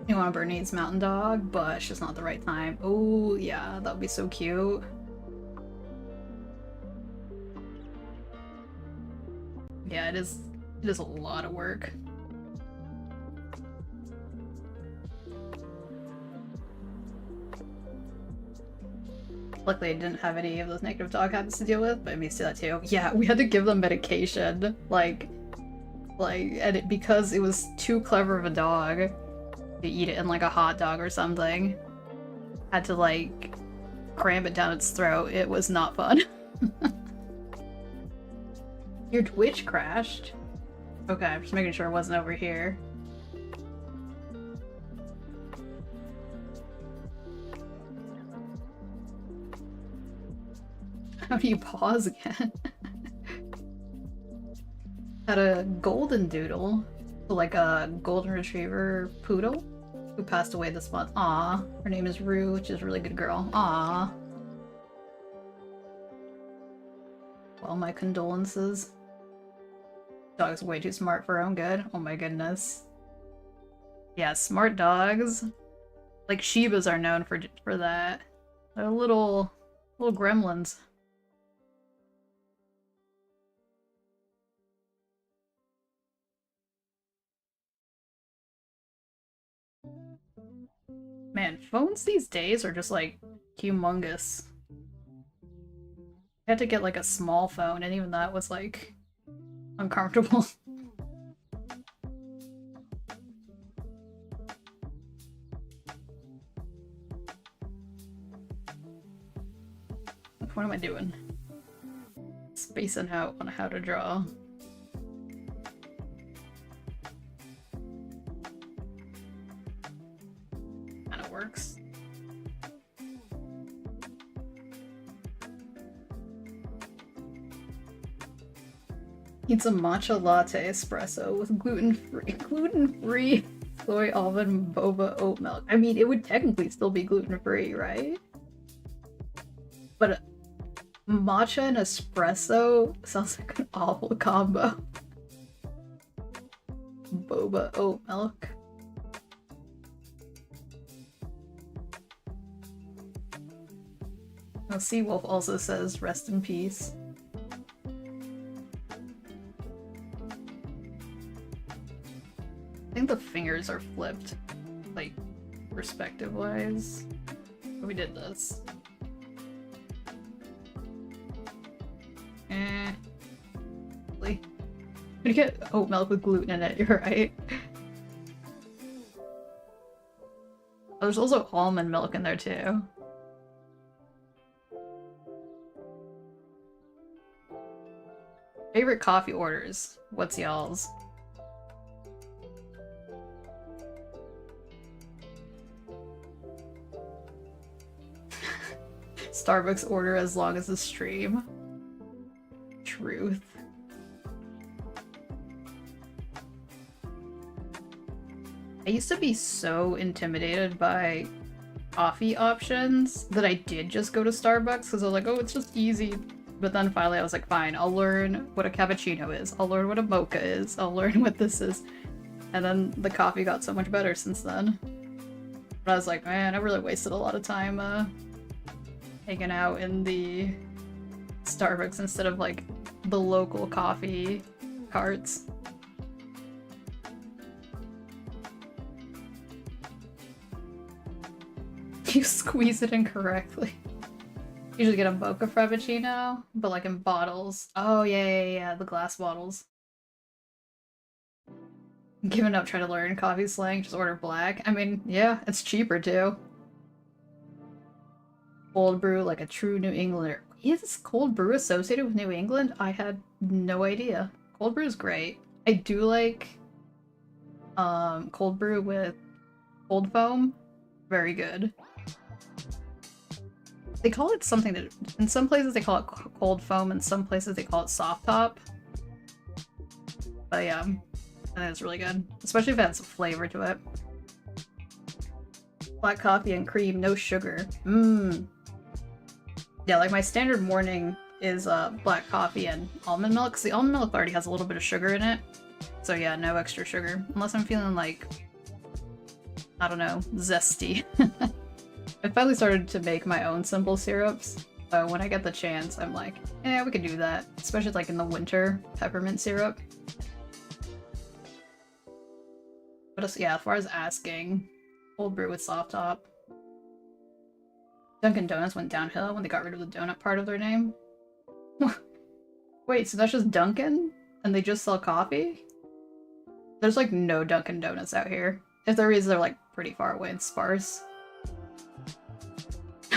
You want a Bernese Mountain Dog, but it's just not the right time. Oh yeah, that would be so cute. Yeah, it is a lot of work. Luckily, I didn't have any of those negative dog habits to deal with, but I'm used to that too. Yeah, we had to give them medication, and because it was too clever of a dog to eat it in like a hot dog or something, had to like cram it down its throat. It was not fun. Your Twitch crashed? Okay, I'm just making sure it wasn't over here. How do you pause again? Had a golden doodle, like a golden retriever poodle, who passed away this month. Aw, her name is Rue, which is a really good girl. Aw. Well, my condolences. Dog's way too smart for her own good. Oh my goodness. Yeah, smart dogs. Like Shibas are known for that. They're little gremlins. Man, phones these days are just like humongous. I had to get like a small phone, and even that was like uncomfortable. What am I doing? Spacing out on how to draw. Kinda works. Needs a matcha latte espresso with gluten-free soy almond boba oat milk. I mean, it would technically still be gluten-free, right? But matcha and espresso sounds like an awful combo. Boba oat milk. Oh, Seawolf also says rest in peace. I think the fingers are flipped, like, perspective-wise. We did this. Really? You get oat milk with gluten in it, you're right. Oh, there's also almond milk in there too. Favorite coffee orders? What's y'all's? Starbucks order as long as the stream. Truth. I used to be so intimidated by coffee options that I did just go to Starbucks because I was like, oh, it's just easy. But then finally I was like, fine, I'll learn what a cappuccino is. I'll learn what a mocha is. I'll learn what this is. And then the coffee got so much better since then. But I was like, man, I really wasted a lot of time hanging out in the Starbucks instead of like the local coffee carts. You squeeze it incorrectly. Usually get a mocha frappuccino, but like in bottles. Oh yeah, the glass bottles. I'm giving up trying to learn coffee slang, just order black. I mean, yeah, it's cheaper too. Cold brew like a true New Englander. Is cold brew associated with New England? I had no idea. Cold brew is great. I do like cold brew with cold foam. Very good. They call it something that, in some places they call it cold foam, in some places they call it soft top. But yeah, I think it's really good, especially if it has some flavor to it. Black coffee and cream, no sugar. Mmm. Yeah, like my standard morning is black coffee and almond milk, because the almond milk already has a little bit of sugar in it. So yeah, no extra sugar. Unless I'm feeling like, I don't know, zesty. I finally started to make my own simple syrups, so when I get the chance, I'm like, yeah, we could do that. Especially like in the winter, peppermint syrup. But else, yeah, as far as asking, cold brew with soft top. Dunkin' Donuts went downhill when they got rid of the donut part of their name. Wait, so that's just Dunkin'? And they just sell coffee? There's like no Dunkin' Donuts out here. If there is, they're like pretty far away and sparse.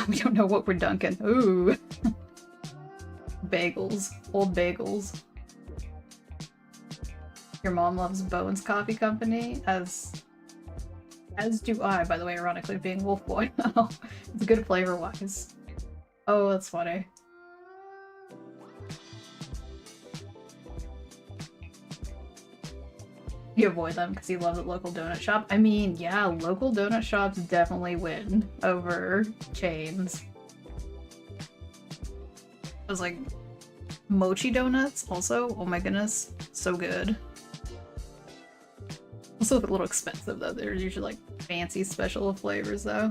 We don't know what we're dunking. Ooh. Bagels. Old bagels. Your mom loves Bowen's Coffee Company, as do I, by the way, ironically, being Wolf Boy. It's good flavor-wise. Oh, that's funny. You avoid them because you love the local donut shop. I mean, yeah, local donut shops definitely win over chains. It was like mochi donuts also. Oh my goodness, so good. Also a little expensive though. They're usually like fancy special flavors though.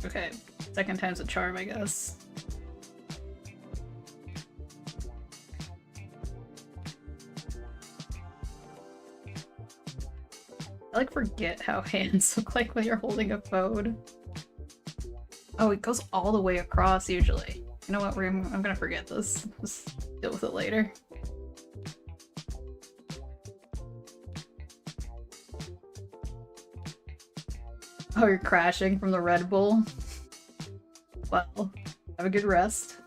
Okay, second time's a charm, I guess. I like forget how hands look like when you're holding a phone. Oh, it goes all the way across usually. You know what? I'm gonna forget this. Just deal with it later. Oh, you're crashing from the Red Bull? Well, have a good rest.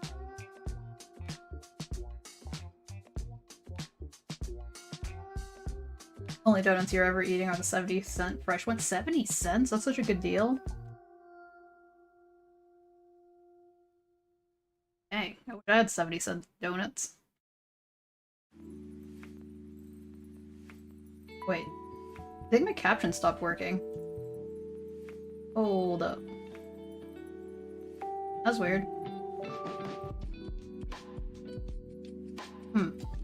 Only donuts you're ever eating are the 70-cent fresh ones. 70 cents? That's such a good deal. Dang, I wish I had 70-cent donuts. Wait, I think my caption stopped working. Hold up. That's weird.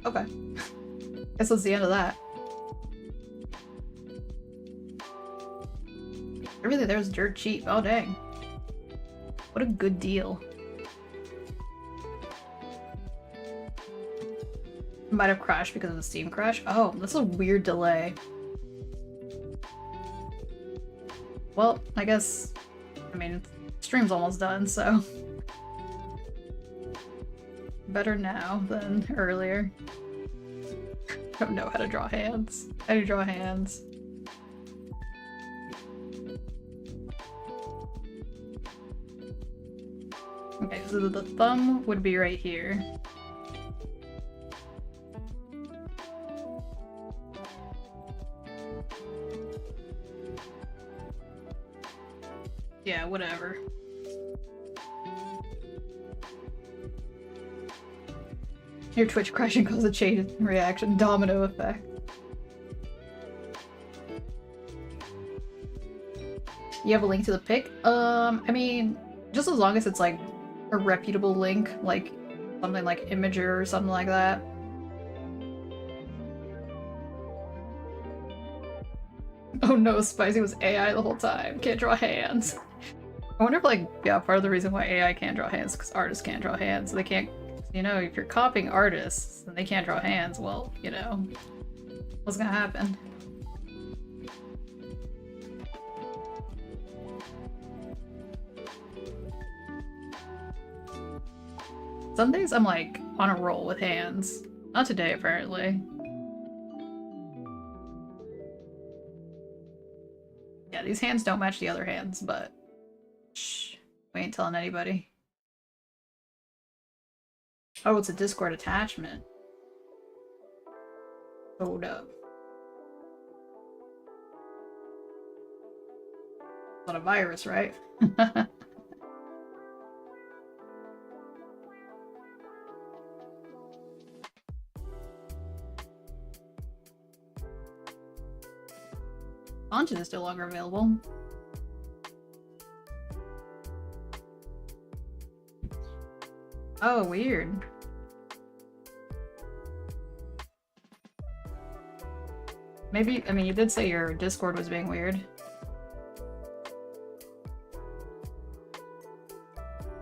Okay. Guess that's the end of that. Really, there's dirt cheap. Oh, dang. What a good deal. Might have crashed because of the Steam crash. Oh, that's a weird delay. Well, I guess, I mean, stream's almost done, so better now than earlier. Don't know how to draw hands. How do you draw hands? Okay, so the thumb would be right here. Yeah, whatever. Your Twitch crashing caused a chain reaction, domino effect. You have a link to the pic? I mean, just as long as it's like a reputable link, like something like Imager or something like that. Oh no, Spycy was AI the whole time. Can't draw hands. I wonder if, like, yeah, part of the reason why AI can't draw hands is because artists can't draw hands. They can't, you know, if you're copying artists and they can't draw hands, well, you know, what's gonna happen? Some days I'm like on a roll with hands. Not today, apparently. Yeah, these hands don't match the other hands, but shh, we ain't telling anybody. Oh, it's a Discord attachment. Hold up. Not a virus, right? Content is no longer available. Oh, weird. Maybe, I mean, you did say your Discord was being weird.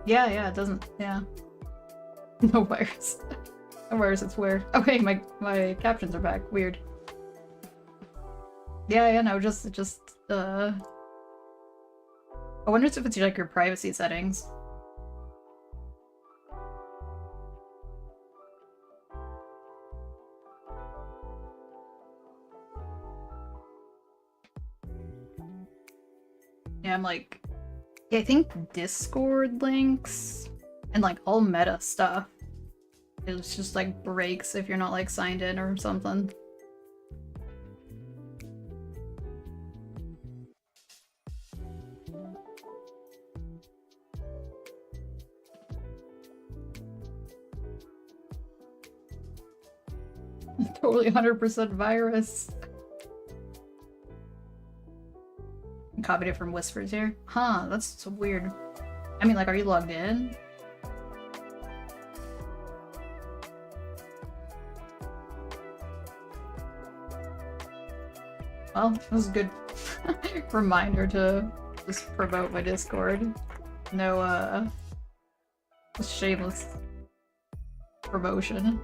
Yeah, it doesn't, yeah. No virus. No virus, it's weird. Okay, my captions are back. Weird. Yeah, no, just, I wonder if it's like your privacy settings. Yeah, I'm like, yeah, I think Discord links and like all meta stuff, it's just like breaks if you're not like signed in or something. Totally 100% virus. Copied it from Whispers here. Huh, that's so weird. I mean, like, are you logged in? Well, this is a good reminder to just promote my Discord. No, shameless promotion.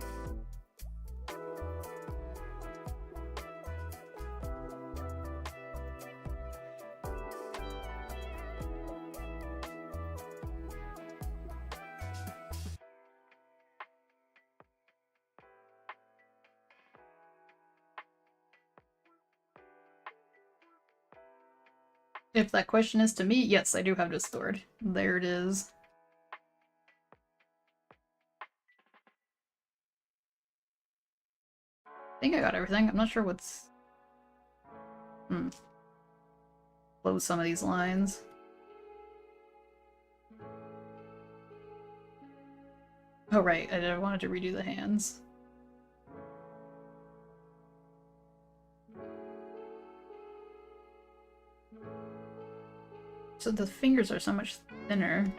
If that question is to me, yes, I do have Discord. There it is. I think I got everything. I'm not sure what's... Close some of these lines. Oh right, I wanted to redo the hands. So the fingers are so much thinner.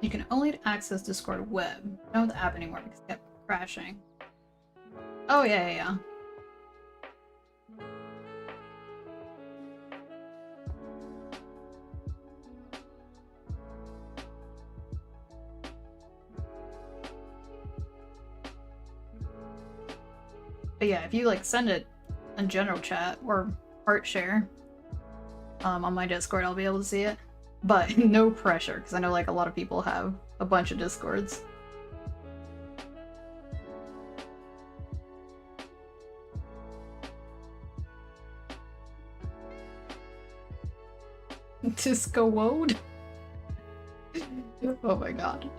You can only access Discord web. I don't have the app anymore because it kept crashing. Oh yeah. But yeah, if you like send it in general chat or art share on my Discord, I'll be able to see it. But no pressure, because I know like a lot of people have a bunch of Discords. Disco Woad? Oh my god.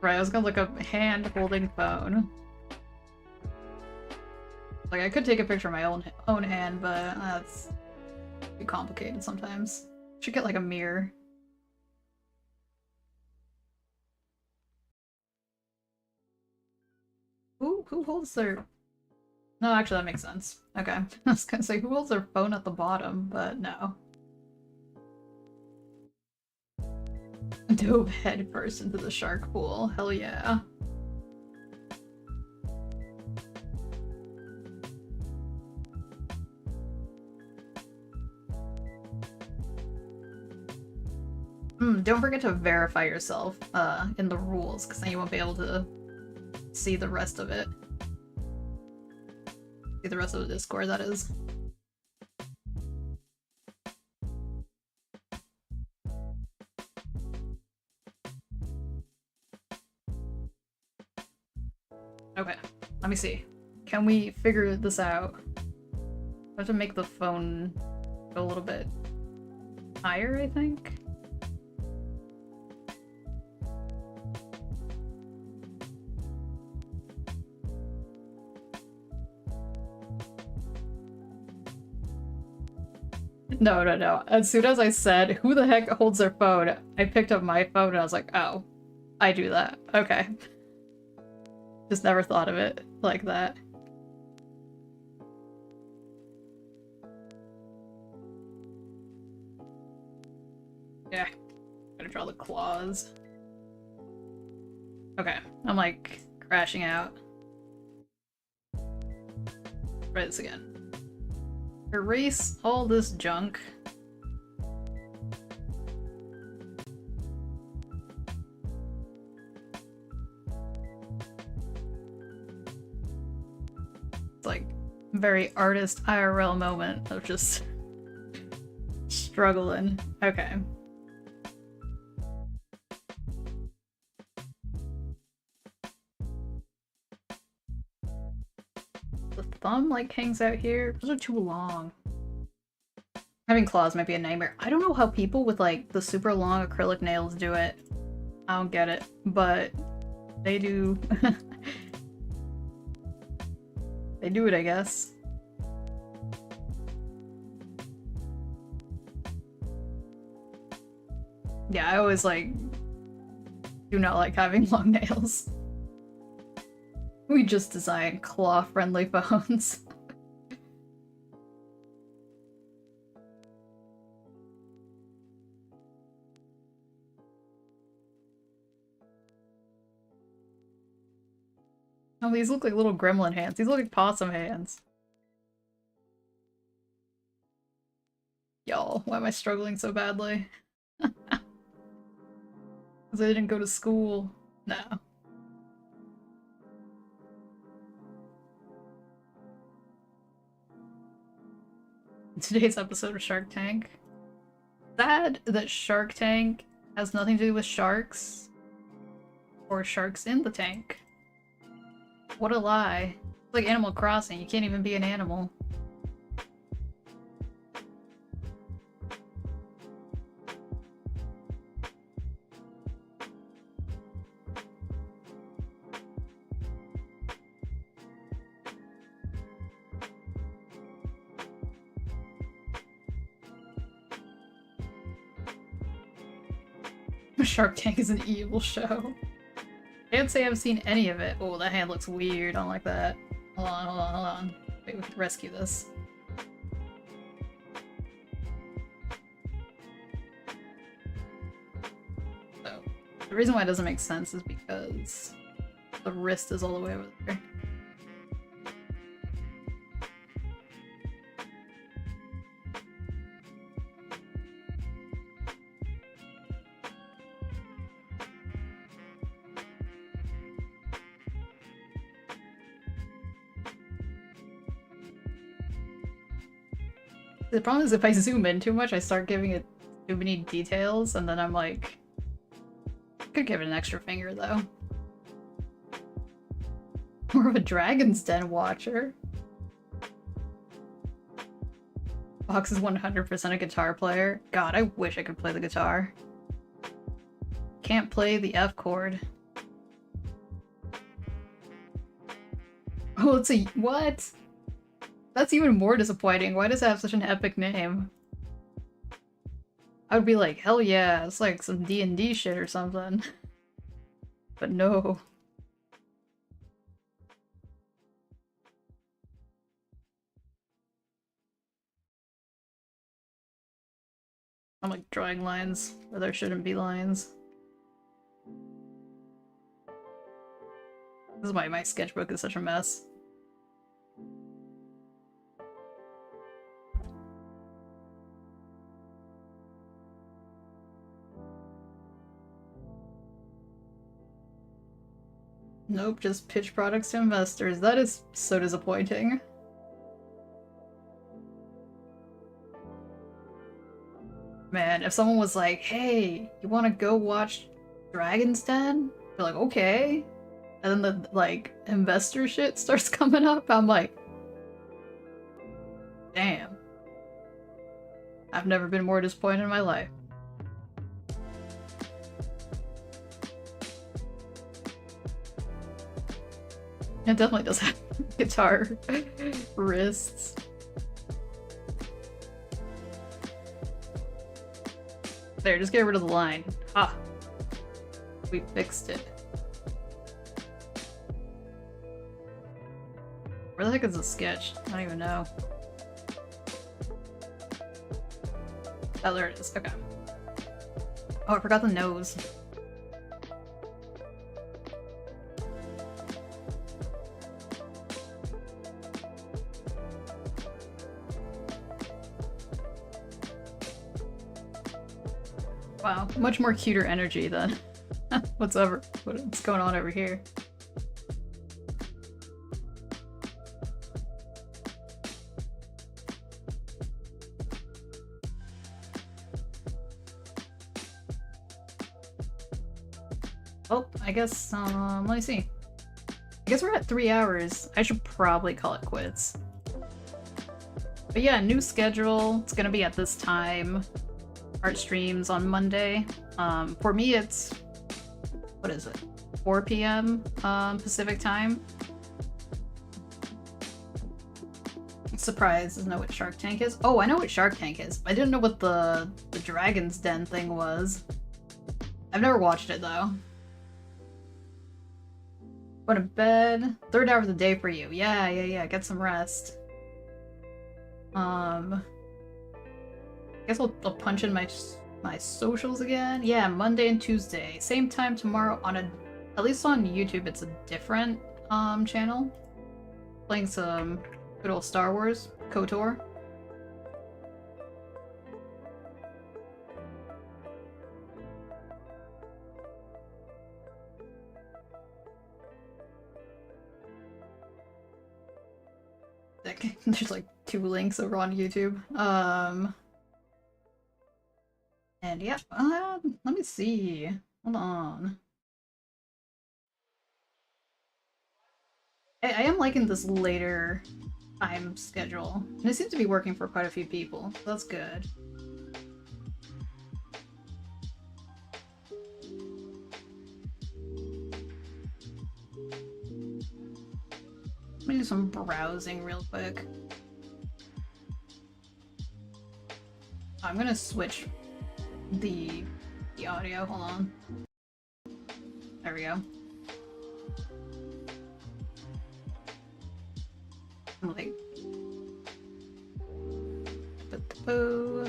Right, I was gonna look up hand holding phone. Like, I could take a picture of my own hand, but that's too complicated sometimes. Should get like a mirror. Who holds their... No, actually that makes sense. Okay. I was gonna say, who holds their phone at the bottom, but no. Dove head first into the shark pool. Hell yeah. Don't forget to verify yourself in the rules, because then you won't be able to see the rest of it. See the rest of the Discord, that is. Okay, let me see. Can we figure this out? I have to make the phone go a little bit higher, I think. No, no, no. As soon as I said, who the heck holds their phone? I picked up my phone and I was like, oh, I do that. Okay. Just never thought of it like that. Yeah. Gotta draw the claws. Okay. I'm like crashing out. Try this again. Erase all this junk. It's like a very artist IRL moment of just struggling. Okay. The thumb like hangs out here. Those are too long. Having claws might be a nightmare. I don't know how people with like the super long acrylic nails do it. I don't get it, but they do. They do it, I guess. Yeah, I always like do not like having long nails. We just designed claw-friendly phones. Oh, these look like little gremlin hands. These look like possum hands. Y'all, why am I struggling so badly? Because I didn't go to school. No. Today's episode of Shark Tank. Sad that Shark Tank has nothing to do with sharks. Or sharks in the tank. What a lie. It's like Animal Crossing, you can't even be an animal. Shark Tank is an evil show. I can't say I've seen any of it. Oh, that hand looks weird. I don't like that. Hold on, hold on, hold on. Wait, we can rescue this. So, the reason why it doesn't make sense is because the wrist is all the way over there. The problem is if I zoom in too much, I start giving it too many details, and then I'm like... Could give it an extra finger, though. More of a Dragon's Den watcher. Fox is 100% a guitar player. God, I wish I could play the guitar. Can't play the F chord. Oh, let's see. What? That's even more disappointing. Why does it have such an epic name? I would be like, hell yeah, it's like some D&D shit or something. But no. I'm like drawing lines where there shouldn't be lines. This is why my sketchbook is such a mess. Nope, just pitch products to investors. That is so disappointing. Man, if someone was like, hey, you wanna go watch Dragon's Den? You're like, okay. And then the, like, investor shit starts coming up, I'm like, damn. I've never been more disappointed in my life. It definitely does have guitar wrists. There, just get rid of the line. Ah. We fixed it. Where the heck is the sketch? I don't even know. Oh, there it is. Okay. Oh, I forgot the nose. Wow, much more cuter energy than what's going on over here. Oh, I guess, let me see. I guess we're at 3 hours. I should probably call it quits. But yeah, new schedule. It's gonna be at this time. Art streams on Monday. For me, it's, what is it? 4 p.m. Pacific time. Surprised doesn't know what Shark Tank is. Oh, I know what Shark Tank is. I didn't know what the Dragon's Den thing was. I've never watched it though. Go to bed. 3rd hour of the day for you. Yeah. Get some rest. I guess I'll punch in my socials again. Yeah, Monday and Tuesday. Same time tomorrow on at least on YouTube, it's a different channel. Playing some good old Star Wars, KOTOR. There's like 2 links over on YouTube. And yeah, let me see. Hold on. I am liking this later time schedule. And it seems to be working for quite a few people, so that's good. Let me do some browsing real quick. I'm gonna switch the audio. Hold on. There we go. I'm like, put the bow.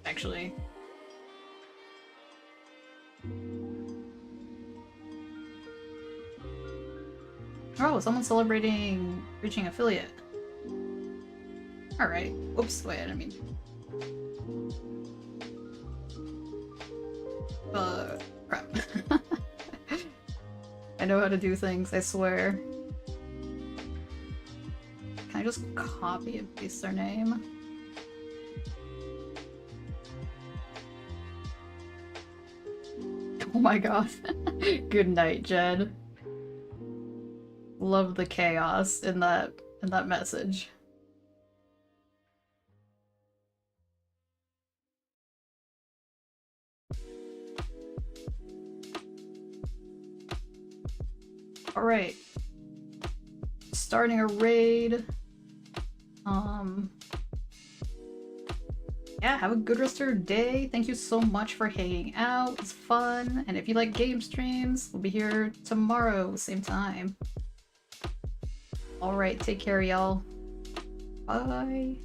Actually. Oh, someone's celebrating reaching affiliate. Alright. Whoops, wait, I didn't mean to. Crap. I know how to do things, I swear. Can I just copy and paste their name? Oh my god. Good night, Jed. Love the chaos in that message. Alright. Starting a raid. Yeah, have a good rest of your day. Thank you so much for hanging out. It's fun. And if you like game streams, we'll be here tomorrow, same time. Alright, take care, y'all. Bye.